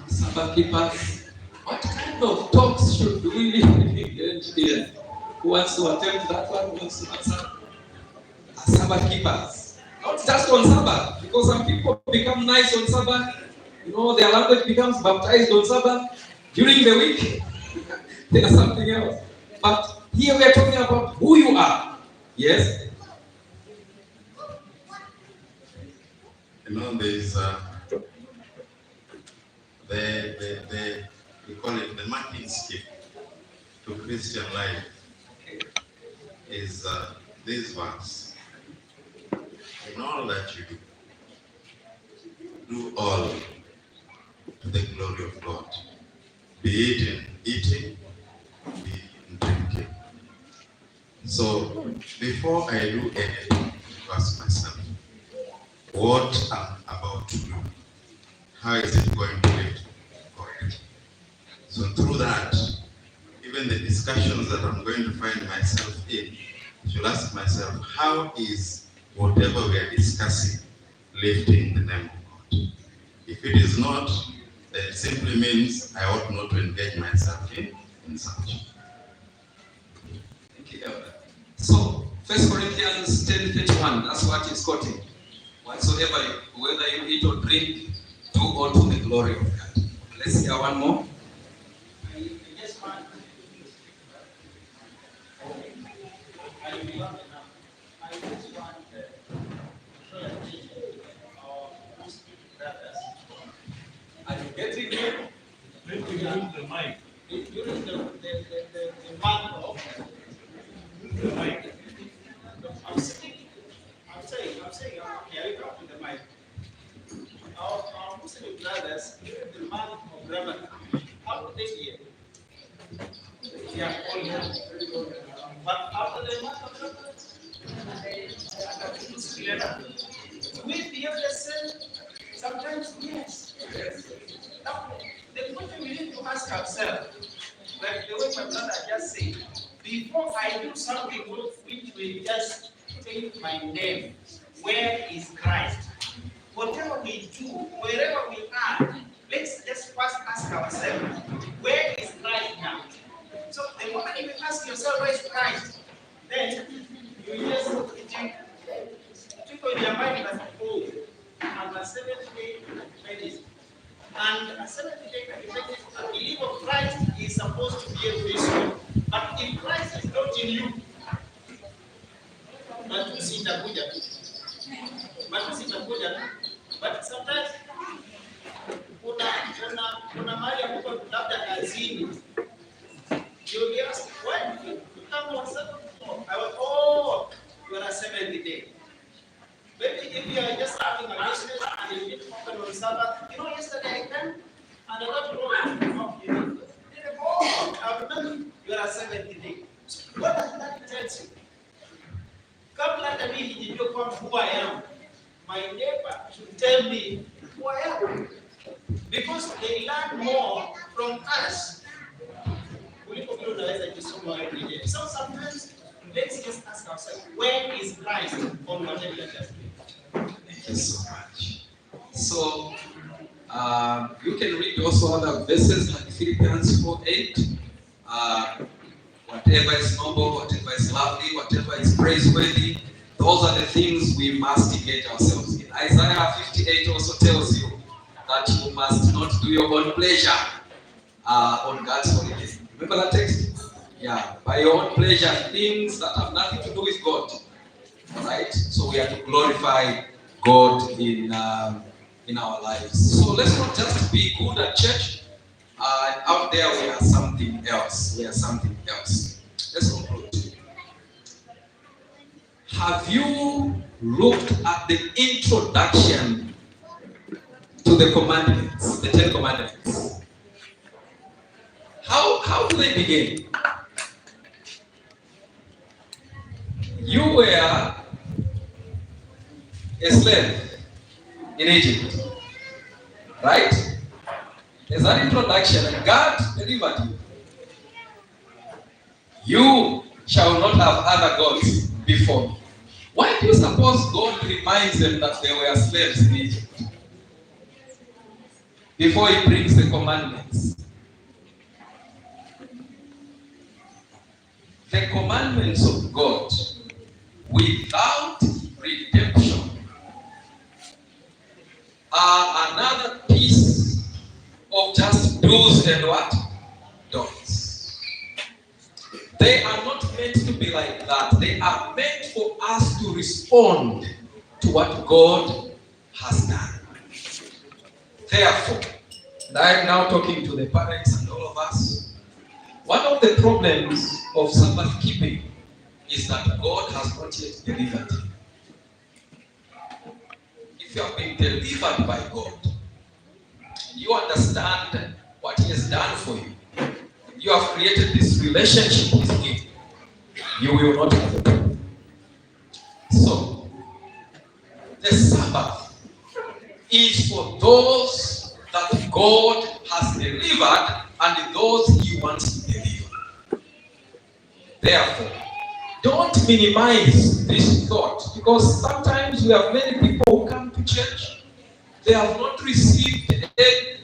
O: Sabbath keepers, what kind of talks should we engage in? Who wants to attempt that one? Who wants to answer? Sabbath keepers. Not just on Sabbath, because some people become nice on Sabbath. You know, their language becomes baptized on Sabbath. During the week, there's something else. But here we are talking about who you are. Yes?
P: You know, there is we call it the marking scheme to Christian life is this verse. In all that you do all to the glory of God. Be it in eating, be in drinking. So before I do anything, ask myself, what I'm about to do, how is it going to lead God? So through that, even the discussions that I'm going to find myself in, I should ask myself, how is whatever we are discussing lifting the name of God? If it is not, then it simply means I ought not to engage myself in such.
O: Thank you, Elder. So, 1 Corinthians 10:31, that's what he's quoting. Whatsoever, whether you eat or drink, do all to the glory of God. Let's hear one more. Are you getting it?
Q: Let me use the mic.
O: During the
Q: month of the mic. I'm saying, okay, I come to the mic. Our Muslim brothers, during the month of Ramadan, how do they hear? Yeah, all here. But after the month of Ramadan, we behave the same. Sometimes, yes. Now, the question we need to ask ourselves, like the way my brother just said, before I do something which will just take my name, where is Christ? Whatever we do, wherever we are, let's just first ask ourselves, where is Christ now? So the moment you ask yourself, where is Christ? Then you just think in your mind that, oh, I'm a seventh-day Adventist. And a seventh-day Adventist, a believer of Christ is supposed to be able to do. But if Christ is not in you, but sometimes kuna mahali ambapo labda kazini, you'll be asked, why did you come on Sabbath? Oh, you are a seventh day. Maybe if you are just having a business and you need to open on Sabbath, you know, yesterday I came and I got to I remember you are a seventh day. What does that tell you? Come like me, if you come who I am, my neighbor should tell me who I am. Because they learn more from us. So sometimes, let's just ask ourselves, where is Christ on whatever we are just doing?
O: Thank you so much. So, you can read also other verses like Philippians 4:8. Whatever is noble, whatever is lovely, whatever is praiseworthy, those are the things we must engage ourselves in. Isaiah 58 also tells you that you must not do your own pleasure on God's holiday. Remember that text? Yeah, by your own pleasure, things that have nothing to do with God. Right? So we have to glorify God in our lives. So let's not just be good at church. Out there we are something else. Let's conclude. Have you looked at the introduction to the commandments, the 10 commandments? How do they begin? You were a slave in Egypt, right? There's an introduction, and God delivered you. You shall not have other gods before me. Why do you suppose God reminds them that they were slaves in Egypt? before he brings the commandments. The commandments of God without redemption are another piece of just do's and what? Don'ts. They are not meant to be like that. They are meant for us to respond to what God has done. Therefore, and I am now talking to the parents and all of us, one of the problems of Sabbath keeping is that God has not yet delivered you. If you have been delivered by God, you understand what He has done for you. You have created this relationship with Him. You will not have a problem. So, the Sabbath is for those that God has delivered and those He wants to deliver. Therefore, don't minimize this thought, because sometimes we have many people who come to church, they have not received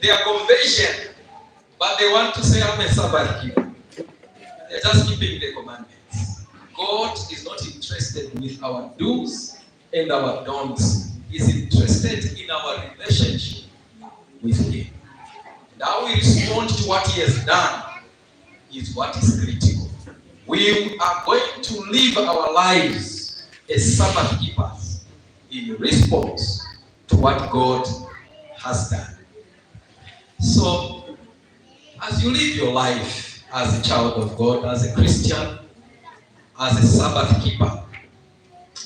O: their conversion, but they want to say, I'm a Sabbath keeper. They're just keeping the commandments. God is not interested with our do's and our don'ts. He's interested in our relationship with Him. And how we respond to what He has done is what is critical. We are going to live our lives as Sabbath keepers in response to what God has done. So, as you live your life as a child of God, as a Christian, as a Sabbath keeper,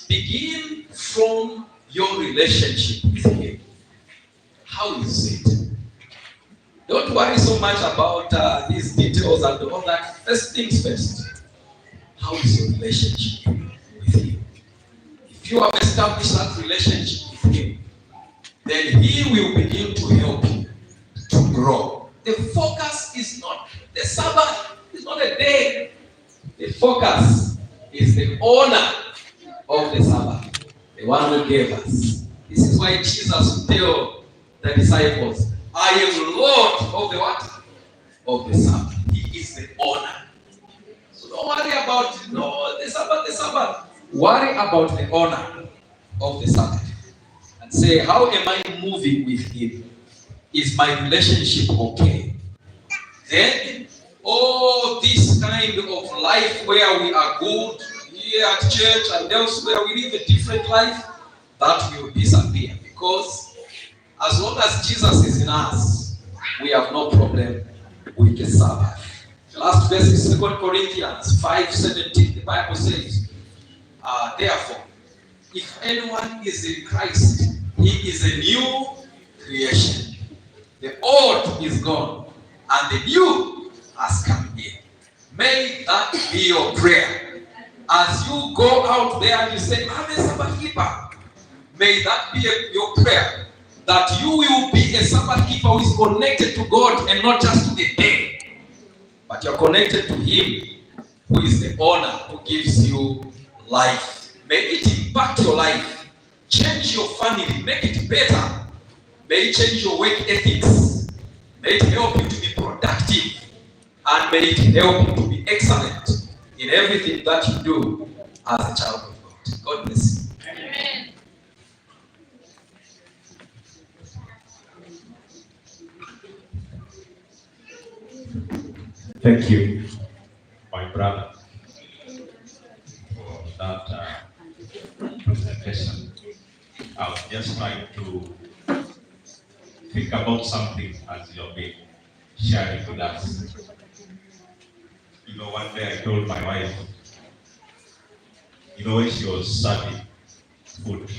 O: begin from your relationship with Him. How is it? Don't worry so much about these details and all that. First things first. How is your relationship with Him? If you have established that relationship with Him, then He will begin to help you to grow. The focus is not the Sabbath, is not a day. The focus is the owner of the Sabbath, the one who gave us. This is why Jesus would tell the disciples, I am Lord of the what? Of the Sabbath. He is the owner. So don't worry about the Sabbath. Worry about the owner of the Sabbath. And say, how am I moving with Him? Is my relationship okay? Then, all this kind of life where we are good, here at church and elsewhere, we live a different life, that will disappear. Because as long as Jesus is in us, we have no problem with the Sabbath. The last verse is 2 Corinthians 5:17. The Bible says, therefore, if anyone is in Christ, he is a new creation. The old is gone, and the new has come in. May that be your prayer. As you go out there and you say, I'm a Sabbath keeper, may that be your prayer. That you will be a Sabbath keeper who is connected to God and not just to the day. But you're connected to Him, who is the owner, who gives you life. May it impact your life. Change your family. Make it better. May it change your work ethics. May it help you to be productive. And may it help you to be excellent in everything that you do as a child of God. God bless you.
H: Amen.
C: Thank you, my brother, for that presentation. I was just trying to think about something as you've been sharing with us. You know, one day I told my wife, you know, when she was serving food,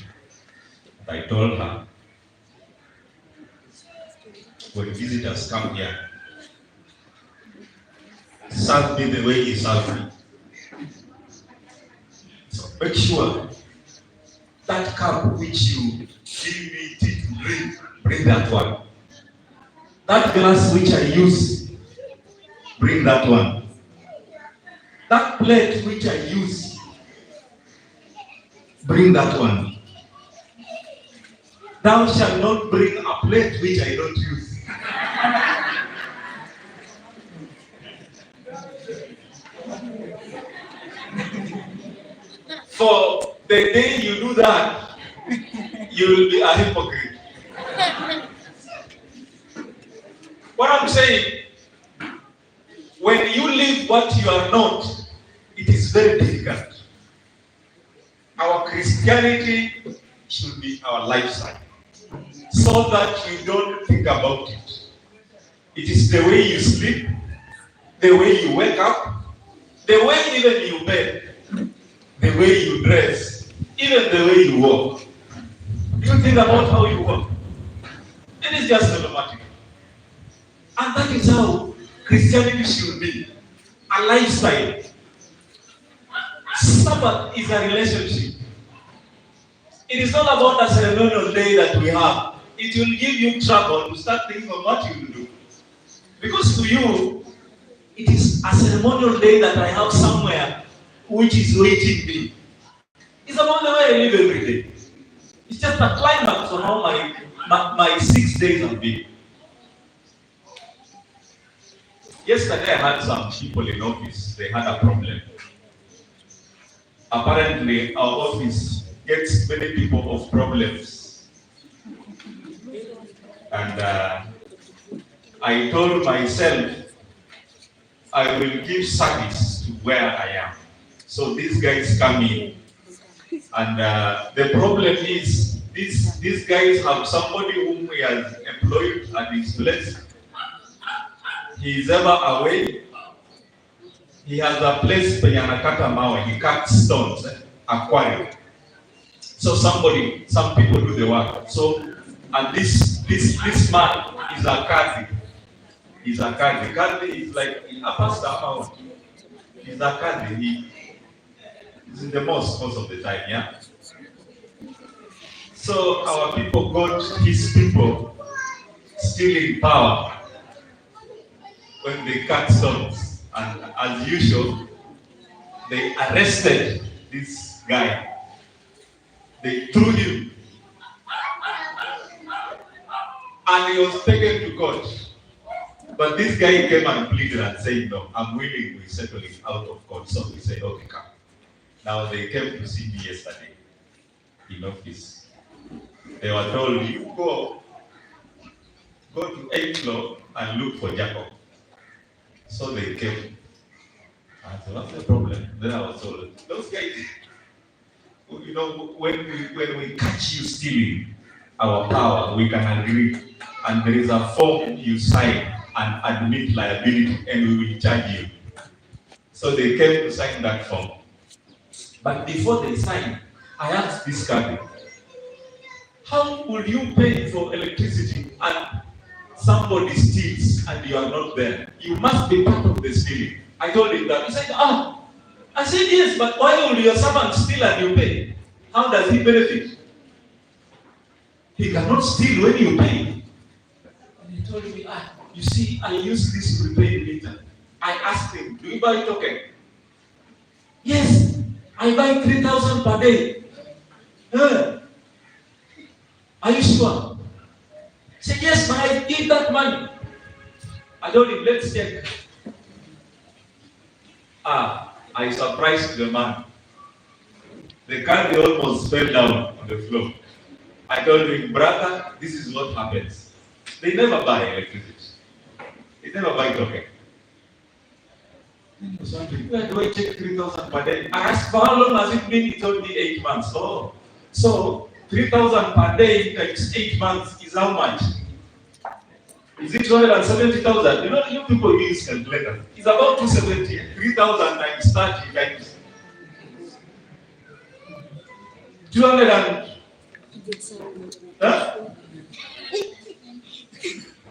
C: I told her, when visitors come here, serve me the way you serve me. So make sure that cup which you give me to bring that one. That glass which I use, bring that one. That plate which I use, bring that one. Thou shalt not bring a plate which I don't use. The day you do that, you will be a hypocrite. What I'm saying, when you live what you are not, it is very difficult. Our Christianity should be our lifestyle, so that you don't think about it. It is the way you sleep, the way you wake up, the way even you bed, the way you dress, even the way you walk. You think about how you walk. It is just automatic. And that is how Christianity should be. A lifestyle. Sabbath is a relationship. It is not about a ceremonial day that we have. It will give you trouble to start thinking of what you will do. Because to you, it is a ceremonial day that I have somewhere which is waiting me. It's about the way I live every day. It's just a climax on how my 6 days have been. Yesterday I had some people in office, they had a problem. Apparently our office gets many people of problems. And I told myself, I will give service to where I am. So these guys come in. And the problem is, these guys have somebody whom he has employed at his place. He is ever away. He has a place where he cuts stones, a quarry. So some people do the work. So, and this man is a Kazi. He's a Kazi. Kazi is like a pastor. He's a Kazi. He is in the mosque most of the time, yeah? So our people got his people still in power when they cut stones. And as usual, they arrested this guy. They threw him. And he was taken to court. But this guy came and pleaded and said, no, I'm willing, we settle it out of court. So we said, okay, come. Now they came to see me yesterday in office. They were told, you go to 8th floor and look for Jacob. So they came. I said, what's the problem? Then I was told, those guys, you know, when we catch you stealing our power, we can agree. And there is a form you sign and admit liability, and we will charge you. So they came to sign that form. But before they signed, I asked this guy, how will you pay for electricity and somebody steals and you are not there? You must be part of the stealing. I told him that. He said, I said, yes, but why will your servant steal and you pay? How does he benefit? He cannot steal when you pay. And he told me, you see, I use this prepaid meter. I asked him, do you buy token? Yes, I buy 3,000 per day. Are you sure? He said, yes, but I give that money. I told him, let's check. I surprised the man. The candy almost fell down on the floor. I told him, brother, this is what happens. They never buy electricity. They never buy token. He was wondering, where do I check 3,000 per day? I asked, for how long has it been? He told me 8 months. Oh, so 3,000 per day times 8 months is how much? Is it 270,000? You know, you people use calculator. It's about 270. 3,000 times 30 times 200 and... Huh?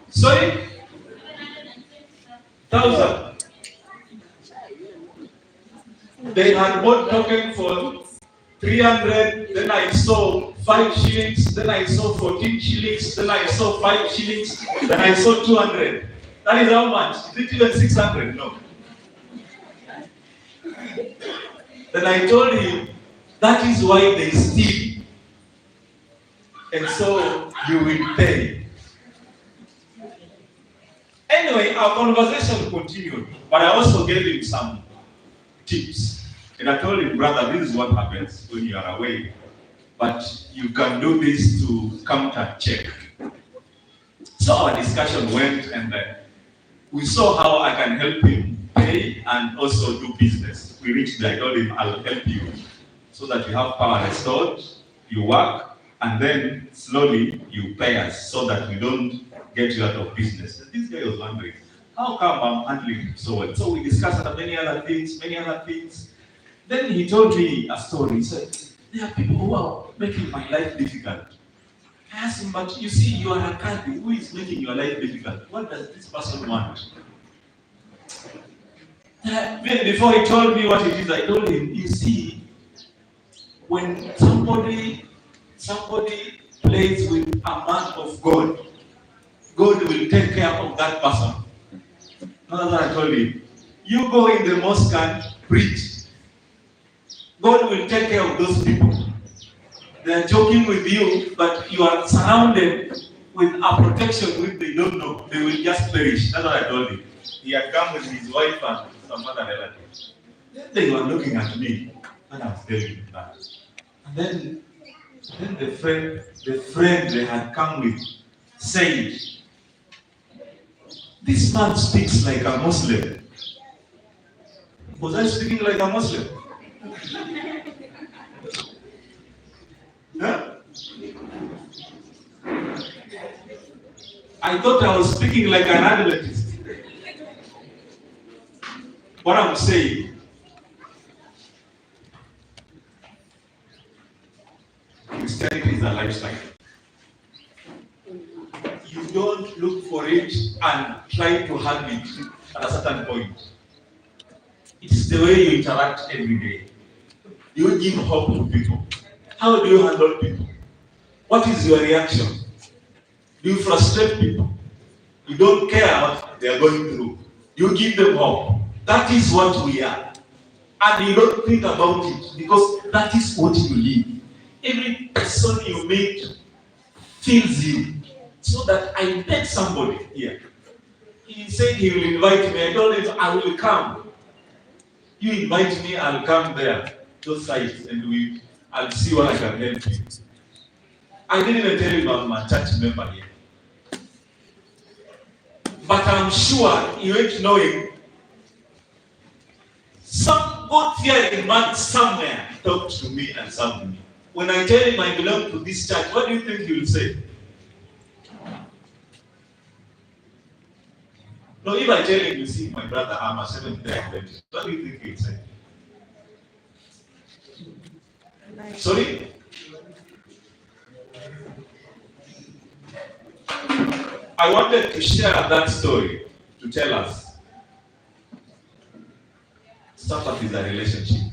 C: Sorry? 1,000. They had bought token for 300, then I saw 5 shillings, then I saw 14 shillings, then I saw 5 shillings, then I saw 200. That is how much? Is it even 600? No. Then I told him, that is why they steal. And so you will pay. Anyway, our conversation continued, but I also gave him some tips. And I told him, brother, this is what happens when you are away. But you can do this to counter check. So our discussion went, and we saw how I can help him pay and also do business. We reached there, I told him, I'll help you so that you have power restored, you work, and then slowly you pay us so that we don't get you out of business. And this guy was wondering, how come I'm handling it so well? So we discussed many other things. Then he told me a story. He said, there are people who are making my life difficult. I asked him, but you see, you are a country. Who is making your life difficult? What does this person want? Then before he told me what it is, I told him, you see, when somebody plays with a man of God, God will take care of that person. Another I told him, you go in the mosque and preach. God will take care of those people. They are joking with you, but you are surrounded with a protection which they don't know. They will just perish. That's what I told him. He had come with his wife and some other relatives. Then they were looking at me when I was telling them that. And then the friend they had come with said, this man speaks like a Muslim. Was I speaking like a Muslim? Huh? I thought I was speaking like an Adventist. What I'm saying, Christianity is a lifestyle. You don't look for it and try to have it at a certain point. It's the way you interact every day. You give hope to people. How do you handle people? What is your reaction? Do you frustrate people? You don't care what they are going through. You give them hope. That is what we are. And you don't think about it because that is what you live. Every person you meet feels you. So that I met somebody here. He said he will invite me. I told him I will come. You invite me, I'll come there, those sites, and I'll see what I can help you. I didn't even tell him I'm a church member here. But I'm sure you ain't knowing. Some God-fearing man somewhere talked to me and served me. When I tell him I belong to this church, what do you think he will say? No, if I tell him, you see, my brother, I'm a Seventh-day Adventist, what do you think he will say? Sorry? I wanted to share that story to tell us Sabbath is a relationship.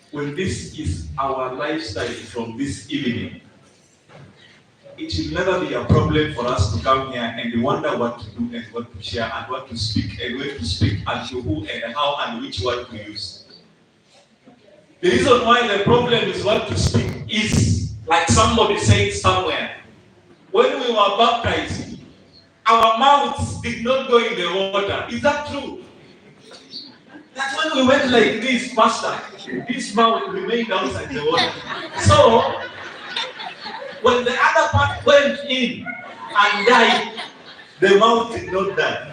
C: When this is our lifestyle from this evening, it will never be a problem for us to come here and wonder what to do and what to share and what to speak and when to speak and to who and how and which word to use. The reason why the problem is what to speak is, like somebody said somewhere, when we were baptized, our mouths did not go in the water. Is that true? That's when we went like this, Pastor. This mouth remained outside the water. So, when the other part went in and died, the mouth did not die.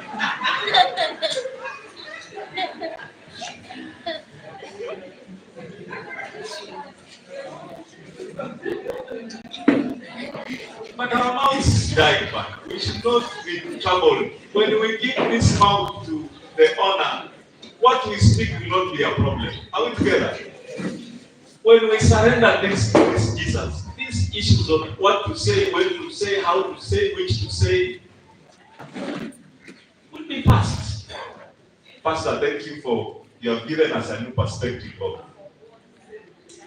C: But our mouths died back. We should not be troubled. When we give this mouth to the honor, what we speak will not be a problem. Are we together? When we surrender things to this Jesus, these issues of what to say, when to say, how to say, which to say, will be past. Pastor, thank you for, you have given us a new perspective of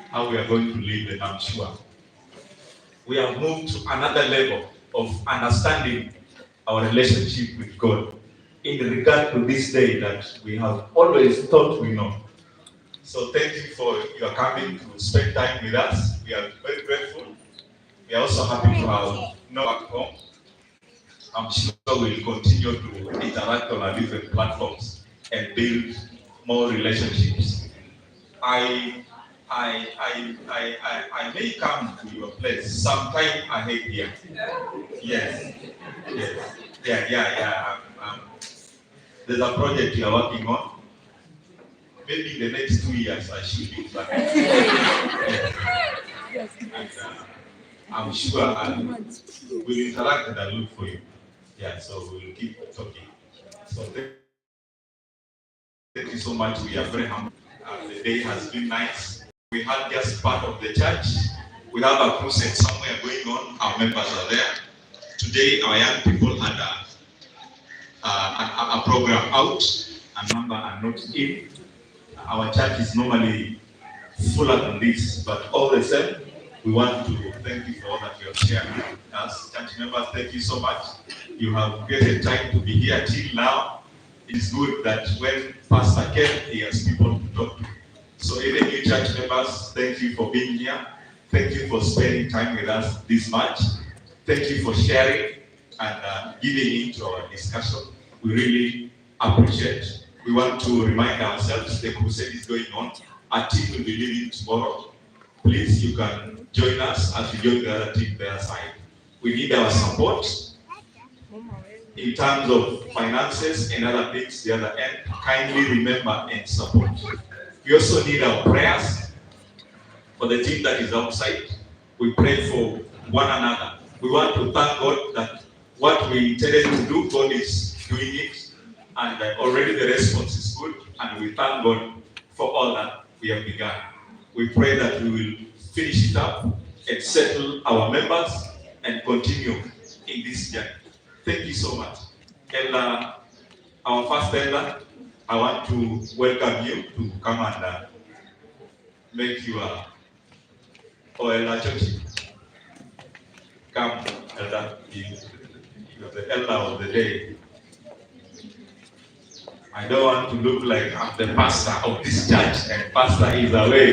C: how we are going to live, and I'm sure we have moved to another level of understanding our relationship with God in regard to this day that we have always thought we know. So thank you for your coming to spend time with us. We are very grateful. We are also happy to have Noah at home. I'm sure we'll continue to interact on our different platforms and build more relationships. I may come to your place sometime ahead here. Yes. Yeah. There's a project you are working on. Maybe in the next 2 years I should be back. Yes. And, I'm sure we'll interact and I'll look for you. Yeah, so we'll keep talking. So thank you so much. We are very humble. The day has been nice. We had just part of the church. We have a crusade somewhere going on. Our members are there. Today, our young people had a program out. A number are not in. Our church is normally fuller than this, but all the same, we want to thank you for all that you have shared with us. Church members, thank you so much. You have created time to be here till now. It's good that when Pastor came, he has people to talk to. So even you church members, thank you for being here. Thank you for spending time with us this much. Thank you for sharing and giving into our discussion. We really appreciate. We want to remind ourselves the crusade is going on. Our team will be leaving tomorrow. Please, you can join us as we join the other team their side. We need our support in terms of finances and other things the other end. Kindly remember and support. We also need our prayers for the team that is outside. We pray for one another. We want to thank God that what we intended to do, God is doing it, and already the response is good, and we thank God for all that we have begun. We pray that we will finish it up and settle our members and continue in this journey. Thank you so much. Elder, our first elder, I want to welcome you to come and make you Elder Church. Come, Elder, you're the elder of the day. I don't want to look like I'm the pastor of this church and pastor is away.